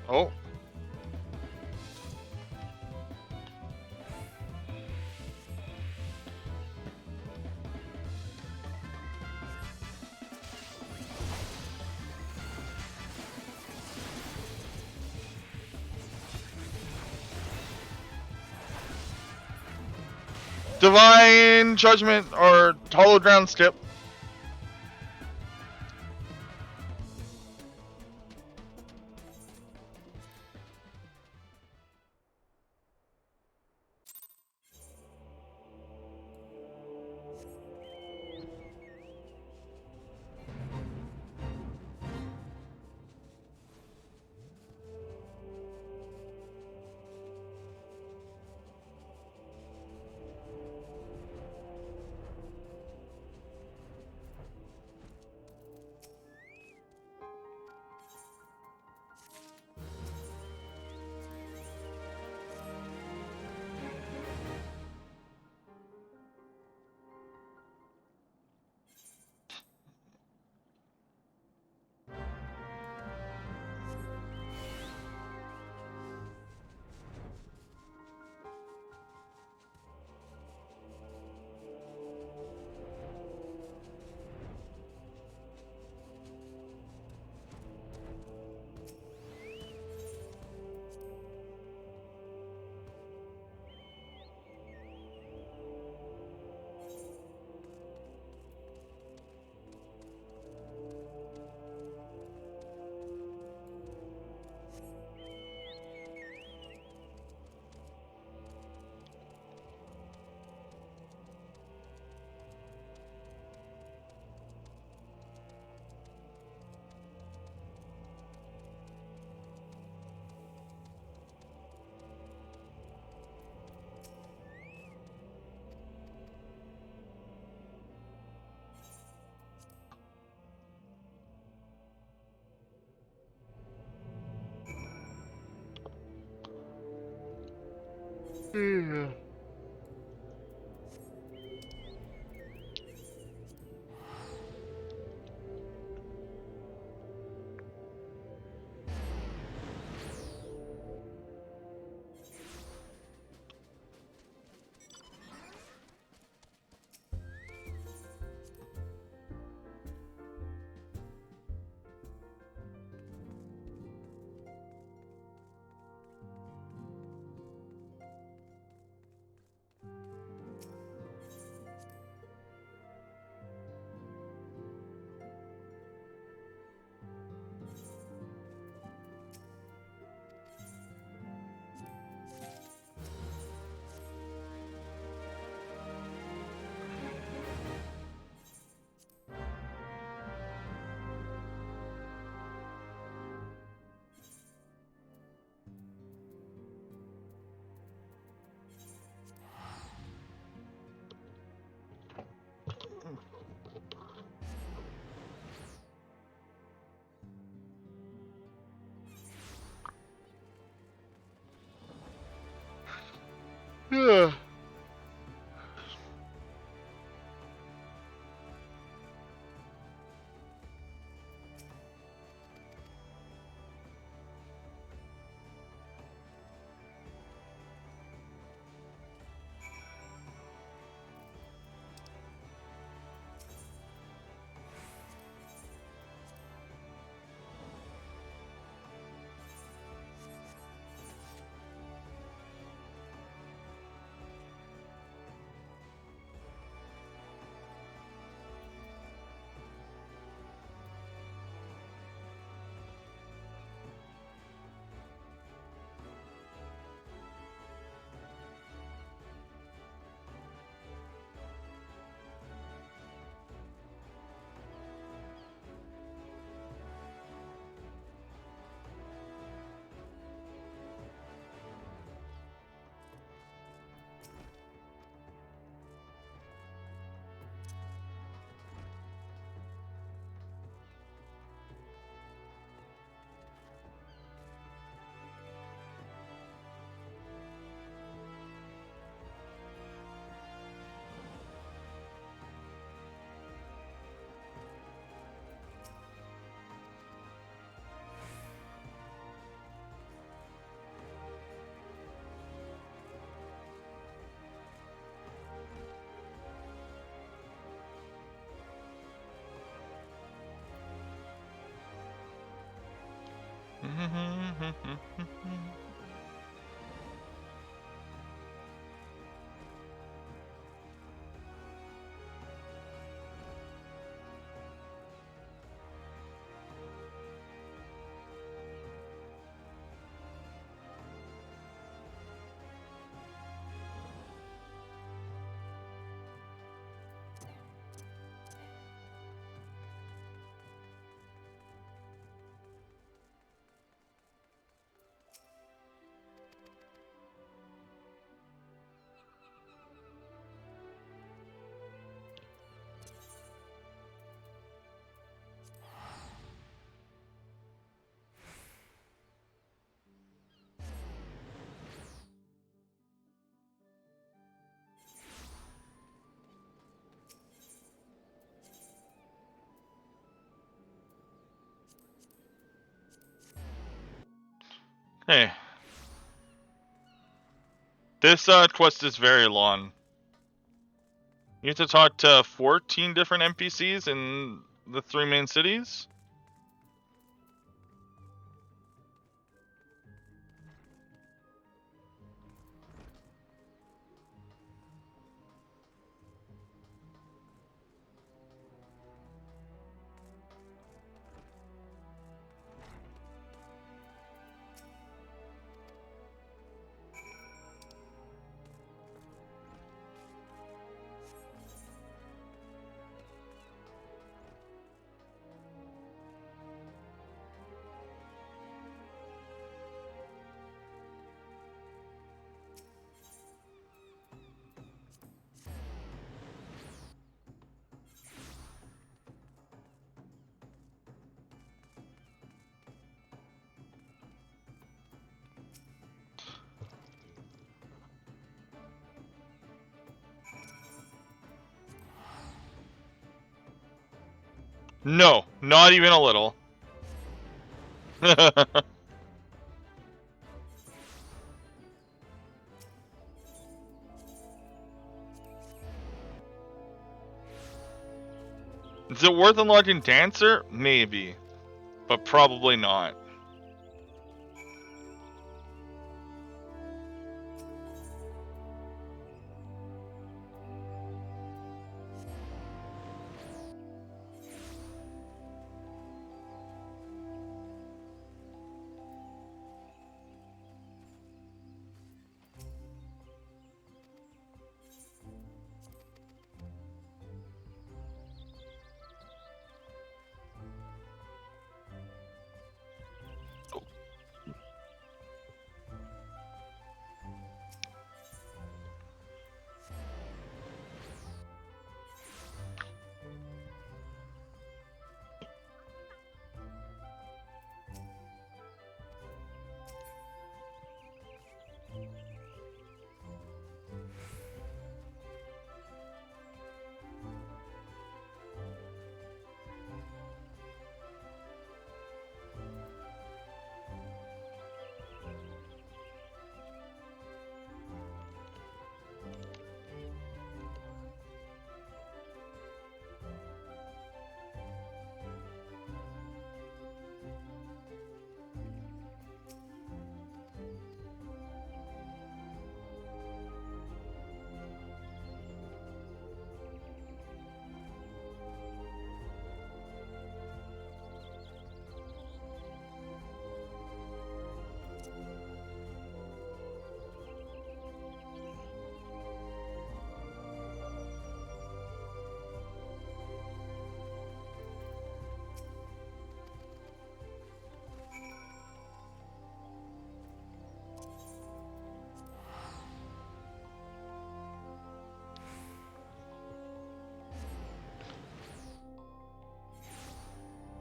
Oh. Divine Judgment or Hollow Ground skip. Yeah. Yeah. Hey. This quest is very long. You have to talk to 14 different NPCs in the 3 main cities? No, not even a little. Is it worth unlocking Dancer? Maybe. But probably not.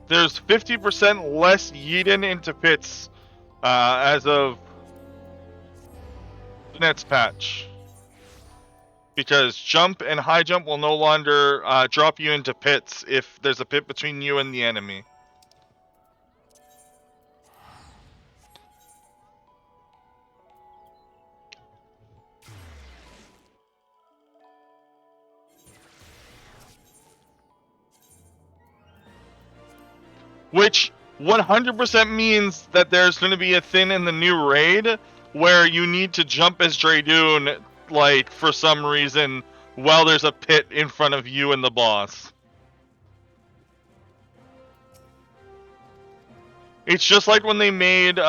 There's 50% less yeeting into pits as of the next patch. Because jump and high jump will no longer drop you into pits if there's a pit between you and the enemy. Which 100% means that there's going to be a thing in the new raid where you need to jump as Draydun, like, for some reason, while there's a pit in front of you and the boss. It's just like when they made, they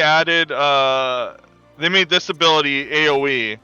added, they made this ability AoE.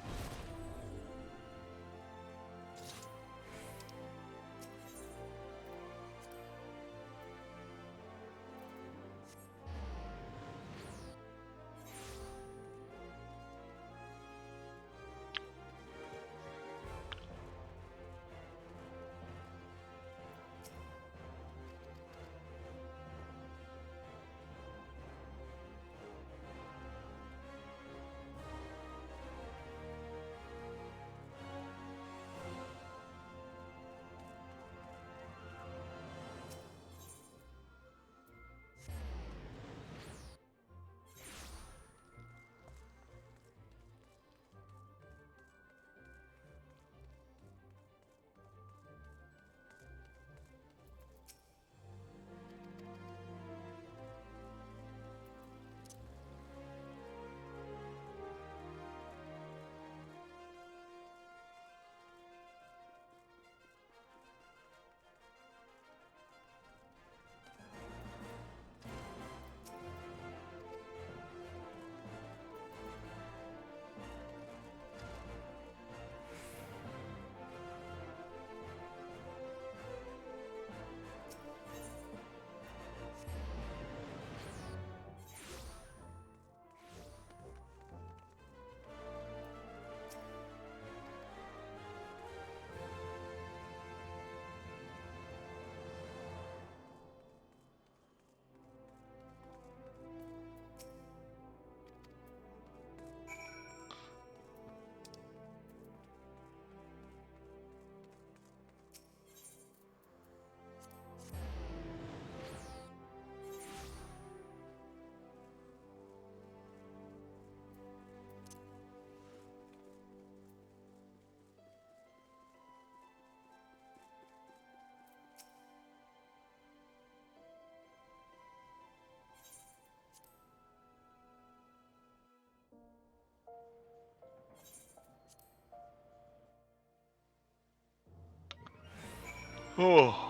Oh.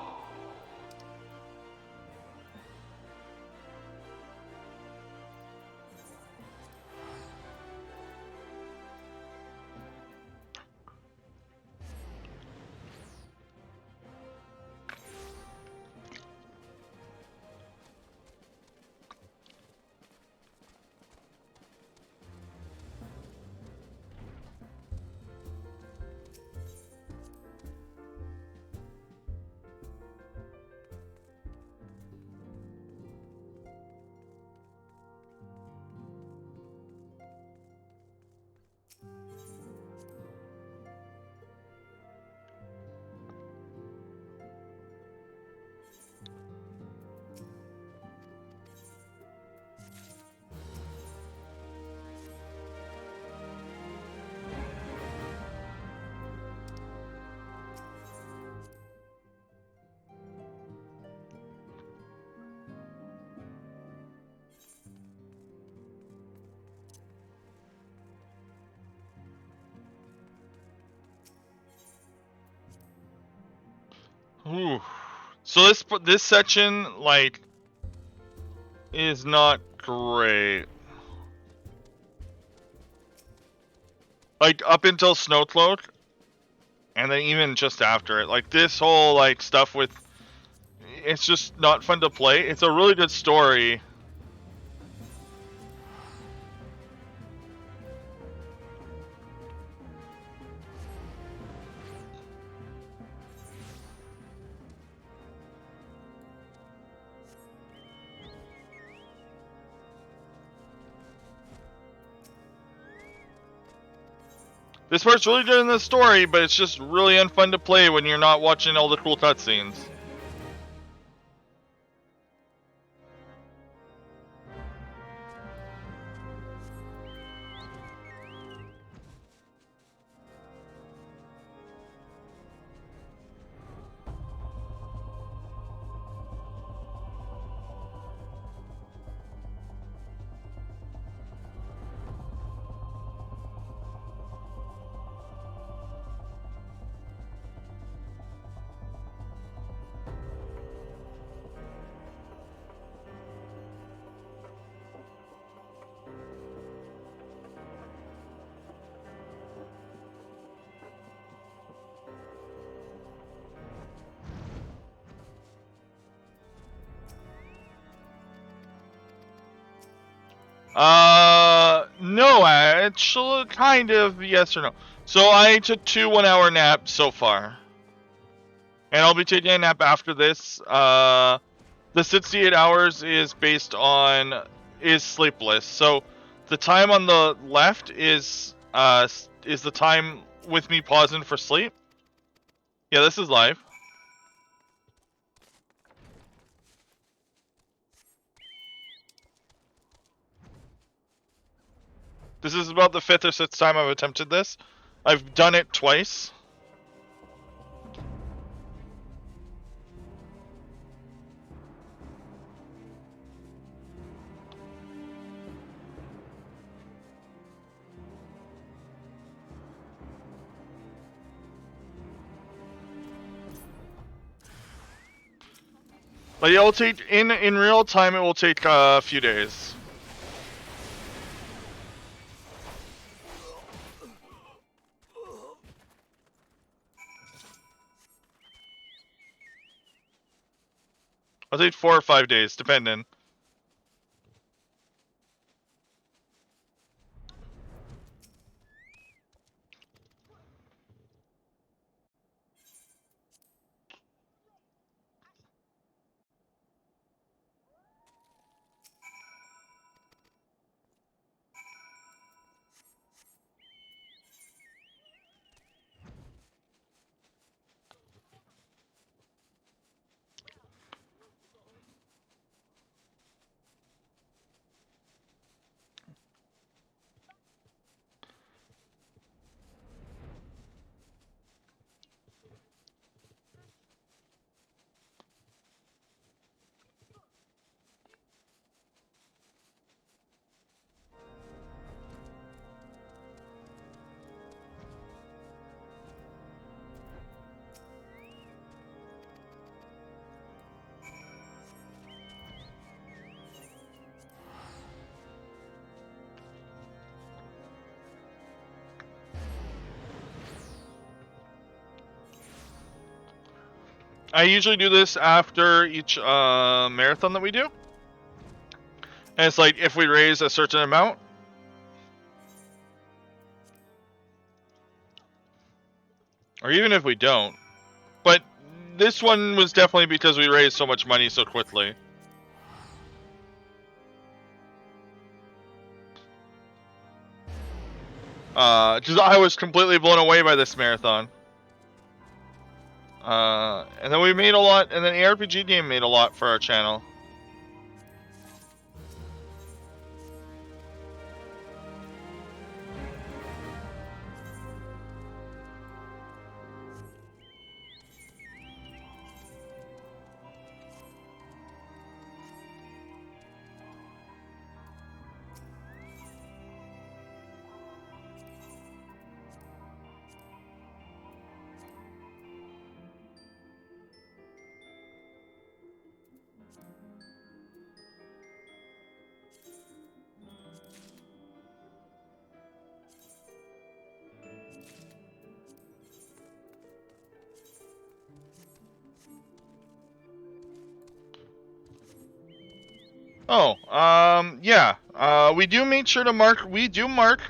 Ooh. So this section like is not great. Like up until Snowcloak, and then even just after it, like this whole like stuff with, it's just not fun to play. It's a really good story. This part's really good in the story, but it's just really unfun to play when you're not watching all the cool cutscenes. No, actually, kind of, yes or no. So I took 2 1-hour naps so far. And I'll be taking a nap after this. The 68 hours is based on, is sleepless. So the time on the left is the time with me pausing for sleep. Yeah, this is live. This is about the 5th or 6th time I've attempted this. I've done it twice. But it will take, in real time, it will take a few days. I'll take 4 or 5 days, depending. I usually do this after each marathon that we do. And it's like if we raise a certain amount, or even if we don't. But this one was definitely because we raised so much money so quickly. Just I was completely blown away by this marathon. And then we made a lot, and then ARPG game made a lot for our channel. Oh, yeah. We do make sure to mark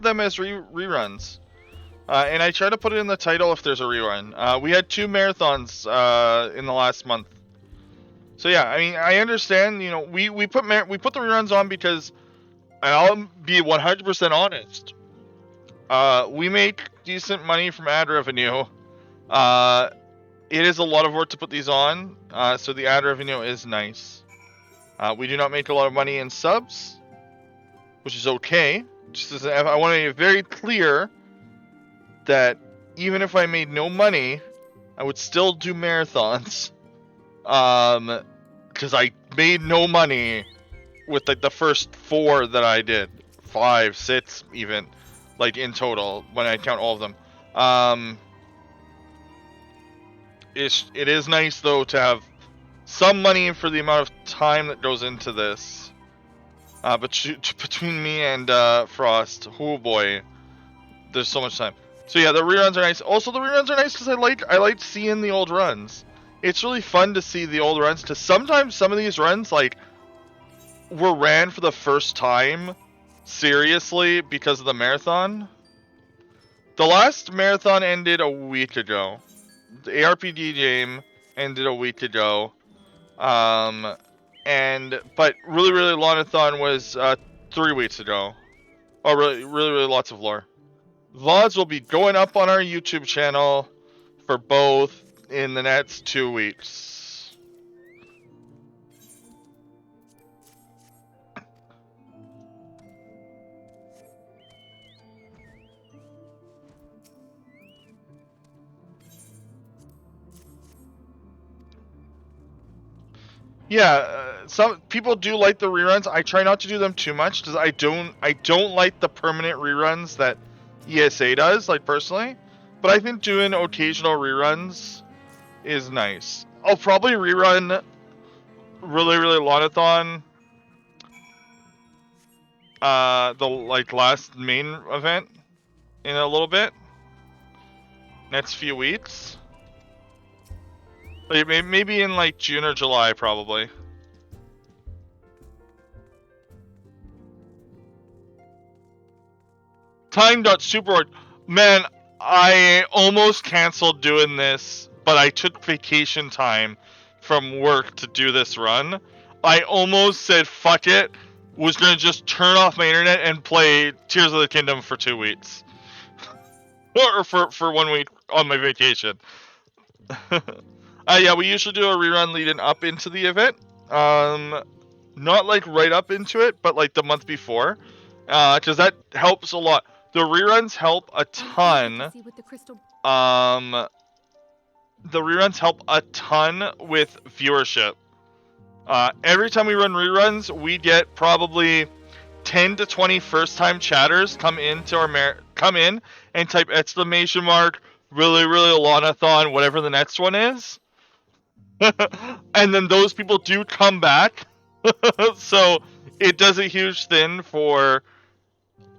them as reruns. And I try to put it in the title if there's a rerun. We had 2 marathons in the last month. So yeah, I mean, I understand, you know, we put the reruns on because, and I'll be 100% honest, we make decent money from ad revenue. It is a lot of work to put these on, so the ad revenue is nice. We do not make a lot of money in subs, which is okay. Just as I want to be very clear that even if I made no money, I would still do marathons. Because I made no money with like the first 4 that I did, 5, 6 even, like in total when I count all of them. It is nice though to have some money for the amount of time that goes into this. But between me and Frost, oh boy, there's so much time. So yeah, the reruns are nice. Also, the reruns are nice because I like seeing the old runs. It's really fun to see the old runs. Because sometimes some of these runs like were ran for the first time seriously because of the marathon. The last marathon ended a week ago. The ARPG game ended a week ago. But really Lonathon was 3 weeks ago. Oh, really lots of lore. VODs will be going up on our YouTube channel for both in the next 2 weeks. Yeah, some people do like the reruns. I try not to do them too much because I don't like the permanent reruns that ESA does, like personally. But I think doing occasional reruns is nice. I'll probably rerun really Lonathon, the like last main event in a little bit, next few weeks. Maybe in like June or July, probably. Time.superorg. Man, I almost canceled doing this, but I took vacation time from work to do this run. I almost said fuck it, was gonna just turn off my internet and play Tears of the Kingdom for 2 weeks. Or for 1 week on my vacation. Yeah, we usually do a rerun leading up into the event. Not like right up into it, but like the month before. Because that helps a lot. The reruns help a ton. The reruns help a ton with viewership. Every time we run reruns, we get probably 10 to 20 first-time chatters come in and type exclamation mark, really Lonathon, whatever the next one is. And then those people do come back. So it does a huge thing for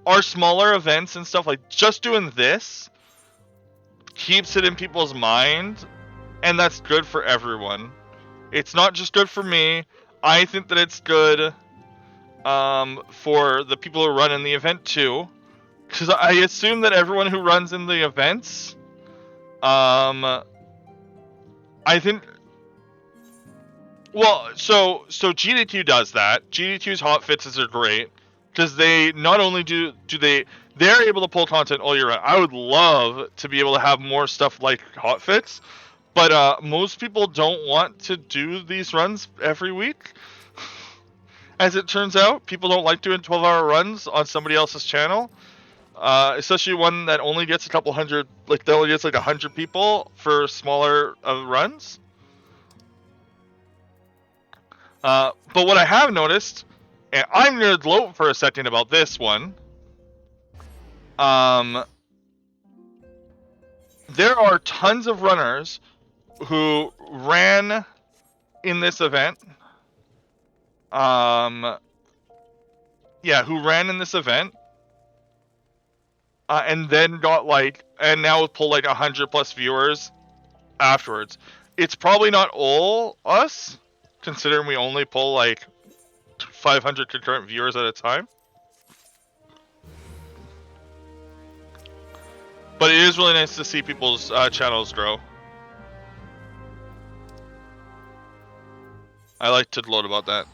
our smaller events and stuff. Like just doing this keeps it in people's mind and that's good for everyone. It's not just good for me. I think that it's good for the people who run in the event too, because I assume that everyone who runs in the events, I think, well, so GD2 does that. GD2's hotfixes are great because they not only they're able to pull content all year round. I would love to be able to have more stuff like hotfix, but most people don't want to do these runs every week. As it turns out, people don't like doing 12-hour runs on somebody else's channel, especially one that only gets a couple hundred, like that only gets like 100 people for smaller runs. But what I have noticed, and I'm gonna gloat for a second about this one. There are tons of runners who ran in this event. Who ran in this event, and then got and now pull 100+ viewers afterwards. It's probably not all us, considering we only pull 500 concurrent viewers at a time. But it is really nice to see people's channels grow. I like to gloat about that.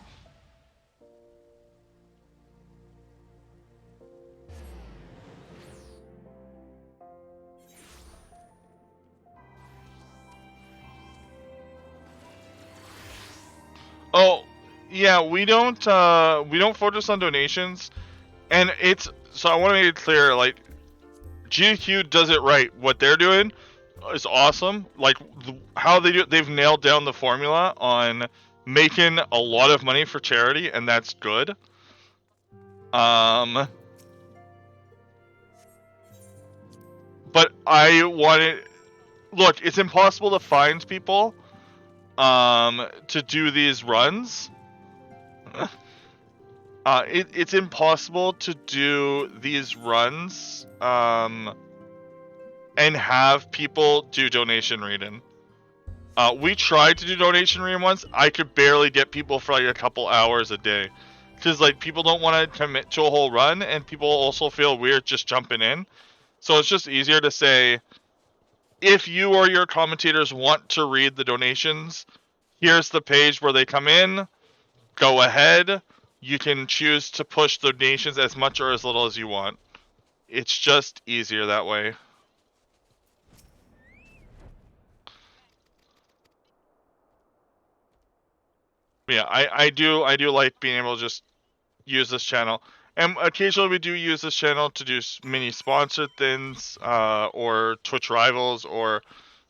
Oh, yeah, we don't focus on donations, and so I want to make it clear, GQ does it right. What they're doing is awesome. How they do it, they've nailed down the formula on making a lot of money for charity, and that's good. But I wanted, look, it's impossible to find people to do these runs. It's impossible to do these runs and have people do donation reading. We tried to do donation reading once. I could barely get people for a couple hours a day, because people don't want to commit to a whole run, and people also feel weird just jumping in. So it's just easier to say, if you or your commentators want to read the donations, here's the page where they come in. Go ahead. You can choose to push donations as much or as little as you want. It's just easier that way. Yeah, I do like being able to just use this channel. And occasionally we do use this channel to do mini sponsored things, or Twitch Rivals, or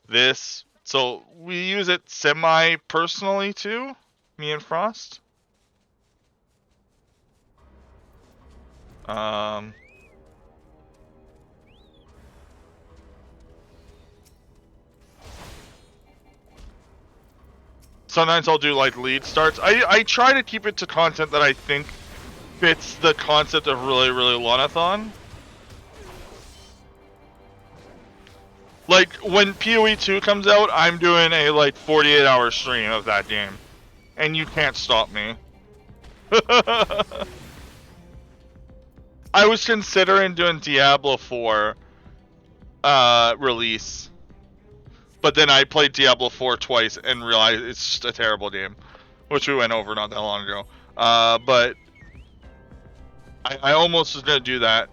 this. So we use it semi-personally too, me and Frost. Sometimes I'll do lead starts. I try to keep it to content that I think fits the concept of really Lonathon. When PoE 2 comes out, I'm doing a 48-hour stream of that game, and you can't stop me. I was considering doing Diablo 4 release, but then I played Diablo 4 twice and realized it's just a terrible game, which we went over not that long ago. But I almost was gonna do that,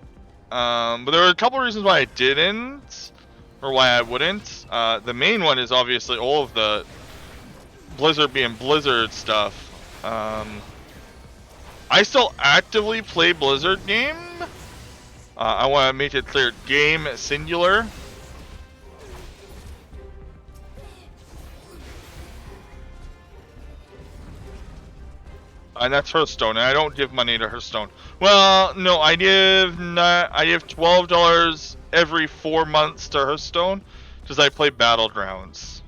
but there were a couple reasons why I didn't, or why I wouldn't. The main one is obviously all of the Blizzard being Blizzard stuff. I still actively play Blizzard game. I want to make it clear, game singular. And that's Hearthstone, and I don't give money to Hearthstone. Well, no, I give $12 every 4 months to Hearthstone because I play Battlegrounds.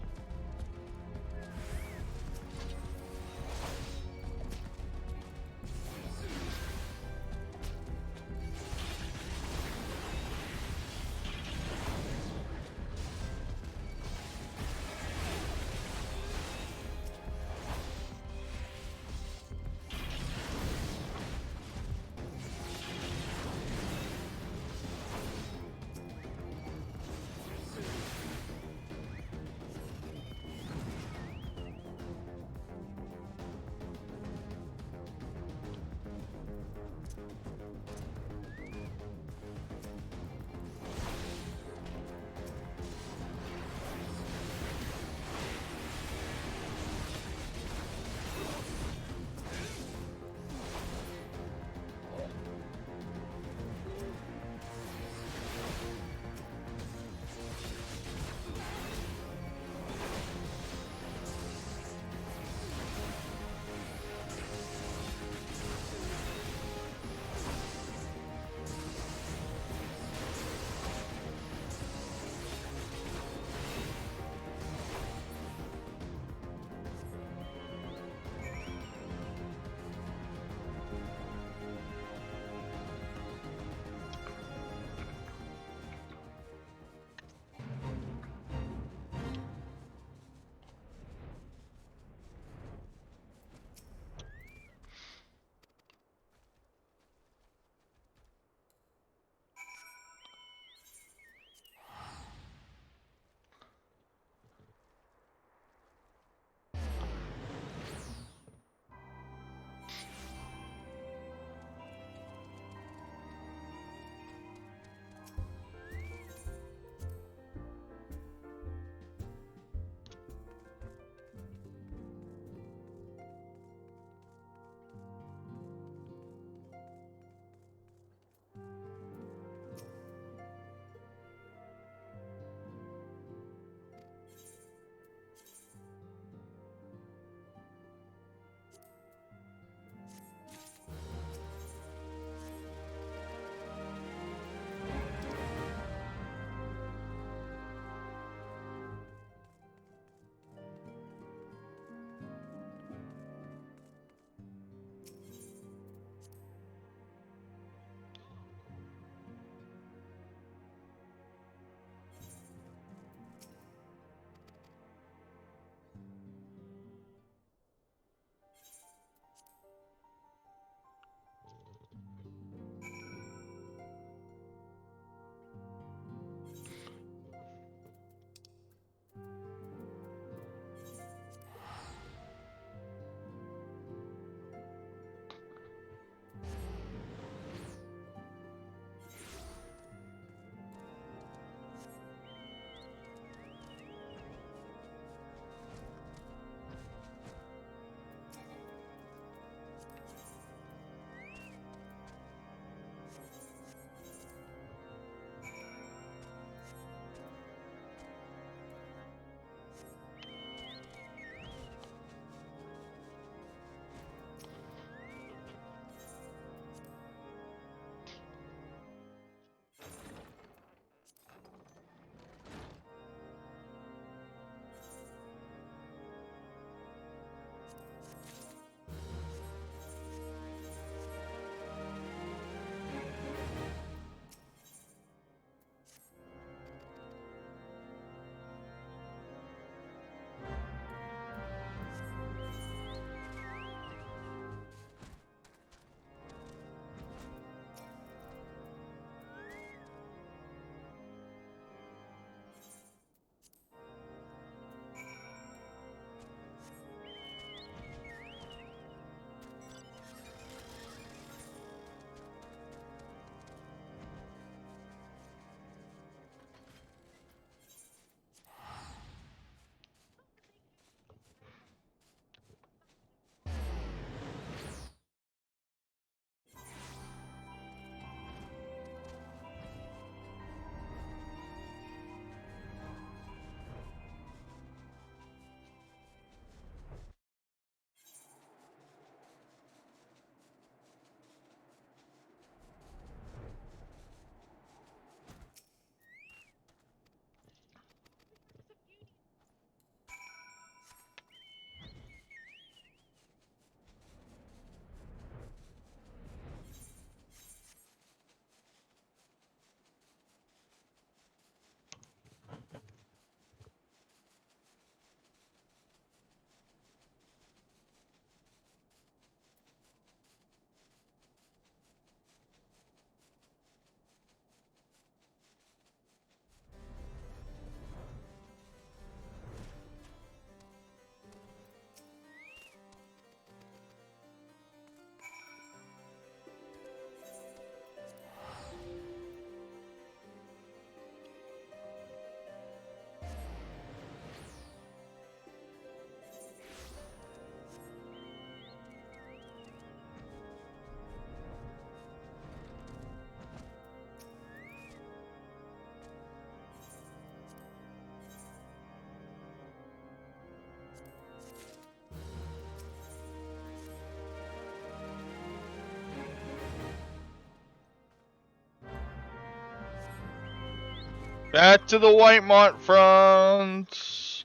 Back to the Whitemont front.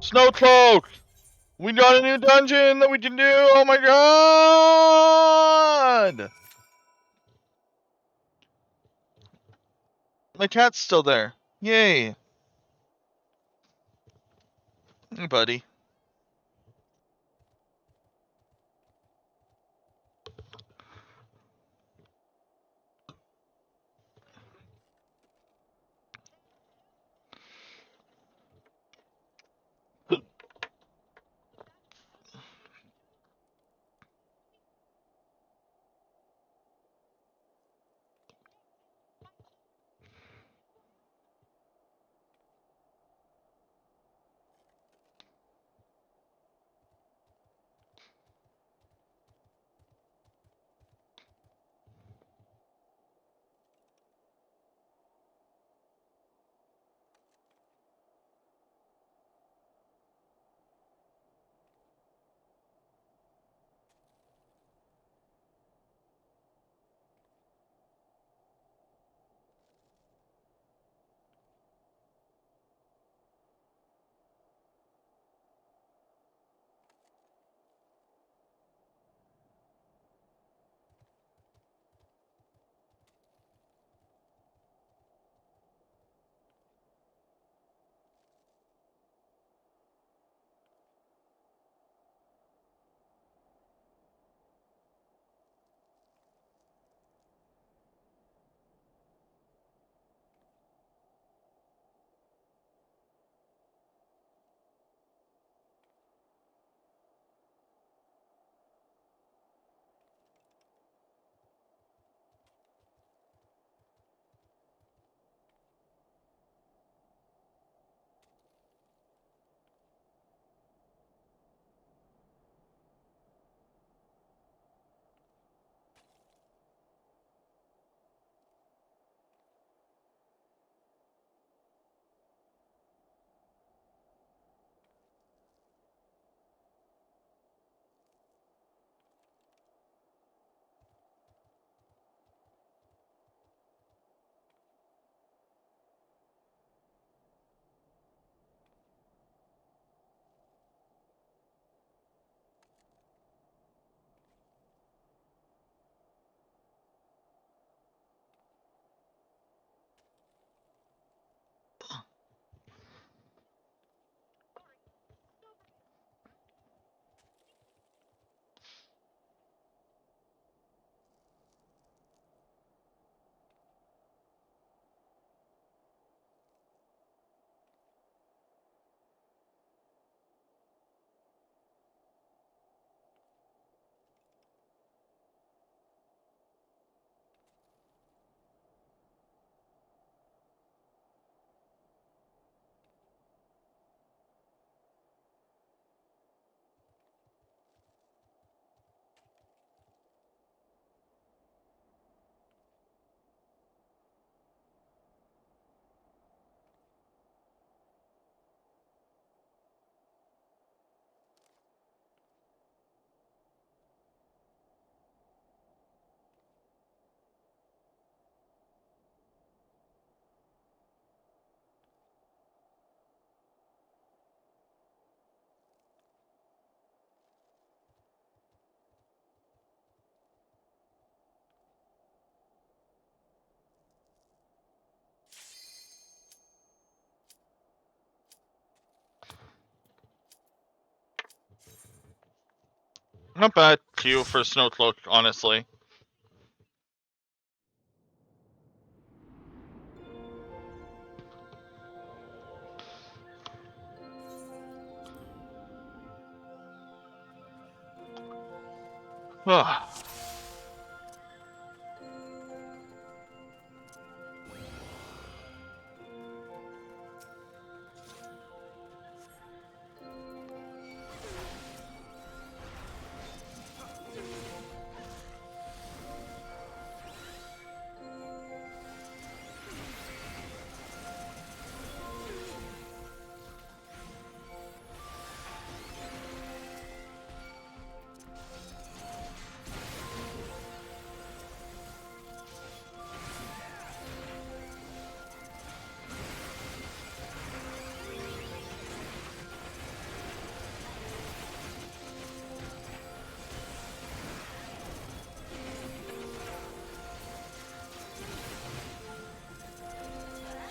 Snow Cloak! We got a new dungeon that we can do! Oh my god! My cat's still there. Yay! Hey, buddy. Not bad queue for Snow Cloak, honestly. Ah.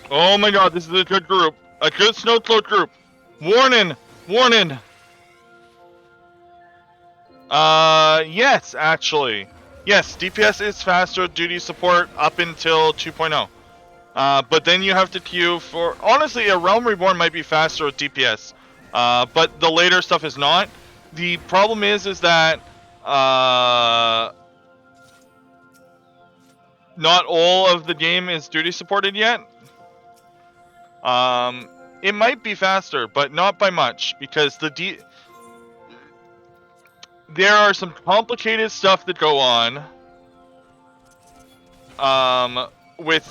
Oh my god, this is a good group. A good snow cloak group. Warning! Warning! Yes, actually. Yes, DPS is faster with duty support up until 2.0. But then you have to queue for... Honestly, a Realm Reborn might be faster with DPS. But the later stuff is not. The problem is that... not all of the game is duty supported yet. It might be faster, but not by much, because there are some complicated stuff that go on. With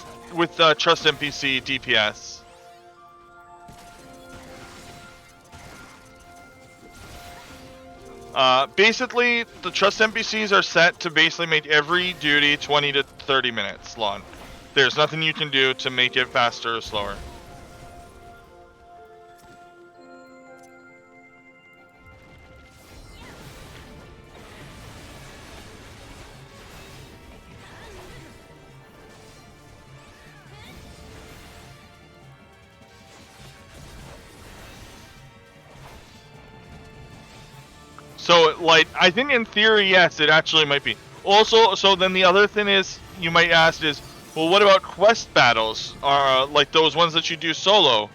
Trust NPC DPS. Basically, the Trust NPCs are set to basically make every duty 20 to 30 minutes long. There's nothing you can do to make it faster or slower. So, like, I think in theory, yes, it actually might be. Also, so then the other thing is, you might ask is, well, what about quest battles? Like those ones that you do solo?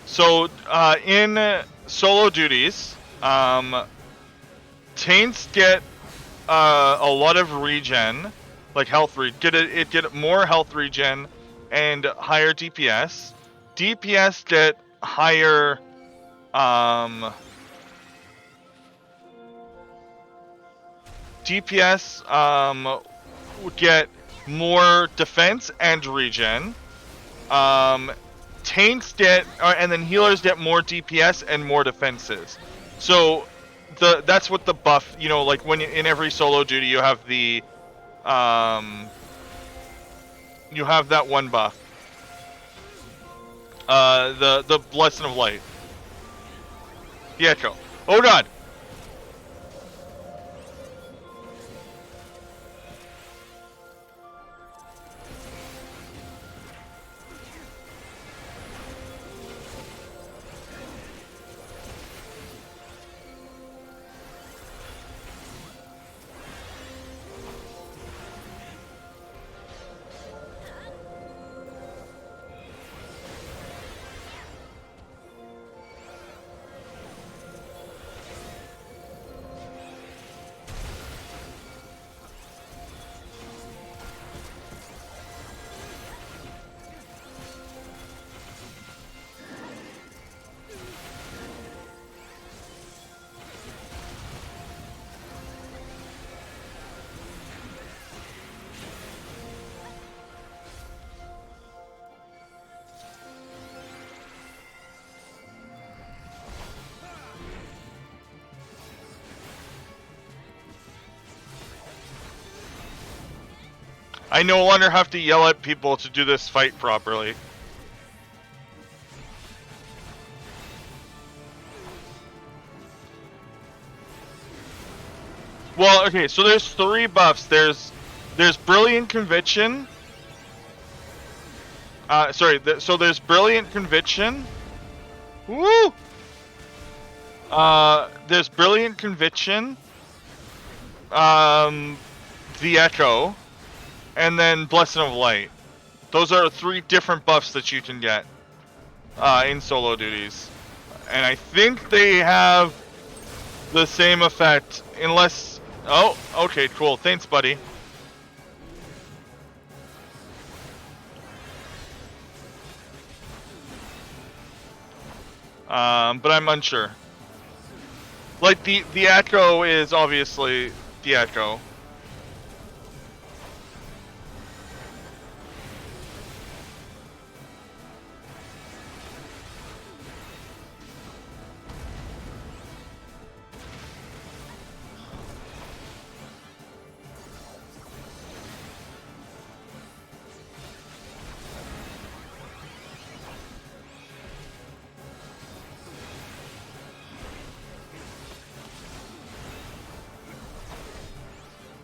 So, in solo duties, Taints get a lot of regen, like health get more health regen and higher DPS. DPS get higher DPS would get more defense and regen. Taints get, and then healers get more DPS and more defenses. So that's what the buff, you know, like when in every solo duty you have the you have that one buff. The Blessing of Light. The Echo. Oh god. I no longer have to yell at people to do this fight properly. Well, okay, so there's 3 buffs. There's Brilliant Conviction. So there's Brilliant Conviction. Woo! There's Brilliant Conviction. The Echo. And then Blessing of Light. Those are 3 different buffs that you can get in solo duties. And I think they have the same effect, unless... Oh, okay, cool. Thanks, buddy. But I'm unsure. Like, the Echo is obviously the Echo.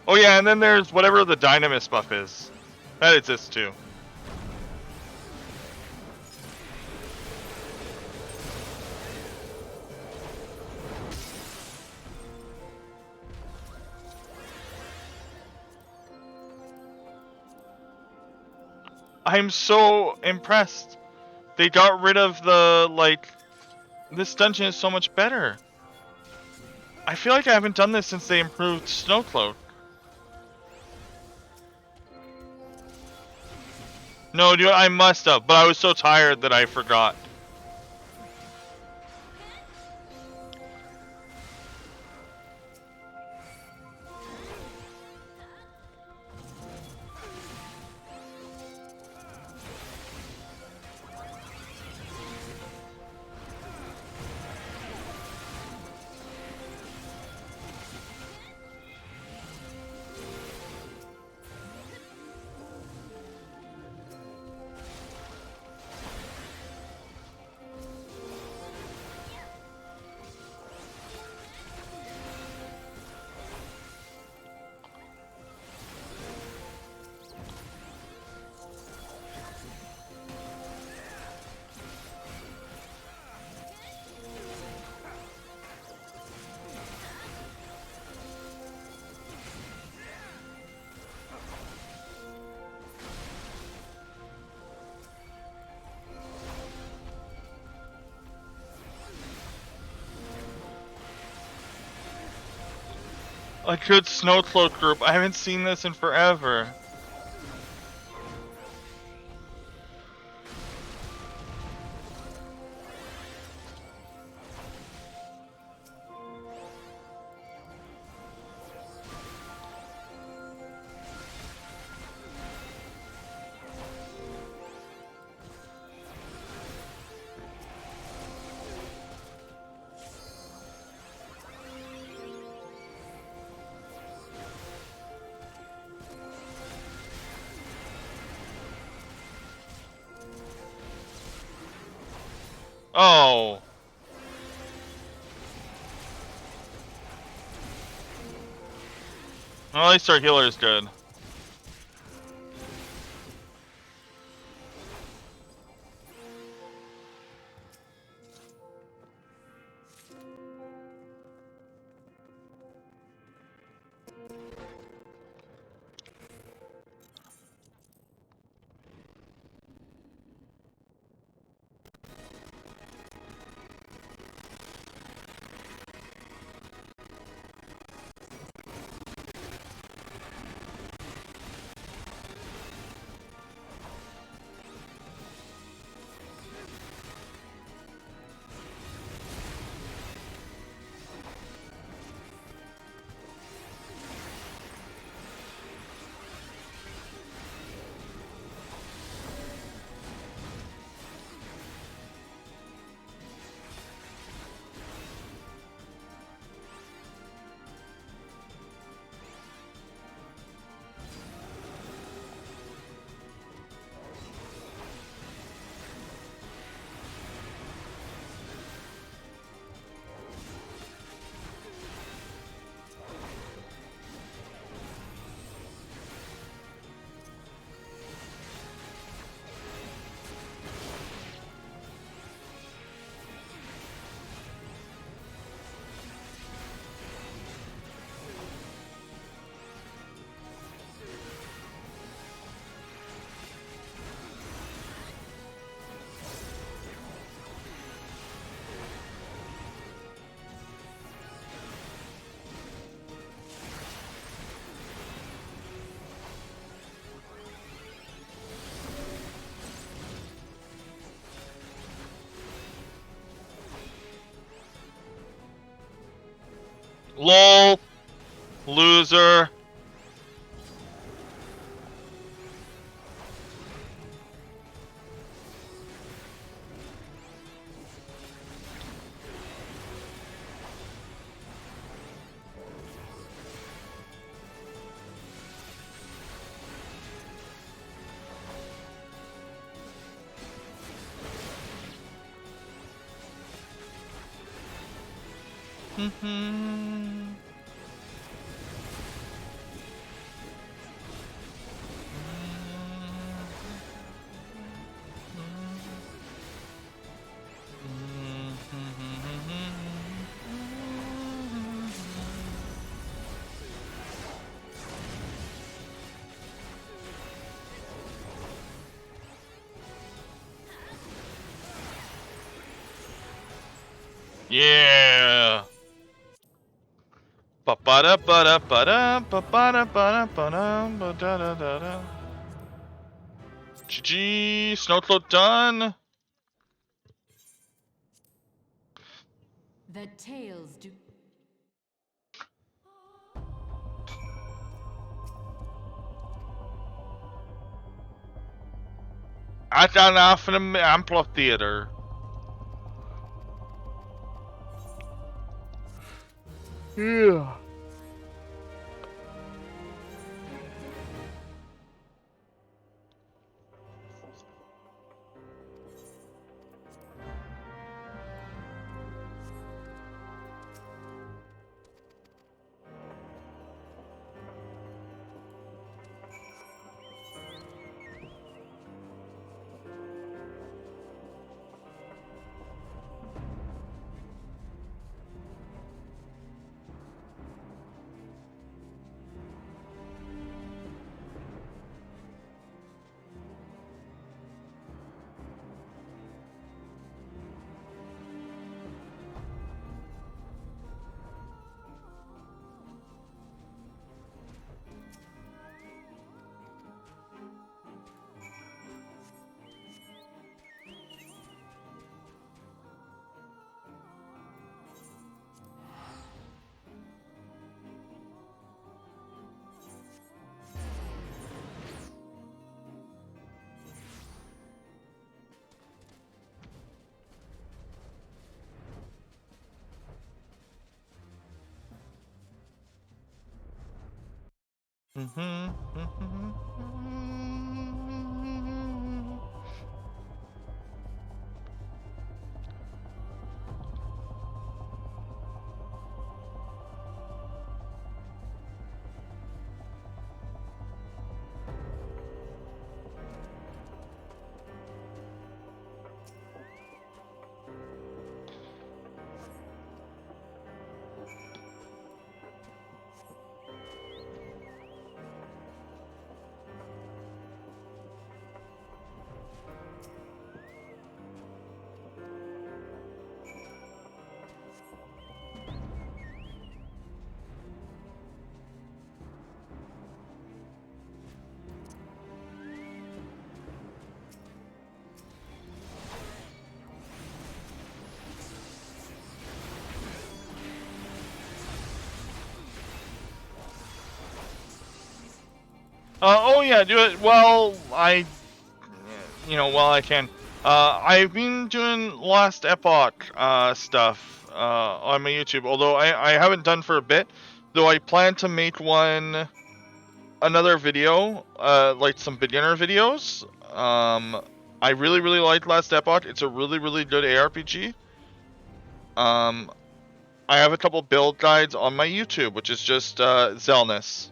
Oh yeah, and then there's whatever the Dynamis buff is. That exists too. I'm so impressed. They got rid of the, like, this dungeon is so much better. I feel like I haven't done this since they improved Snowcloak. No, dude, I must have, but I was so tired that I forgot. A good Snowcloak group. I haven't seen this in forever. Oh. Well, at least our healer is good. LOL. Loser. Yeah. Ba-ba-da, ba-da, ba-da, ba-ba-da, ba-da, ba-da, ba-da, da, da. GG, snow float done. The tails do. I got off in the amphitheater. Yeah. Oh yeah, do it. Well, while I can. I've been doing Last Epoch stuff on my YouTube, although I haven't done for a bit. Though I plan to make another video, like some beginner videos. I really like Last Epoch. It's a really good ARPG. I have a couple build guides on my YouTube, which is just Zelnas.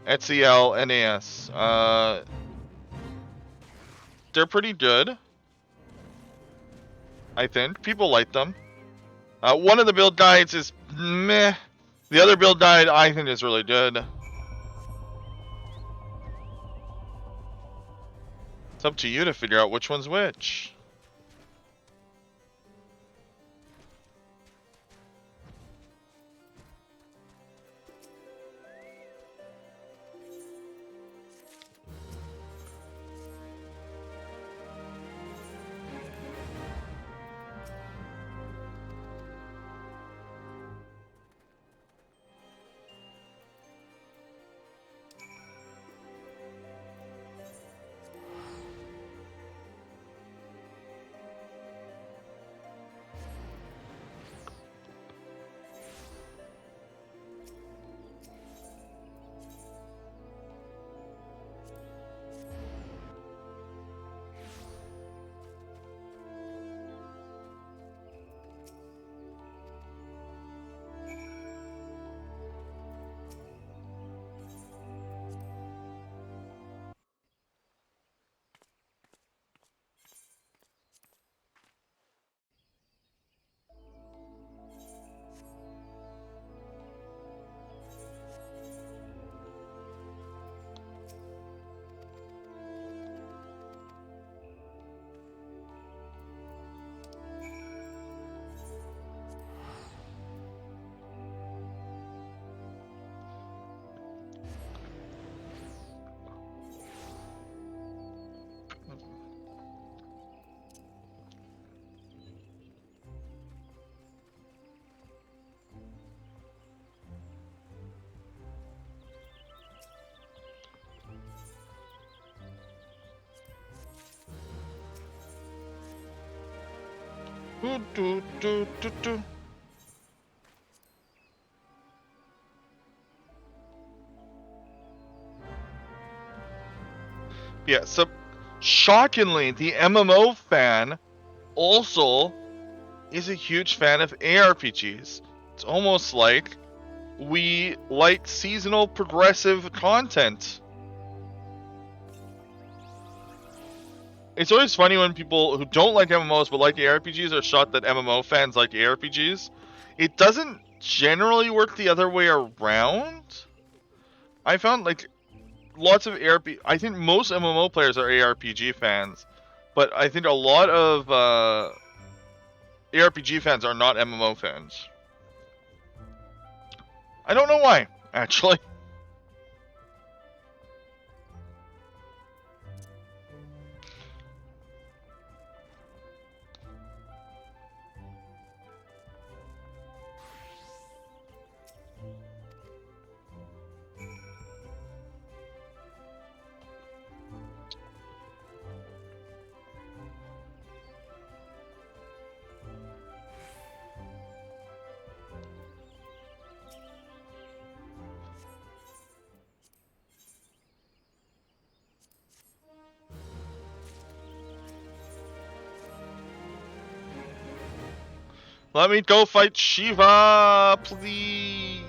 Zelnas. They're pretty good. I think people like them. One of the build guides is meh. The other build guide I think is really good. It's up to you to figure out which one's which. Ooh, do, do, do, do. Yeah, so shockingly, the MMO fan also is a huge fan of ARPGs. It's almost like we like seasonal progressive content. It's always funny when people who don't like MMOs but like ARPGs are shocked that MMO fans like ARPGs. It doesn't generally work the other way around. I found like lots of I think most MMO players are ARPG fans, but I think a lot of ARPG fans are not MMO fans. I don't know why, actually. Let me go fight Shiva, please.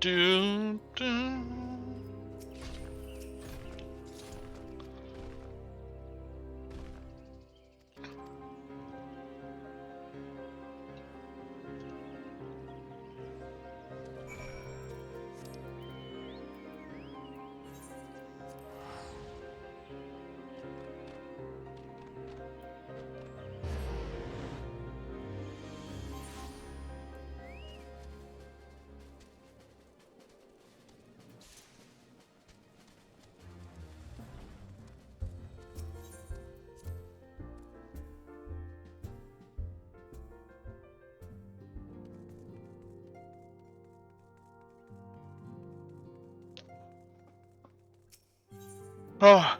Do, do. Oh.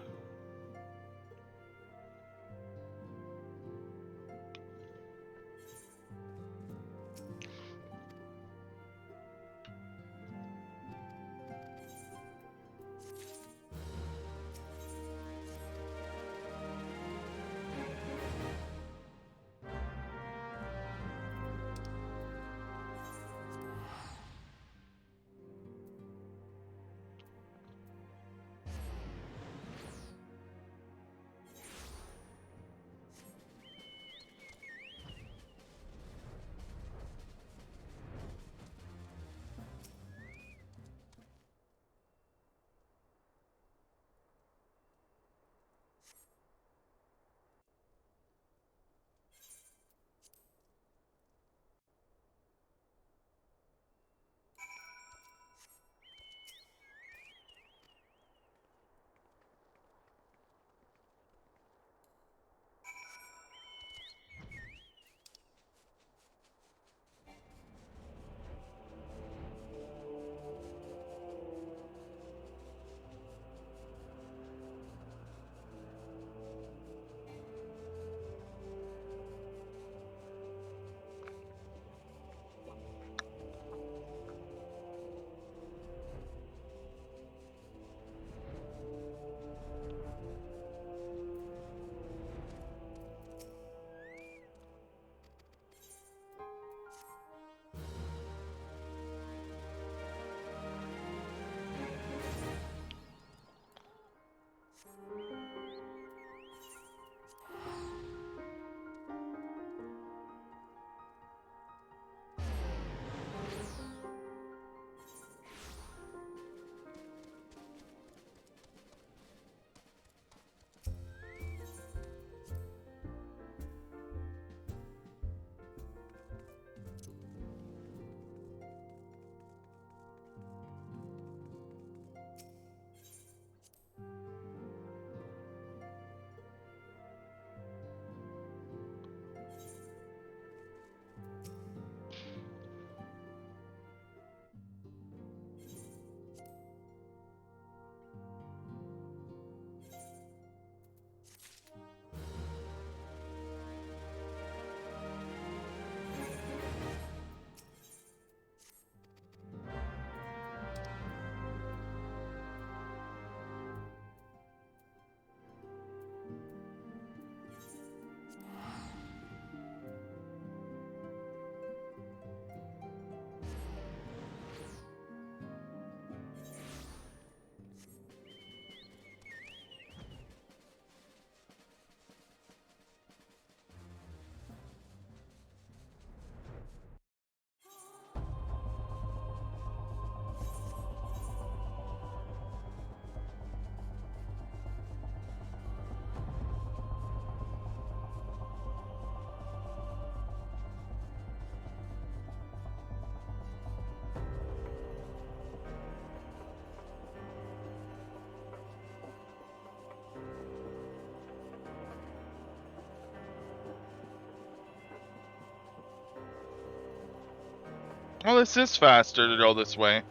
Oh, this is faster to go this way.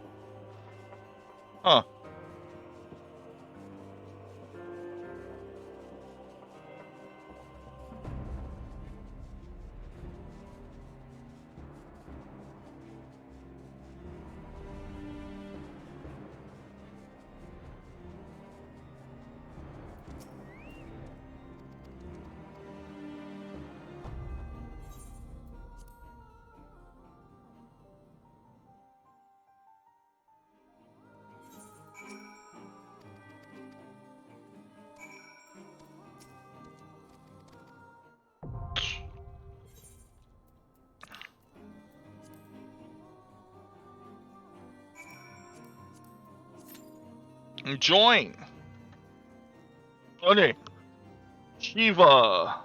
Huh. Join. Okay. Shiva.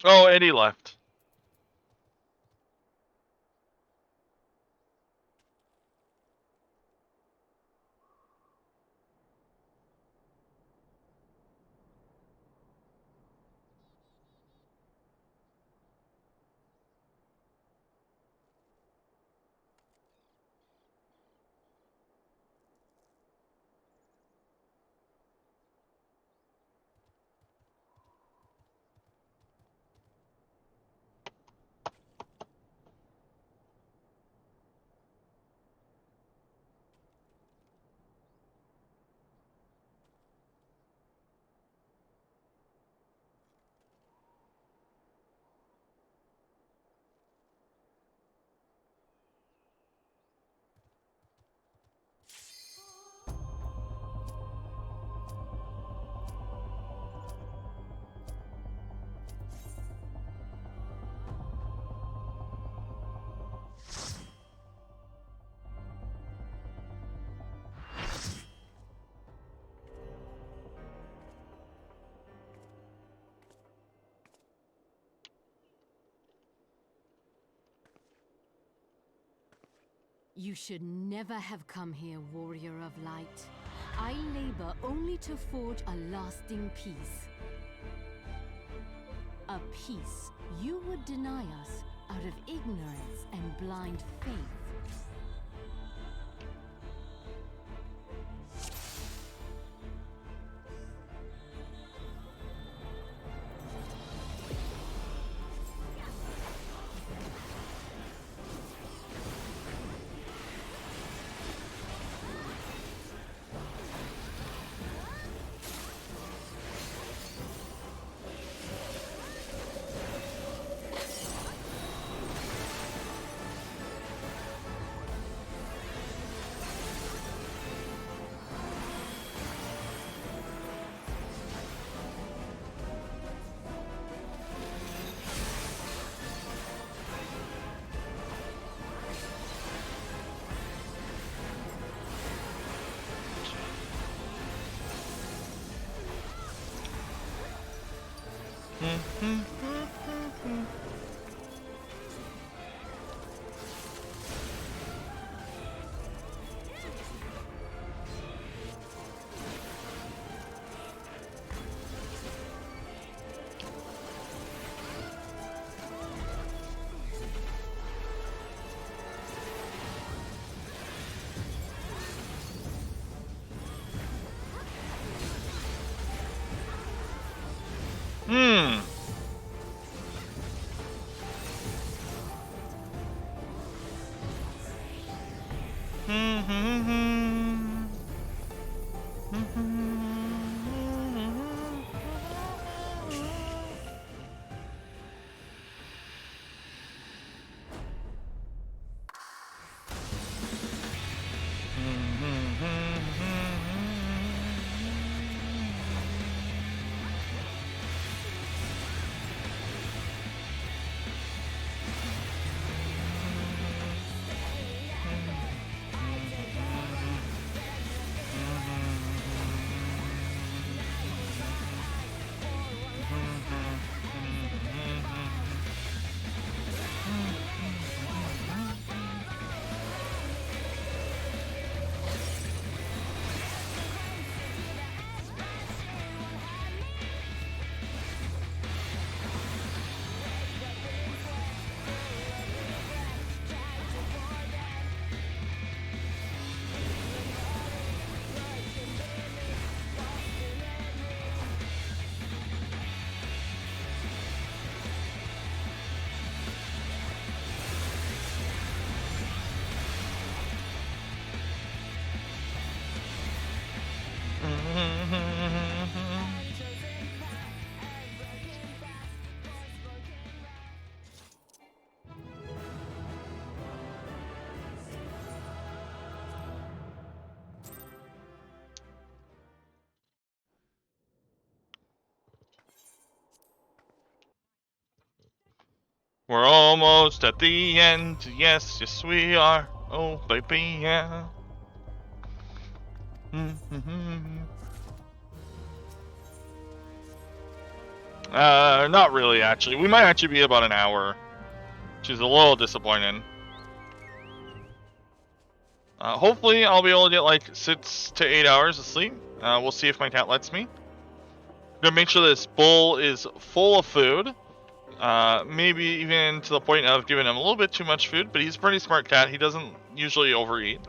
Oh, and he left. You should never have come here, warrior of light. I labor only to forge a lasting peace. A peace you would deny us out of ignorance and blind faith. We're almost at the end. Yes, yes we are. Oh baby, yeah. Not really actually. We might actually be about an hour, which is a little disappointing. Hopefully I'll be able to get like 6 to 8 hours of sleep. We'll see if my cat lets me. Gonna make sure this bowl is full of food. Maybe even to the point of giving him a little bit too much food, but he's a pretty smart cat. He doesn't usually overeat.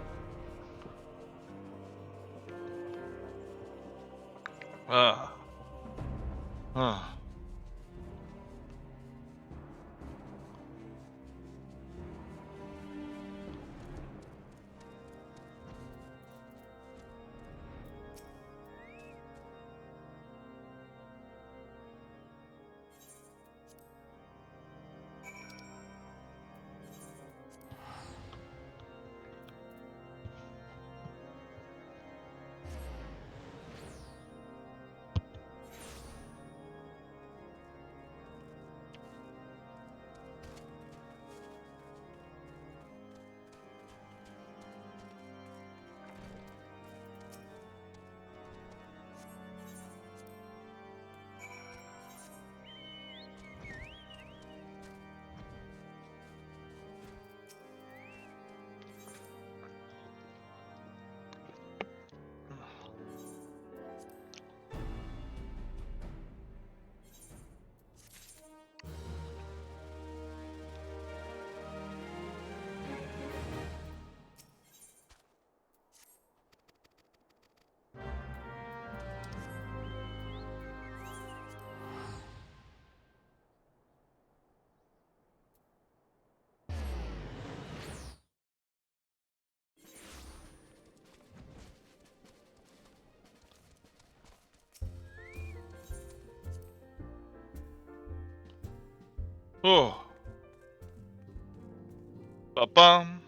Oh. Ba-bum.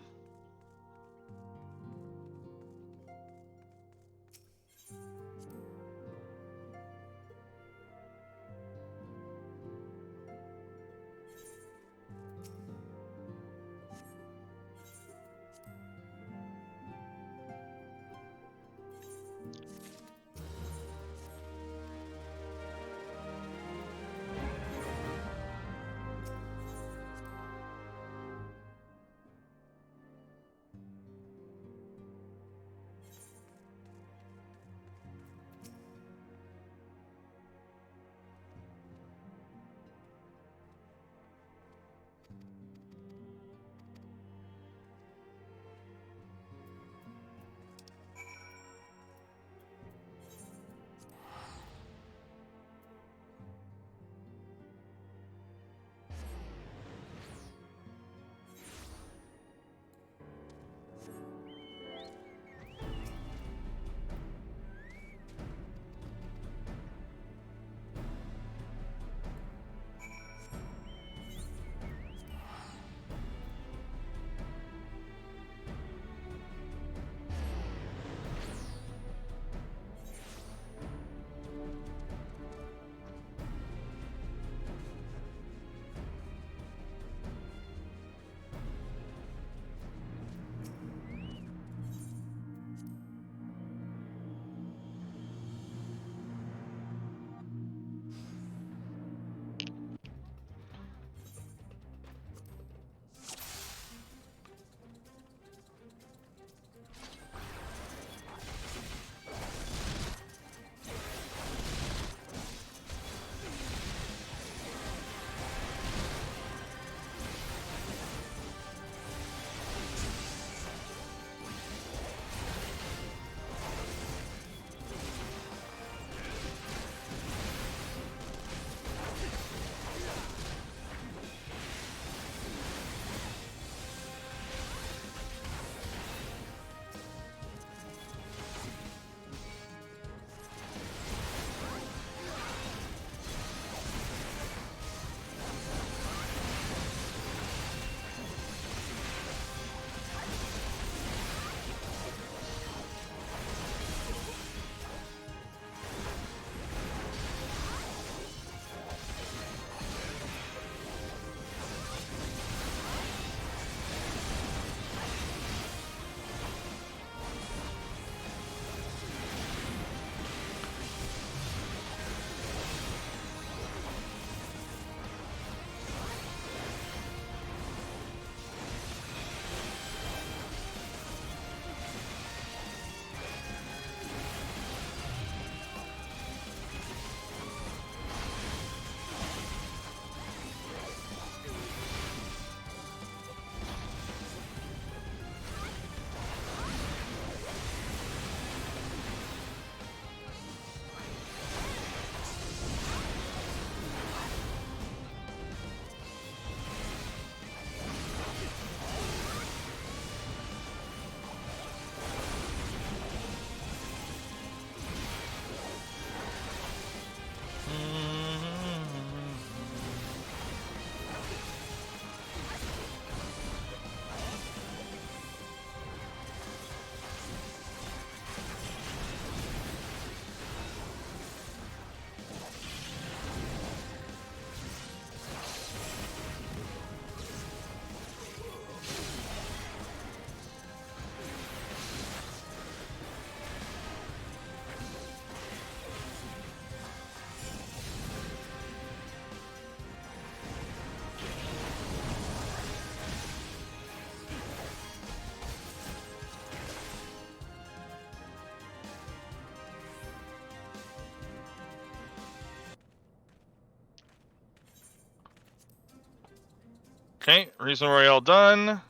Okay, reason royale done.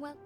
Well,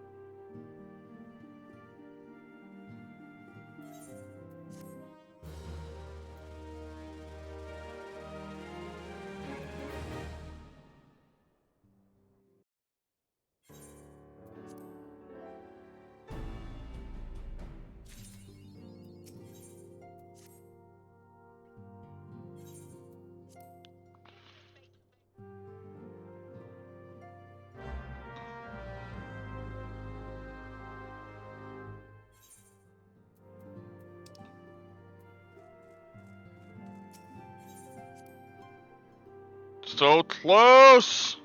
So close!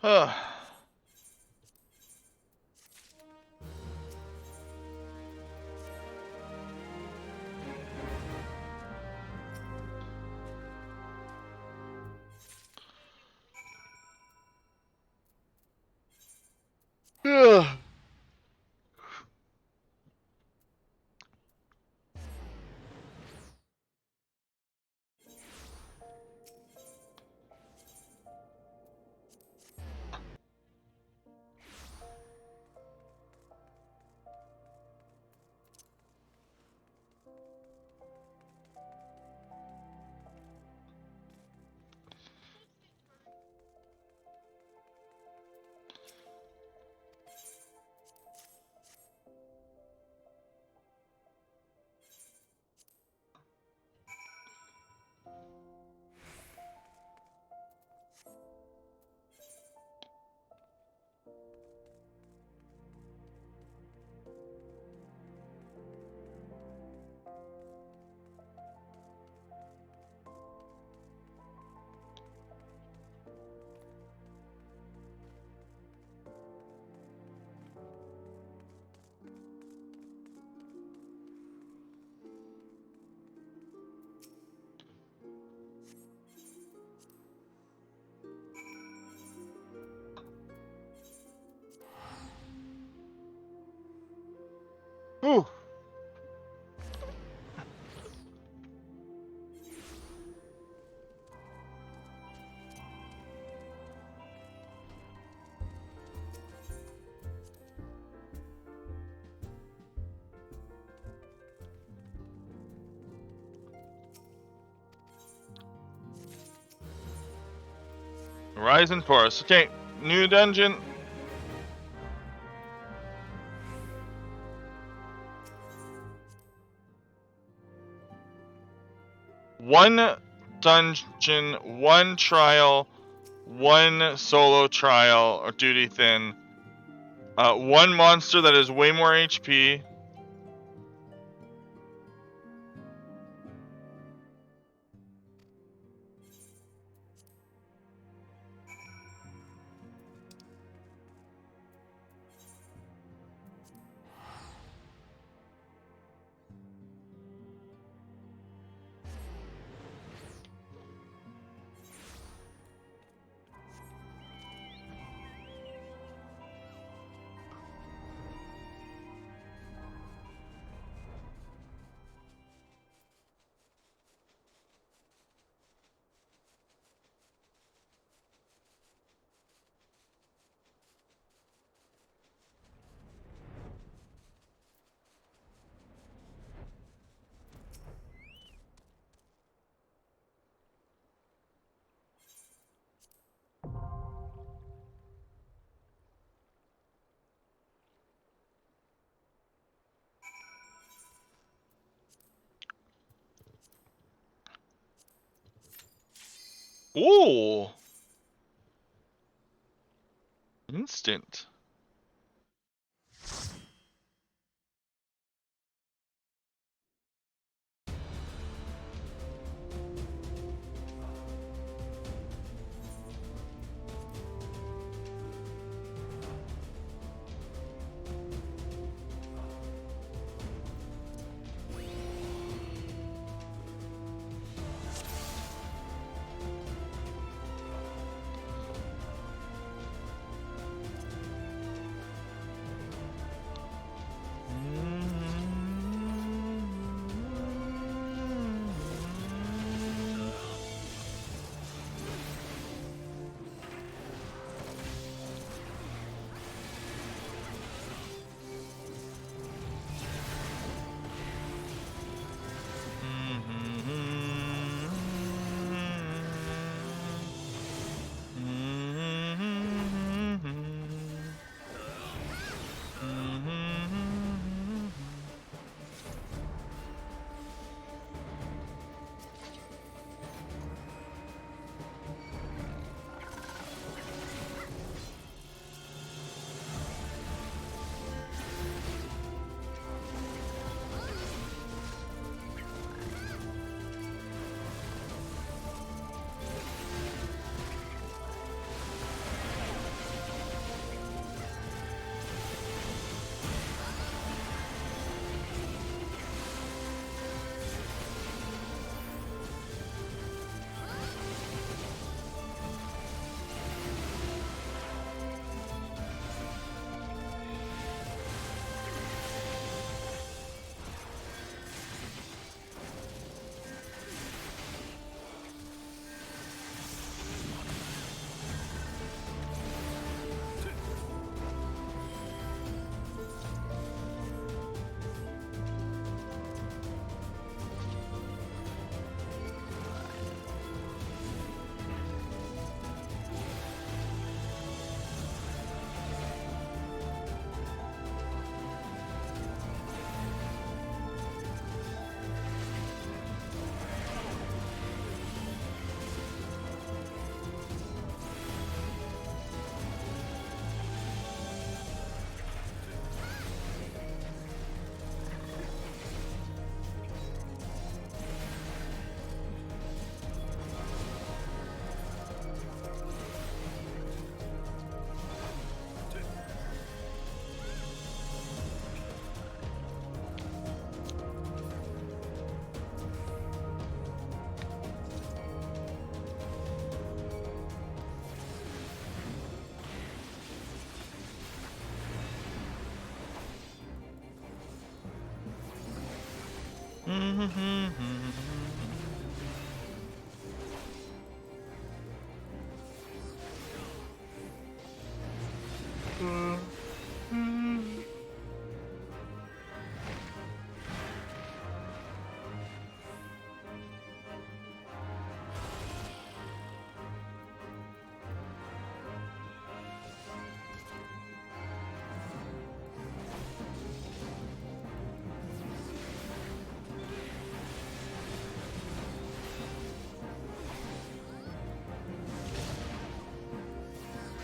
Ugh. Whew. Horizon Forest. Okay, new dungeon. One dungeon, one trial, one solo trial or duty thin. One monster that has way more HP. Ooh. Instant.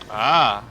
Ah.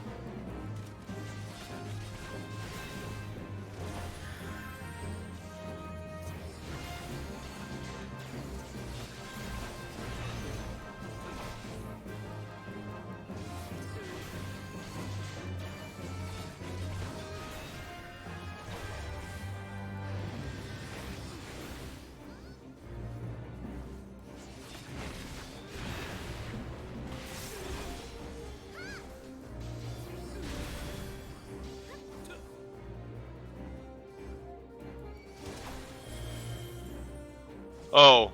Oh.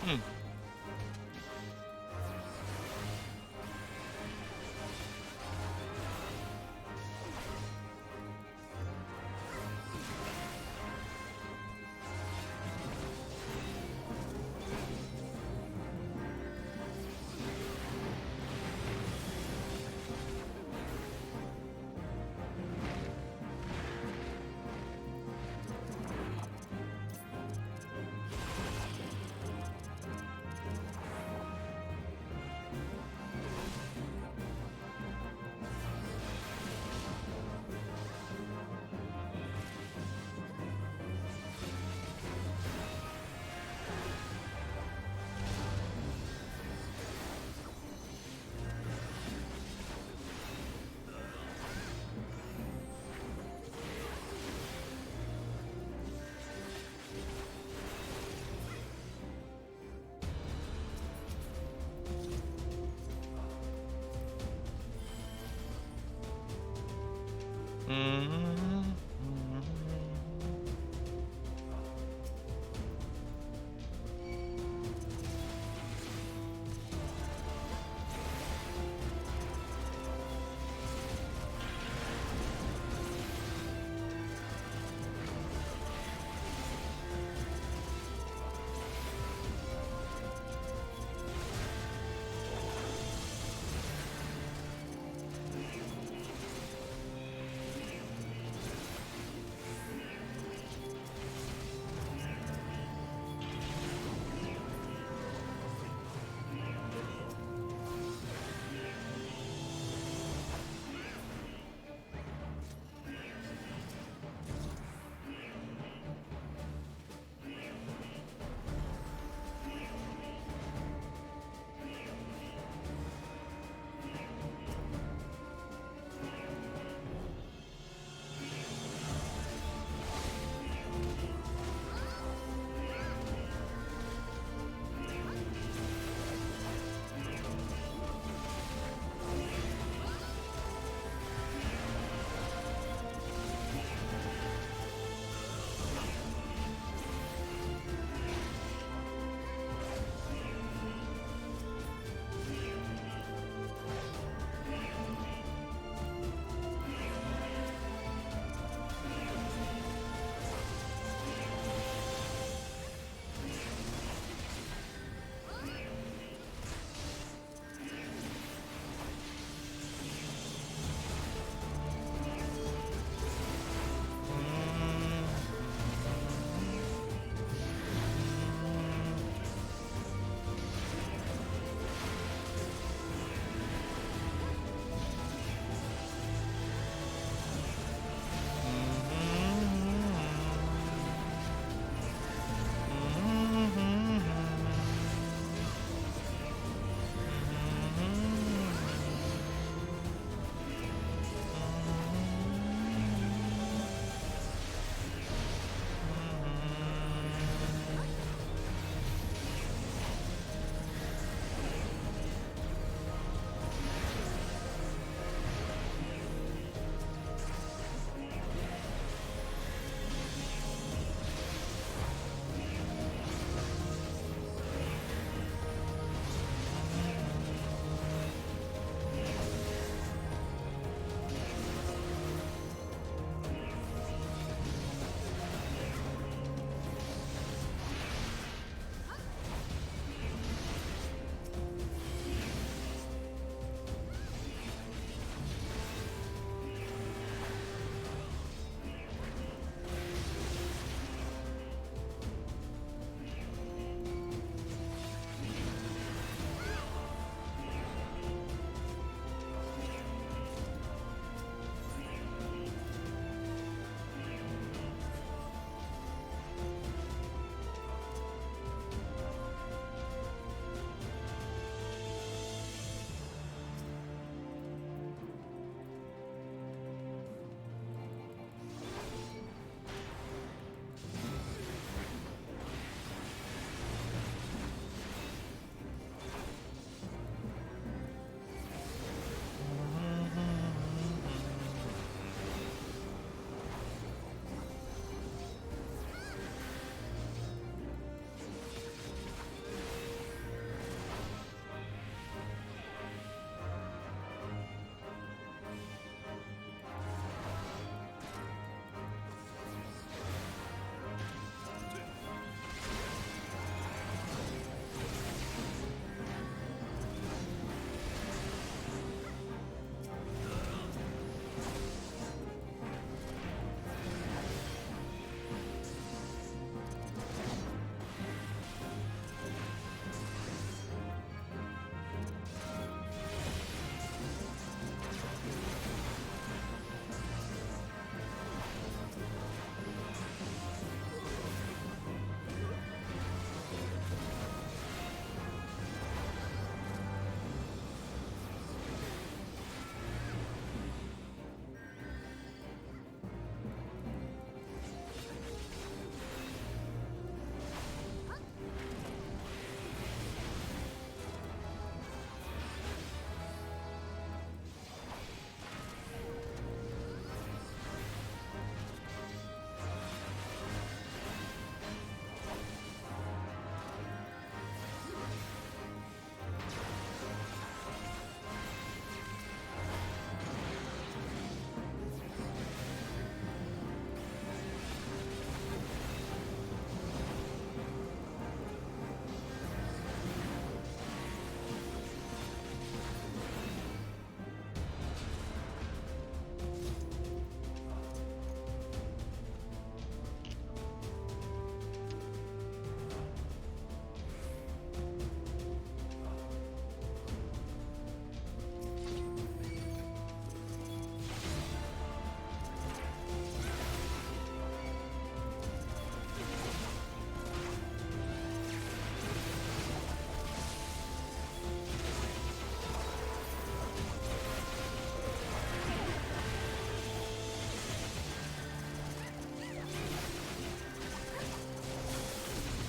Hmm.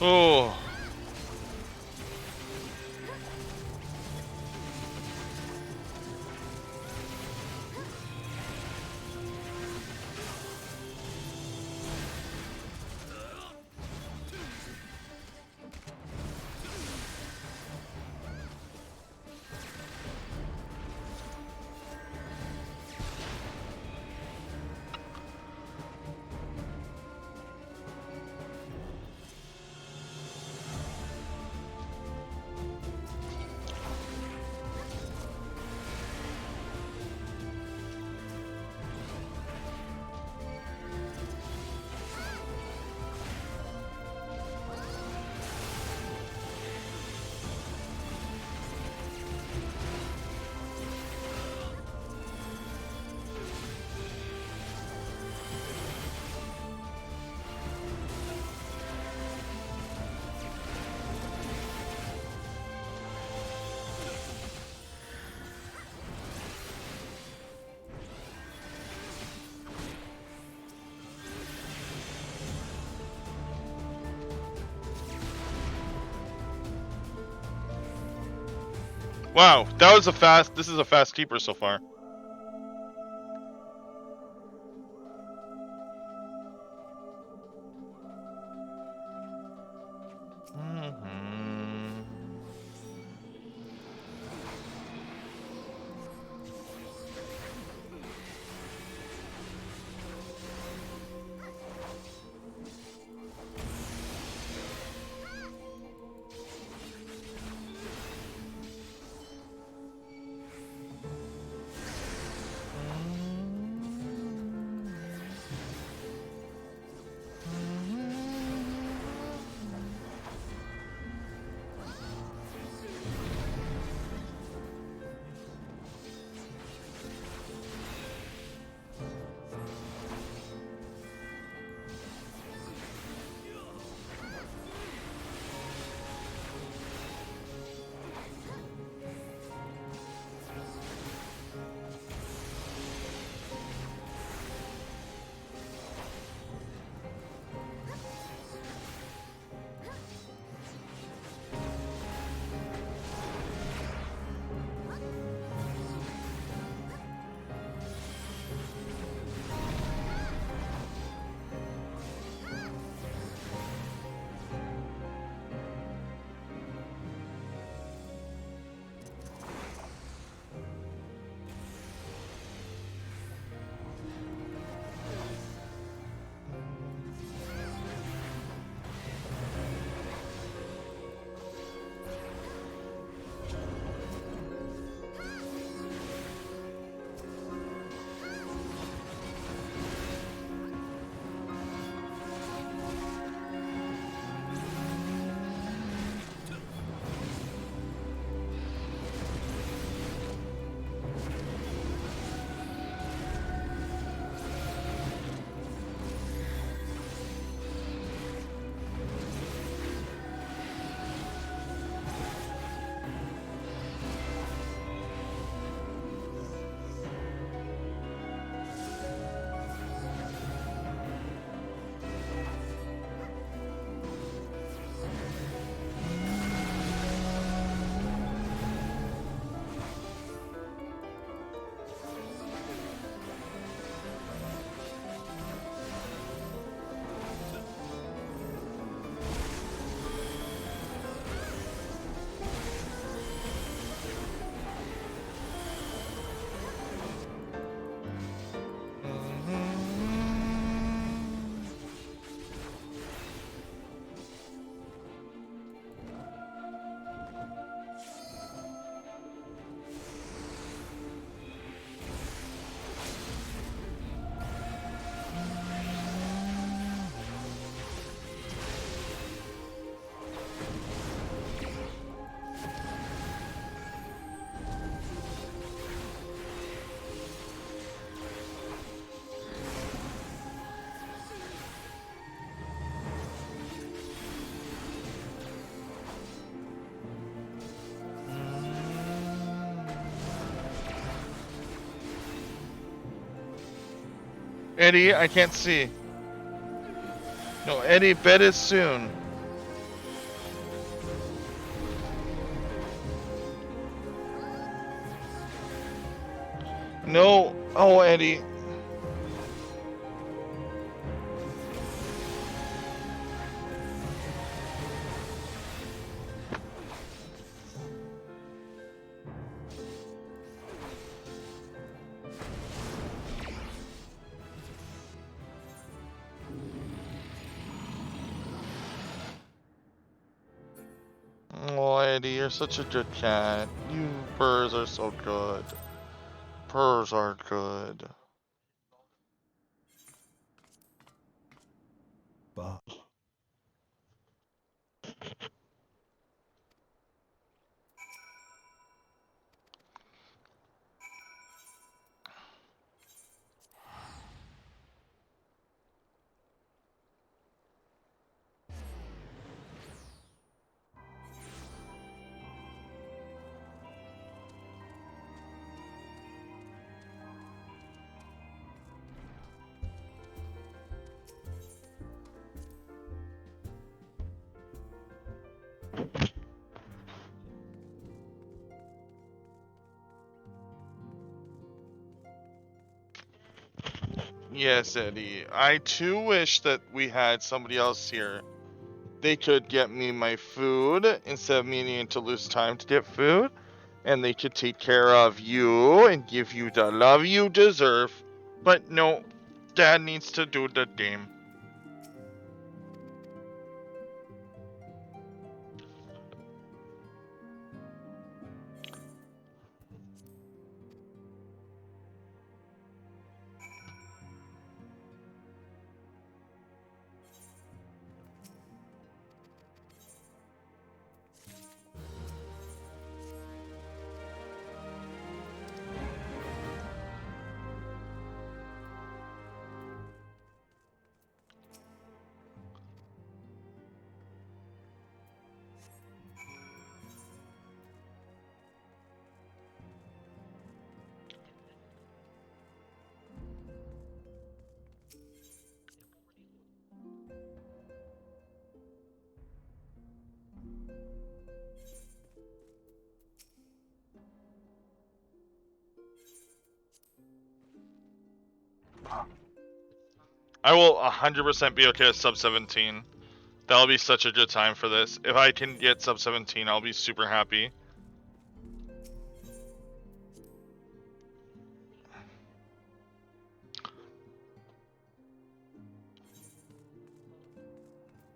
Oh. Wow, that was a fast. This is a fast keeper so far. Eddie, I can't see. No, Eddie, bed is soon. No. Oh, Eddie. Oh, Eddie, you're such a good cat. You purrs are so good. Purrs are good. Yes, Eddie. I too wish that we had somebody else here. They could get me my food instead of me needing to lose time to get food. And they could take care of you and give you the love you deserve. But no, Dad needs to do the game. I will 100% be okay with sub 17. That'll be such a good time for this. If I can get sub 17, I'll be super happy.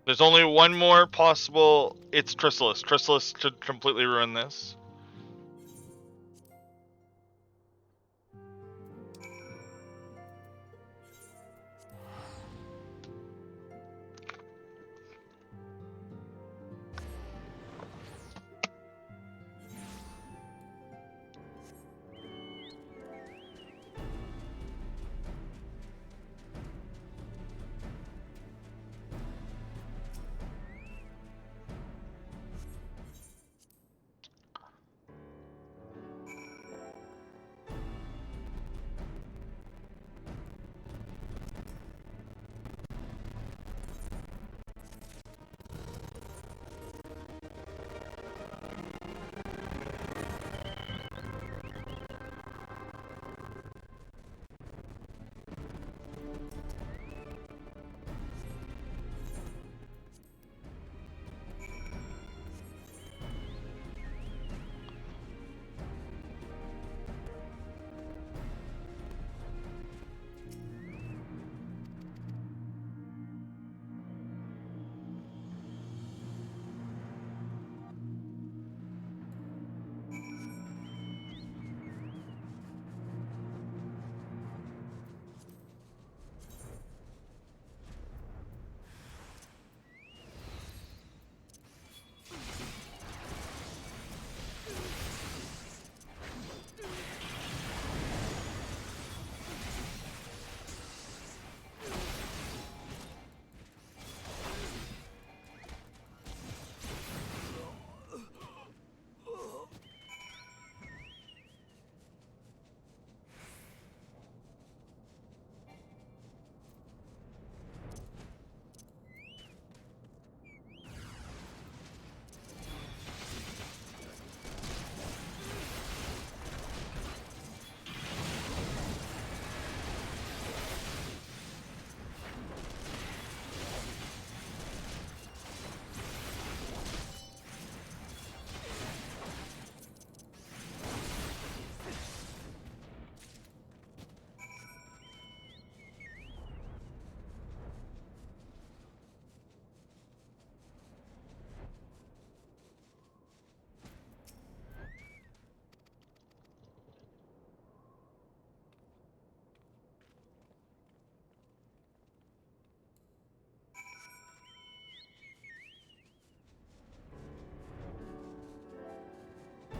There's only one more possible. It's Chrysalis. Chrysalis could completely ruin this.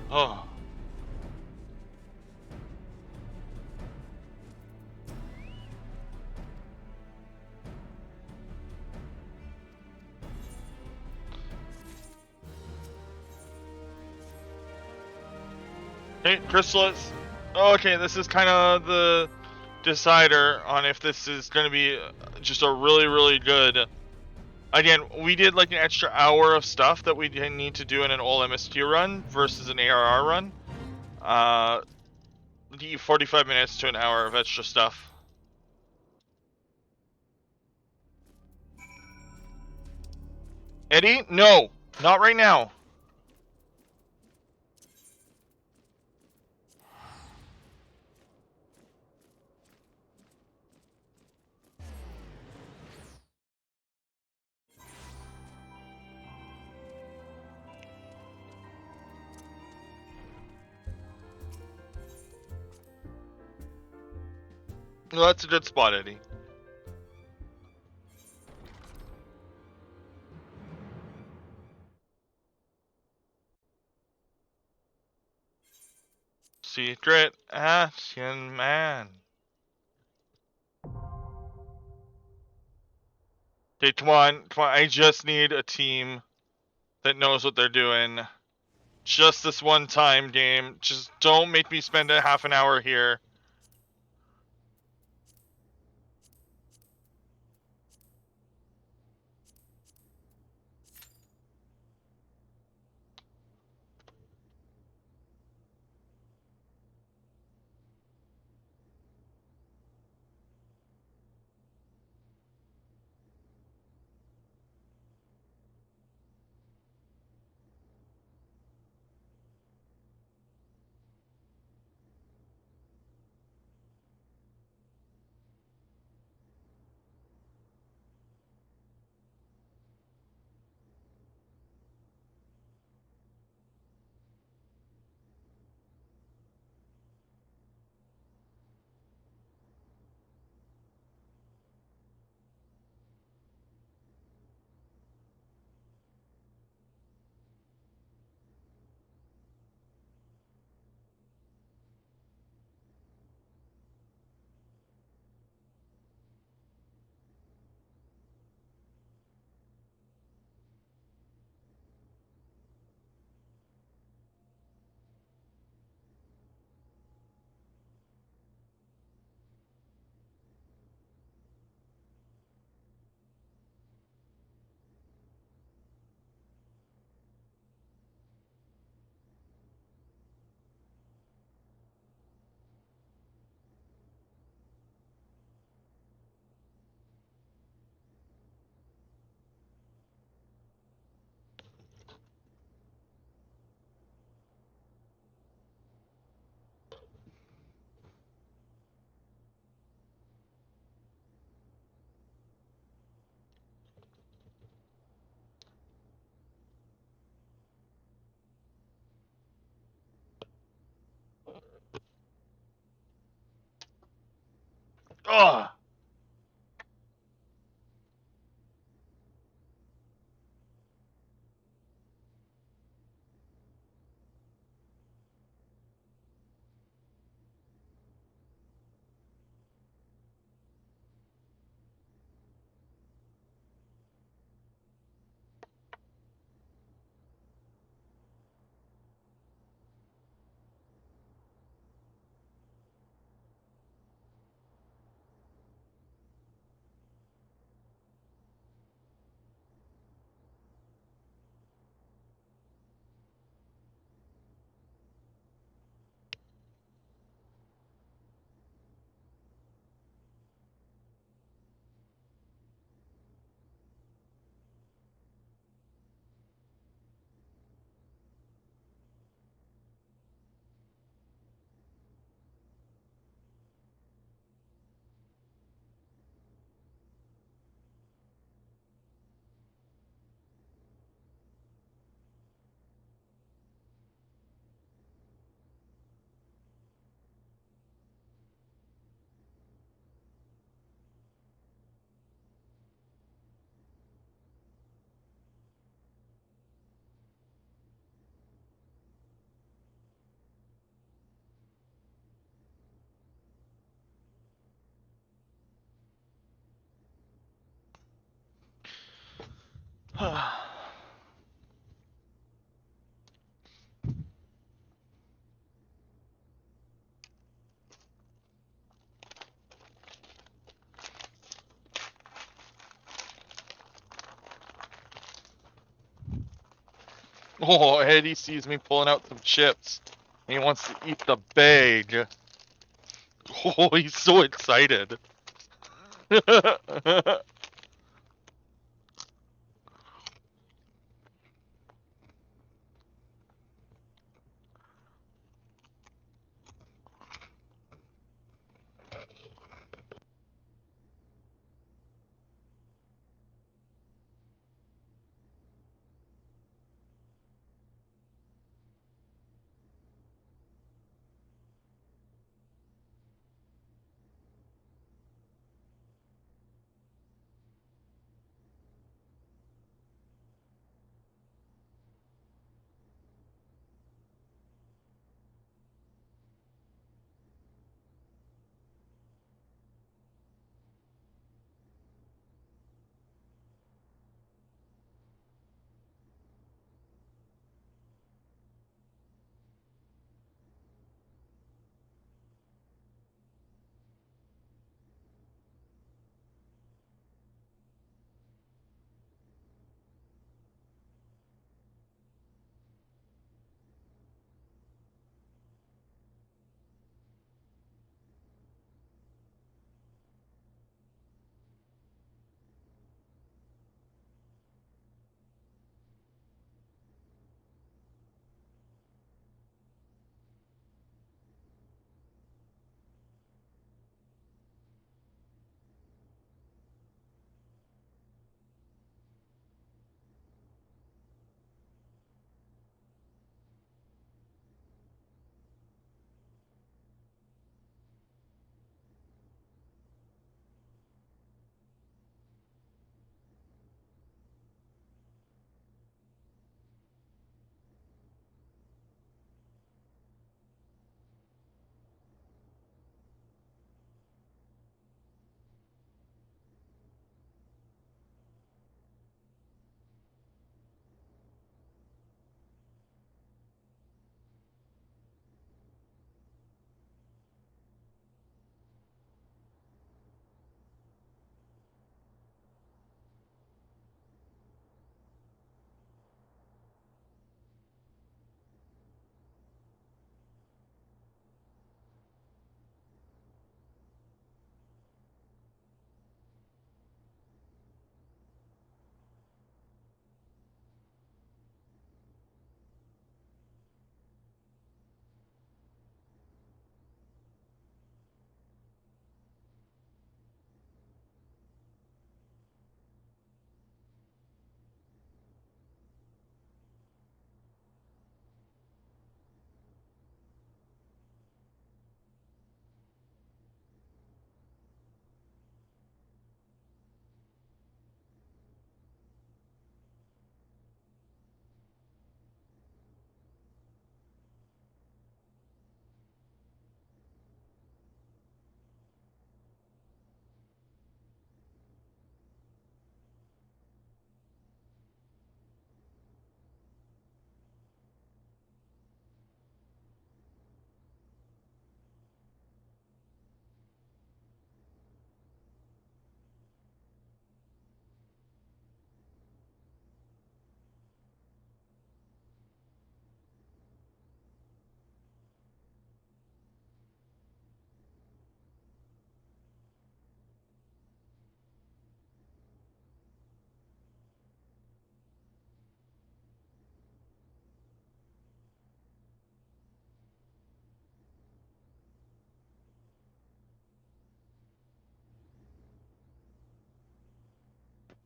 Oh. Okay, Chrysalis. Okay, this is kind of the decider on if this is going to be just a really, really good. Again, we did like an extra hour of stuff that we didn't need to do in an all MSQ run versus an ARR run. The 45 minutes to an hour of extra stuff. Eddie? No, not right now. Well, that's a good spot, Eddie. Secret Action Man. Okay, come on, come on. I just need a team that knows what they're doing. Just this one time, game. Just don't make me spend a half an hour here. Ugh. Oh, Eddie sees me pulling out some chips. He wants to eat the bag. Oh, he's so excited.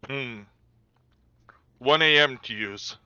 Hmm. 1 a.m. to use.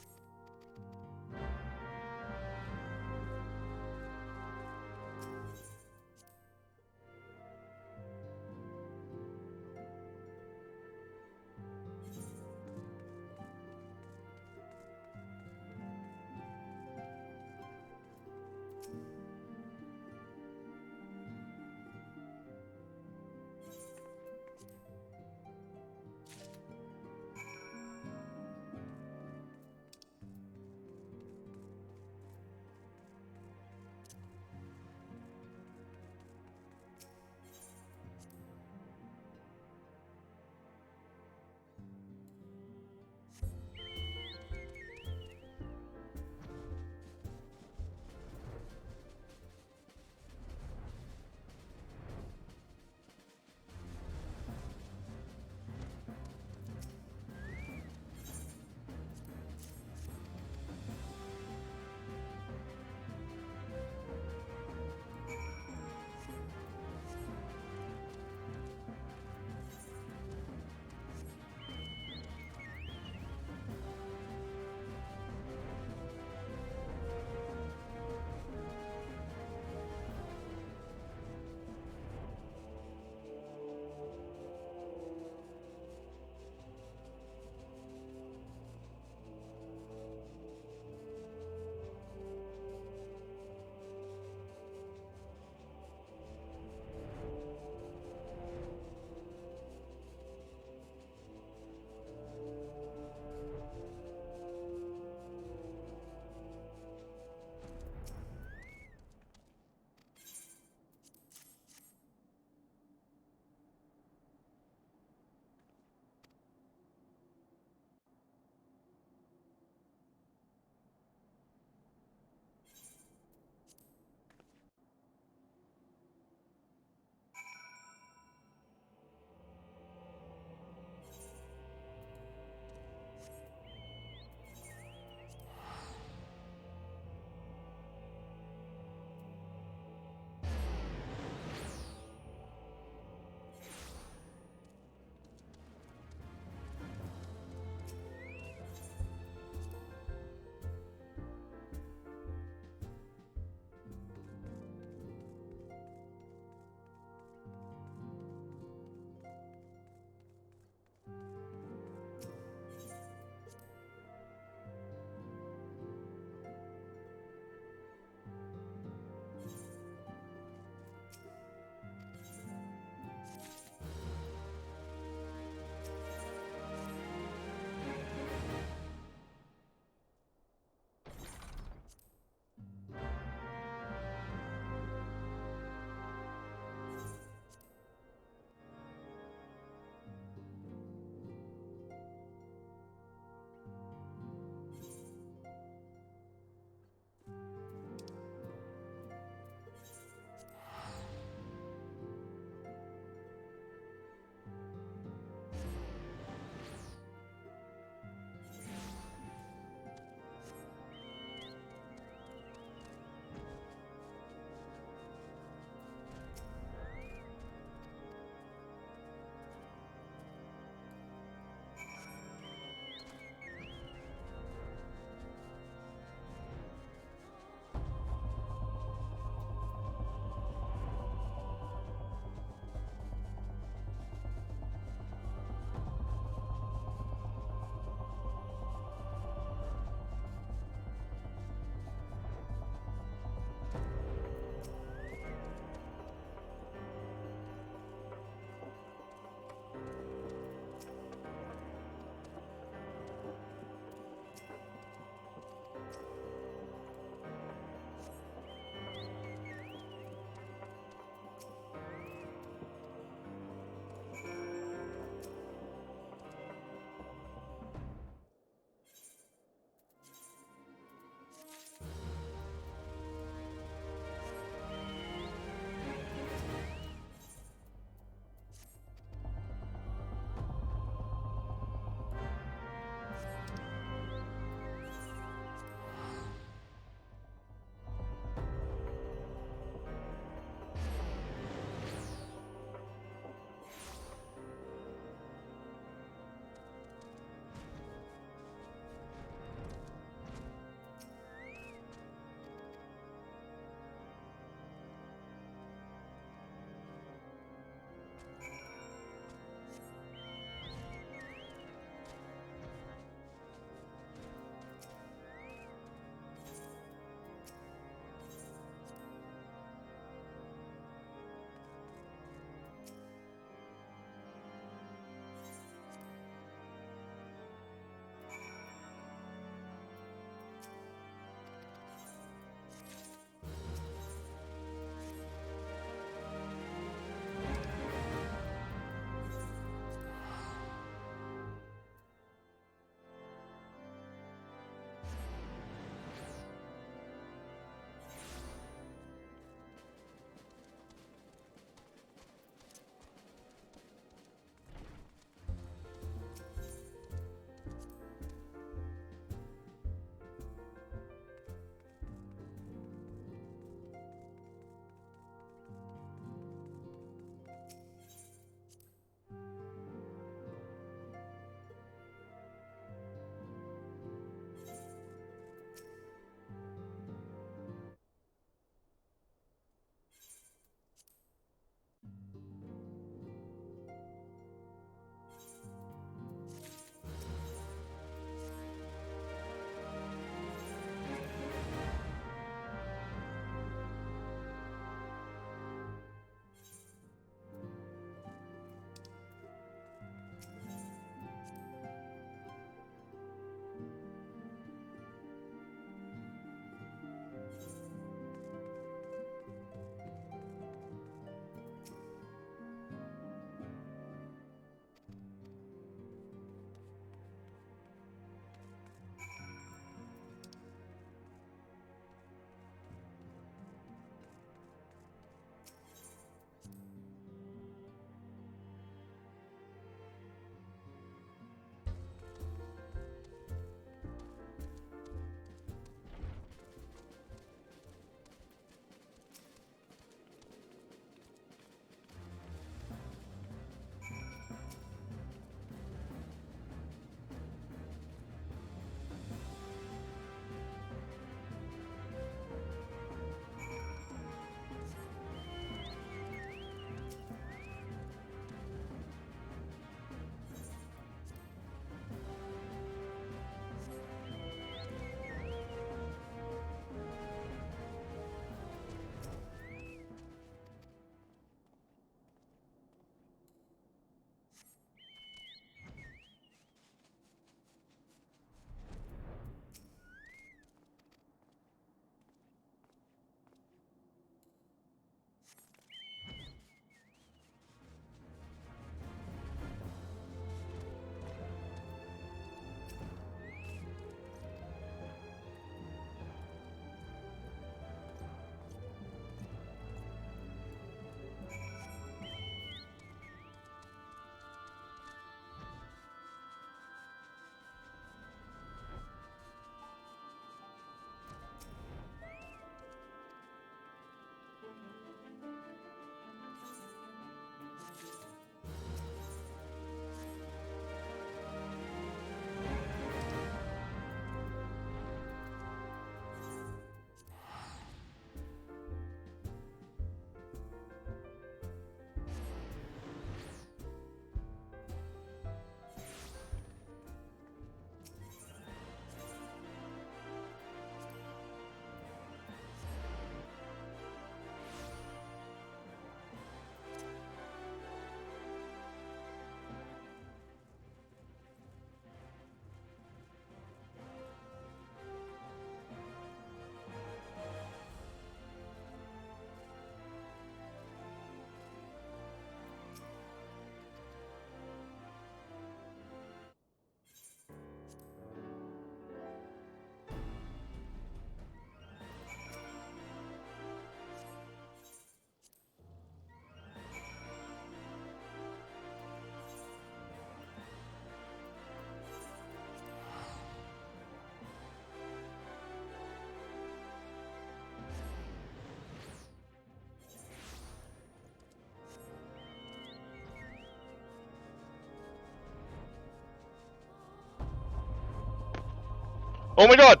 Oh my god!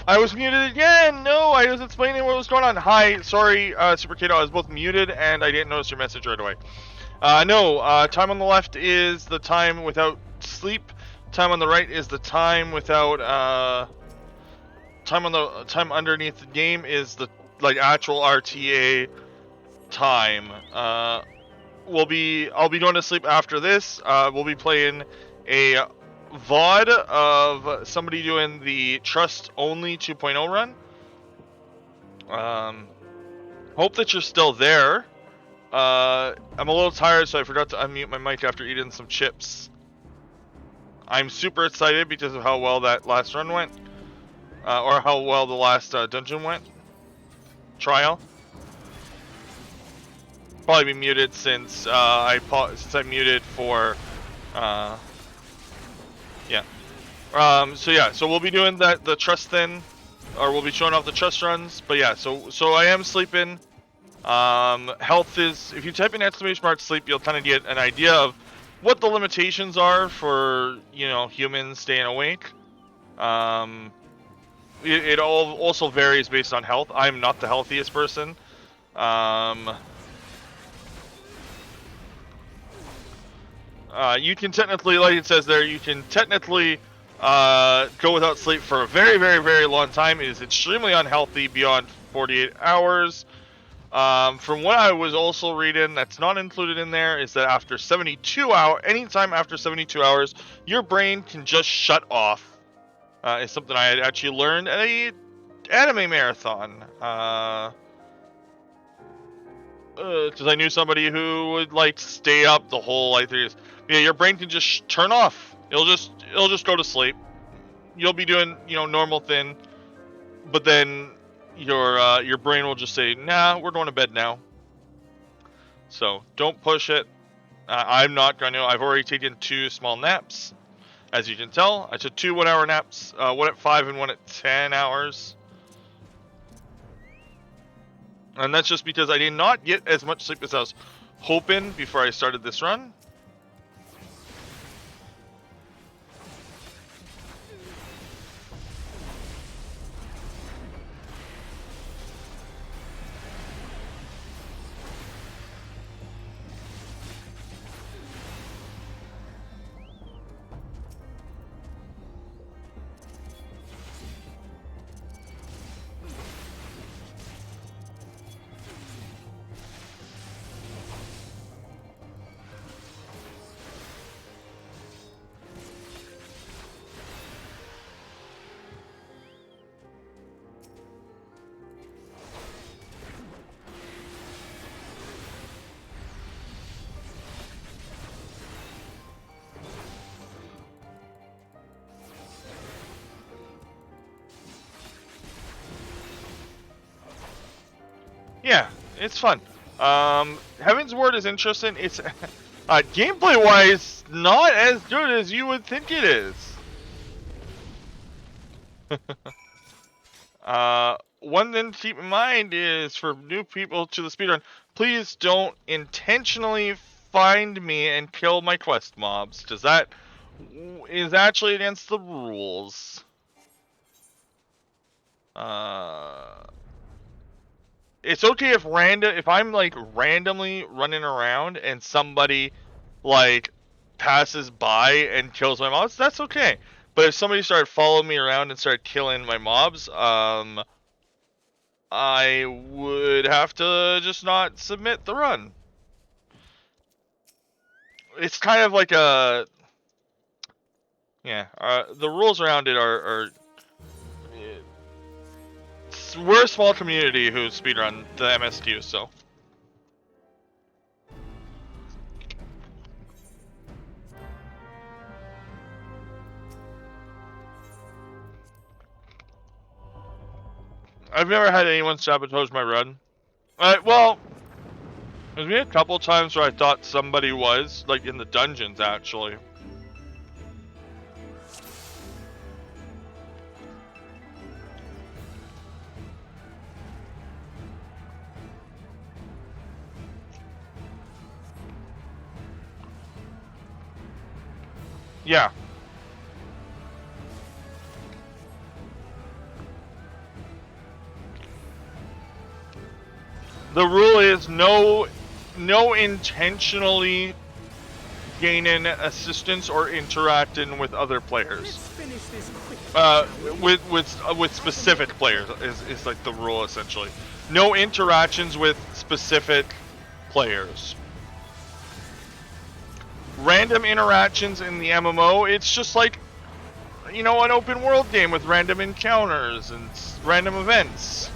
I was muted again! No, I was explaining what was going on. Hi, sorry, Super Kato, I was both muted and I didn't notice your message right away. Time on the left is the time without sleep. Time on the right is the time without, time underneath the game is the, like, actual RTA time. I'll be going to sleep after this. We'll be playing a VOD of somebody doing the Trust Only 2.0 run. Hope that you're still there. I'm a little tired, so I forgot to unmute my mic after eating some chips. I'm super excited because of how well that last run went. Or how well the last dungeon went. Trial. Probably be muted since I muted for yeah. So we'll be doing the trust thing, or we'll be showing off the trust runs. But yeah, so I am sleeping. Health is, if you type in !sleep, you'll kind of get an idea of what the limitations are for, you know, humans staying awake. It all also varies based on health. I'm not the healthiest person. You can technically, like it says there, you can technically go without sleep for a very, very, very long time. It is extremely unhealthy beyond 48 hours. From what I was also reading, that's not included in there, is that after 72 hours, anytime after 72 hours, your brain can just shut off. It's something I had actually learned at a anime marathon. Because I knew somebody who would like stay up the whole like 3 years. Yeah, your brain can just turn off. It'll just go to sleep. You'll be doing, you know, normal thing, but then your brain will just say, nah, we're going to bed now. So don't push it. I'm not going to. I've already taken 2 small naps, as you can tell. I took 2 1-hour naps, one at 5 and one at 10 hours. And that's just because I did not get as much sleep as I was hoping before I started this run. Yeah, it's fun. Heaven's Ward is interesting. It's gameplay-wise not as good as you would think it is. One thing to keep in mind is for new people to the speedrun, please don't intentionally find me and kill my quest mobs, because that is actually against the rules. It's okay if I'm like randomly running around and somebody like passes by and kills my mobs, that's okay. But if somebody started following me around and started killing my mobs, I would have to just not submit the run. It's kind of like a, yeah. The rules around it are we're a small community who speedrun the MSQ, so. I've never had anyone sabotage my run. Well, there's been a couple times where I thought somebody was, like in the dungeons, actually. Yeah. The rule is no intentionally gaining assistance or interacting with other players. Let's finish this quick. With specific players is like the rule essentially. No interactions with specific players. Random interactions in the MMO, it's just like, you know, an open world game with random encounters and random events.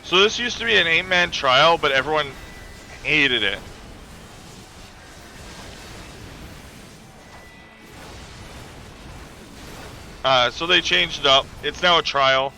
So this used to be an 8-man trial, but everyone hated it. So they changed it up. It's now a trial.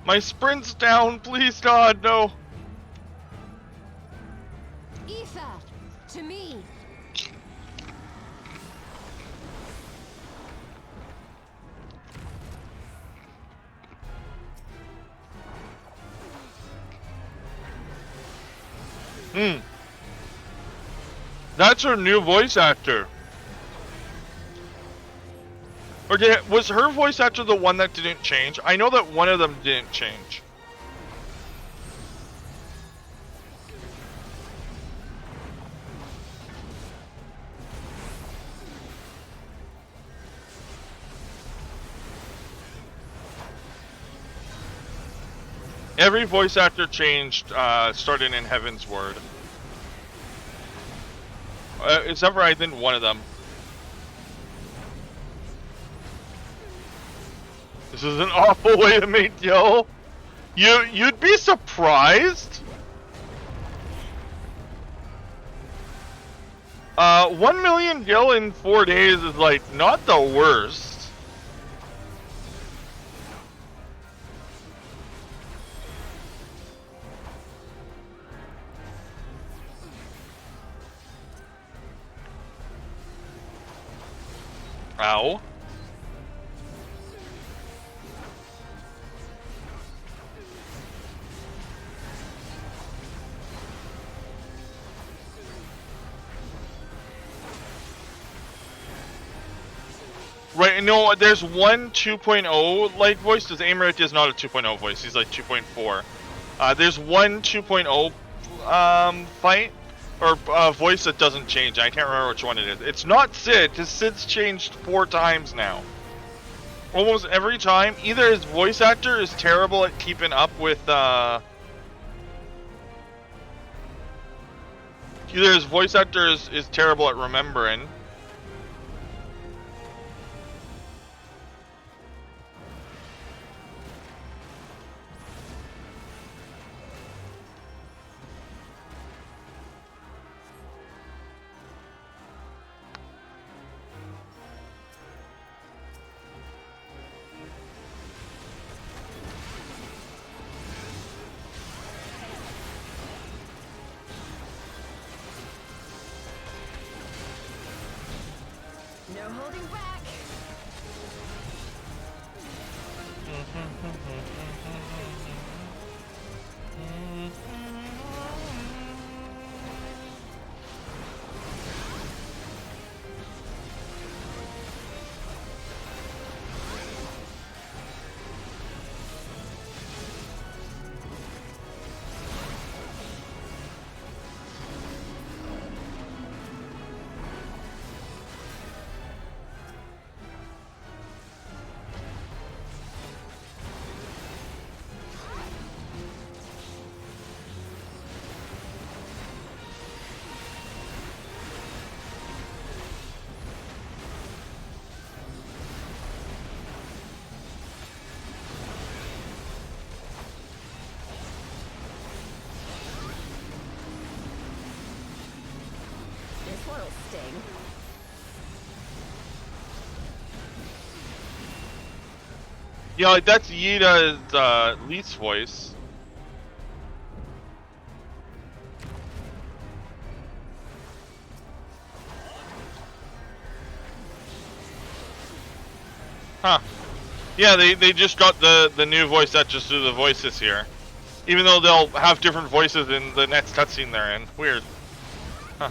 My sprint's down, please God, no. Ether, to me. That's her new voice actor. Or was her voice actor the one that didn't change? I know that one of them didn't change. Every voice actor changed starting in Heaven's Word. Except for I think one of them. This is an awful way to make gil. You'd be surprised. 1 million gil in 4 days is like not the worst. Ow. Right, no, there's one 2.0 like voice, because Amerik is not a 2.0 voice, he's like 2.4. There's one 2.0 fight, or voice that doesn't change. I can't remember which one it is. It's not Sid, because Sid's changed 4 times now. Almost every time, either his voice actor is terrible at keeping up with, either his voice actor is terrible at remembering. No holding back. sting. Yeah, like that's Yida's Lee's voice. Huh. Yeah, they just got the new voice actors to do the voices here. Even though they'll have different voices in the next cutscene they're in. Weird. Huh.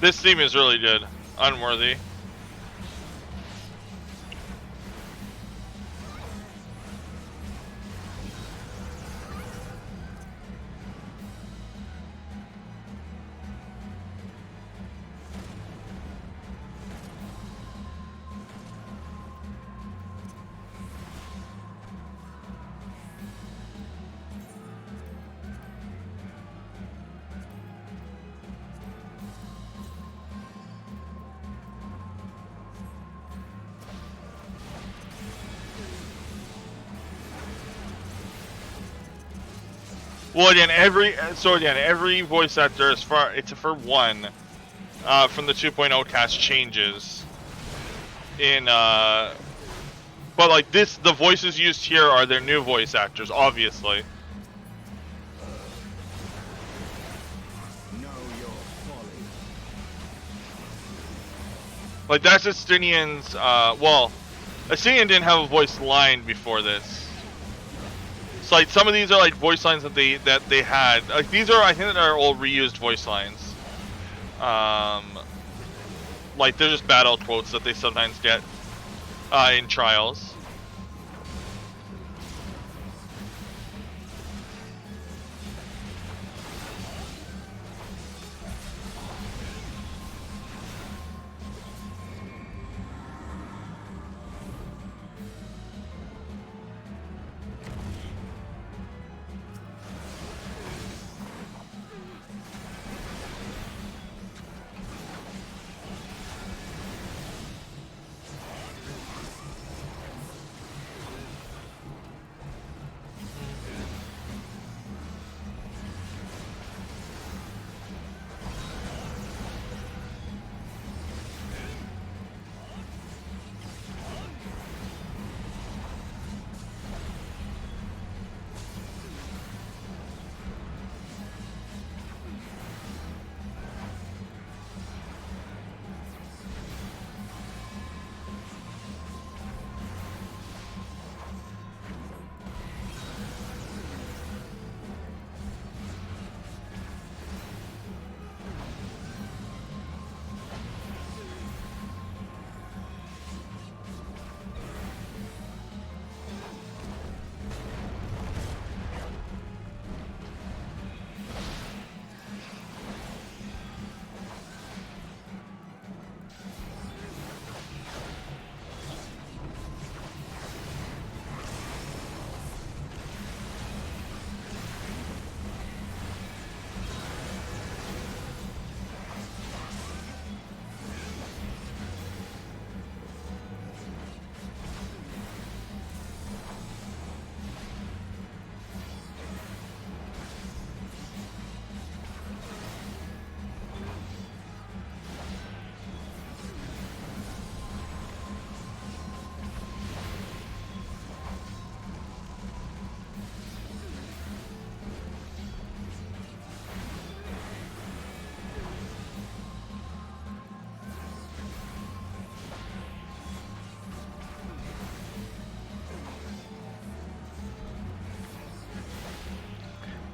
This theme is really good. Unworthy. Well, again, every voice actor, as far it's for one, from the 2.0 cast changes. But like this, the voices used here are their new voice actors, obviously. Like that's Estinian's. Well, Estinian didn't have a voice line before this. So like some of these are like voice lines that they had. Like these are, I think, that are all reused voice lines. Like they're just battle quotes that they sometimes get in trials.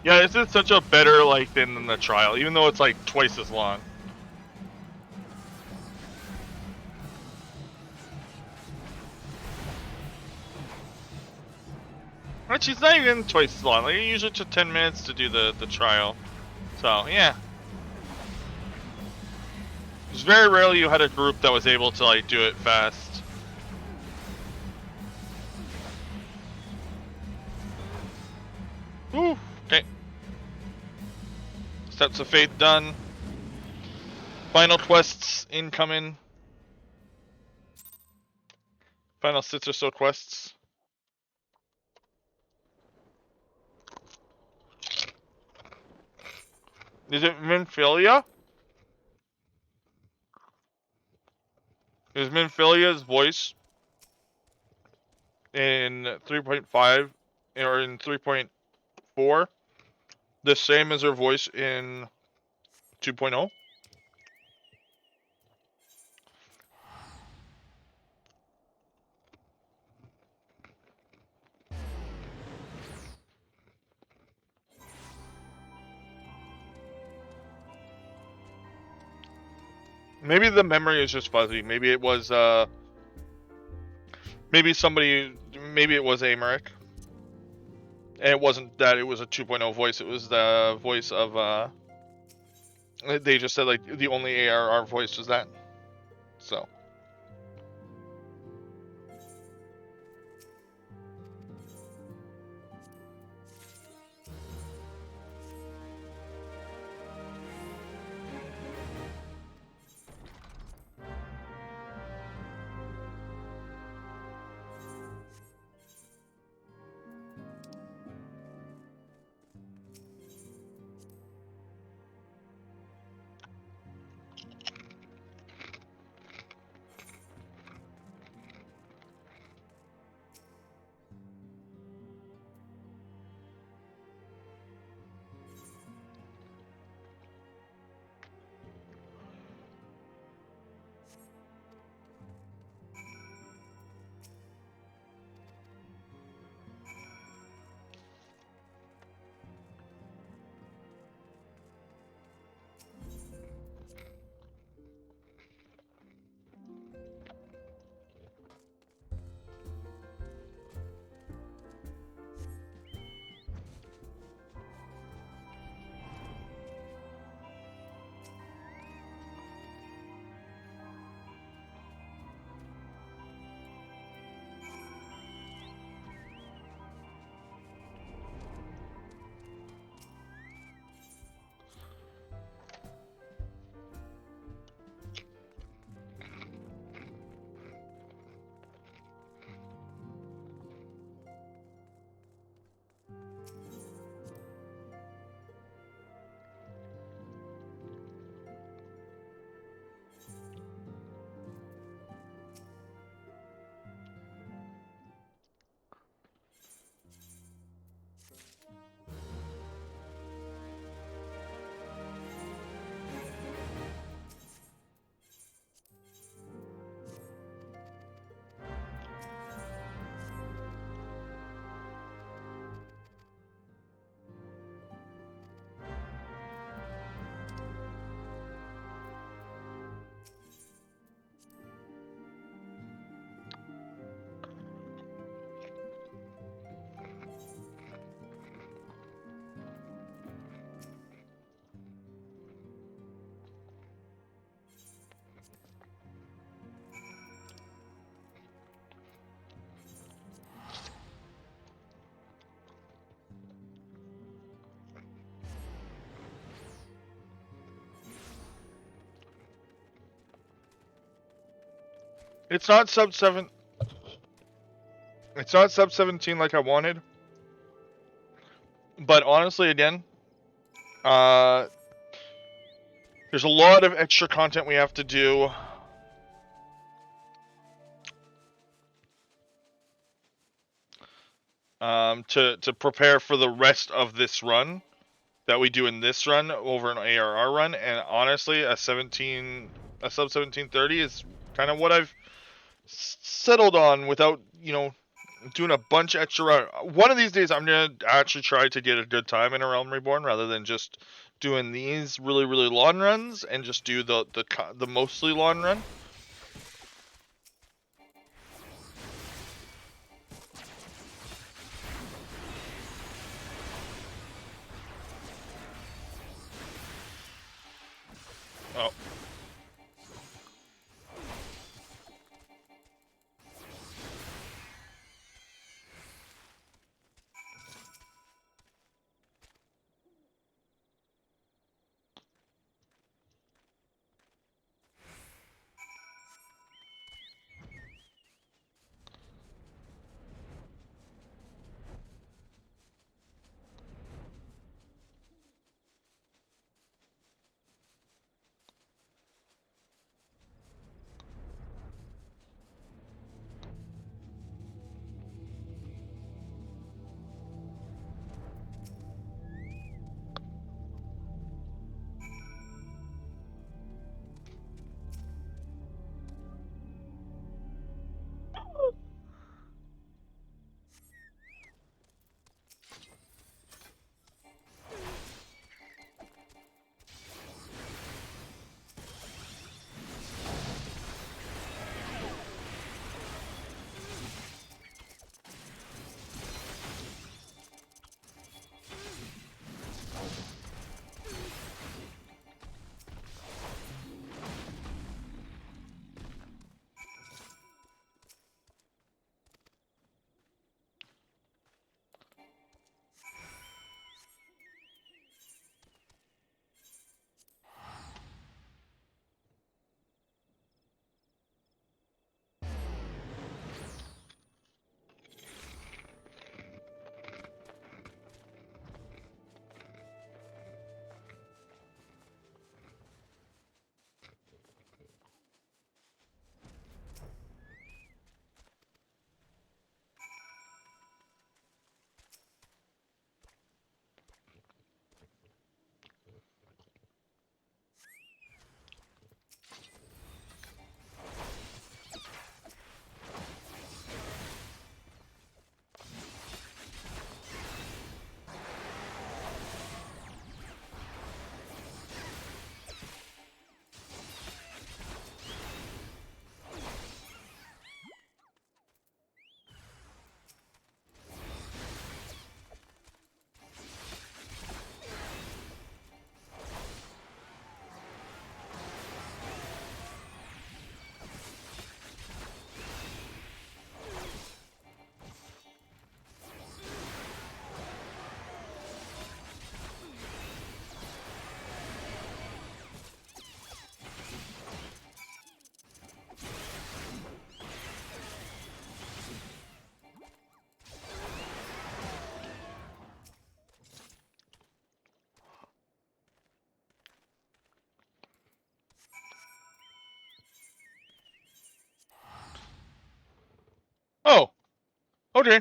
Yeah, this is such a better like than the trial, even though it's like twice as long. Actually, it's not even twice as long. Like, it usually took 10 minutes to do the trial. So, yeah. It's very rarely you had a group that was able to, like, do it fast. Whew. Okay. Steps of Faith done. Final quests incoming. Final 6 or so quests. Is it Minfilia? Is Minfilia's voice in 3.5 or in 3.4 the same as her voice in 2.0? Maybe the memory is just fuzzy. Maybe it was maybe it was Amaric. And it wasn't that, it was a 2.0 voice, it was the voice of they just said like the only ARR voice was that. So it's not sub 7. It's not sub 17 like I wanted. But honestly, again, there's a lot of extra content we have to do. To prepare for the rest of this run that we do in this run over an ARR run, and honestly, a sub 1730 is kind of what I've settled on without, doing a bunch of extra. One of these days, I'm gonna actually try to get a good time in a Realm Reborn rather than just doing these really long runs and just do the mostly long run. Oh. Oh. Okay.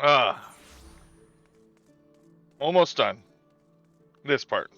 Ah. Almost done. This part.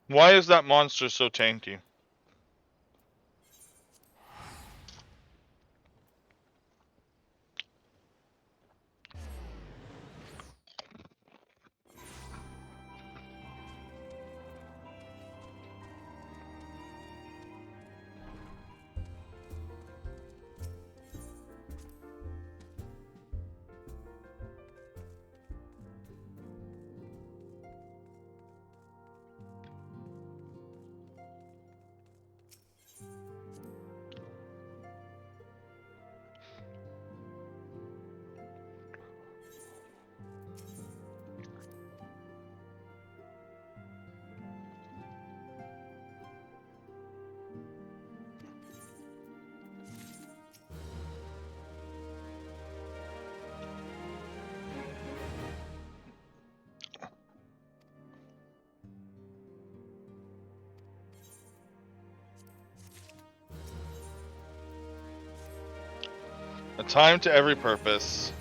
Why is that monster so tanky? A time to every purpose.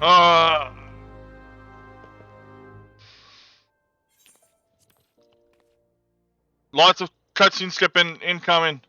Uh, Lots of cutscene skipping incoming.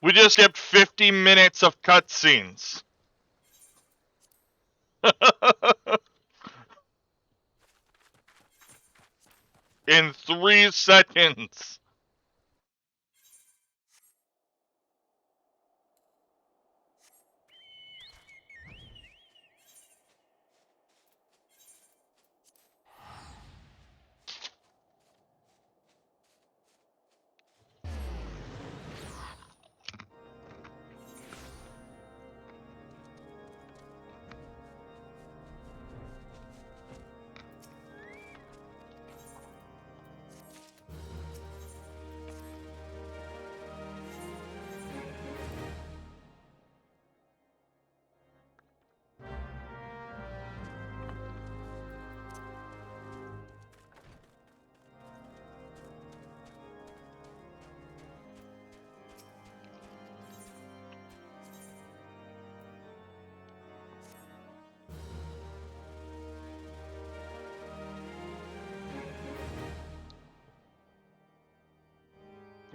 We just skipped 50 minutes of cutscenes. In 3 seconds.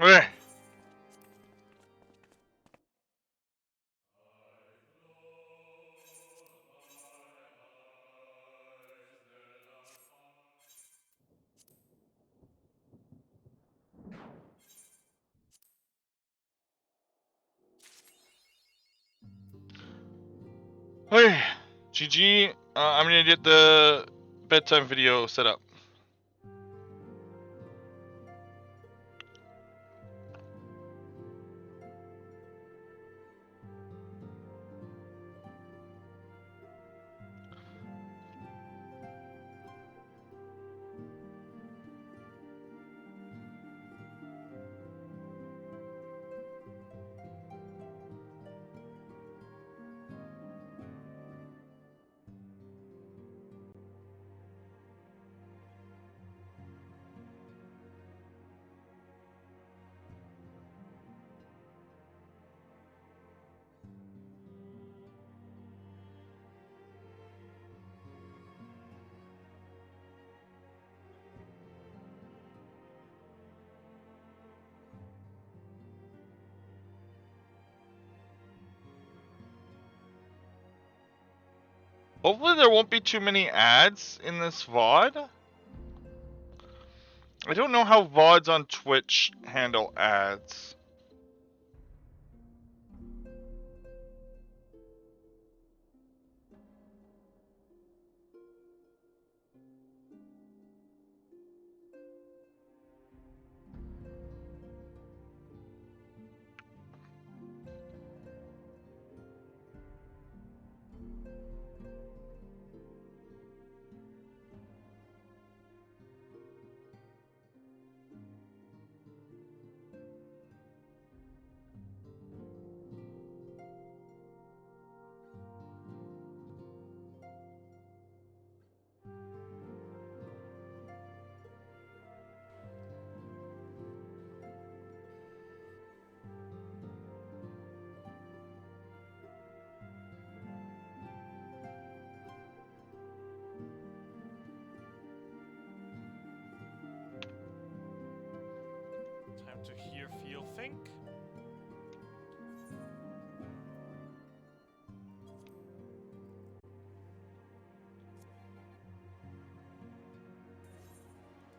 Eh. Okay. GG. I'm gonna get the bedtime video set up. Hopefully there won't be too many ads in this VOD. I don't know how VODs on Twitch handle ads. Time to hear, feel, think.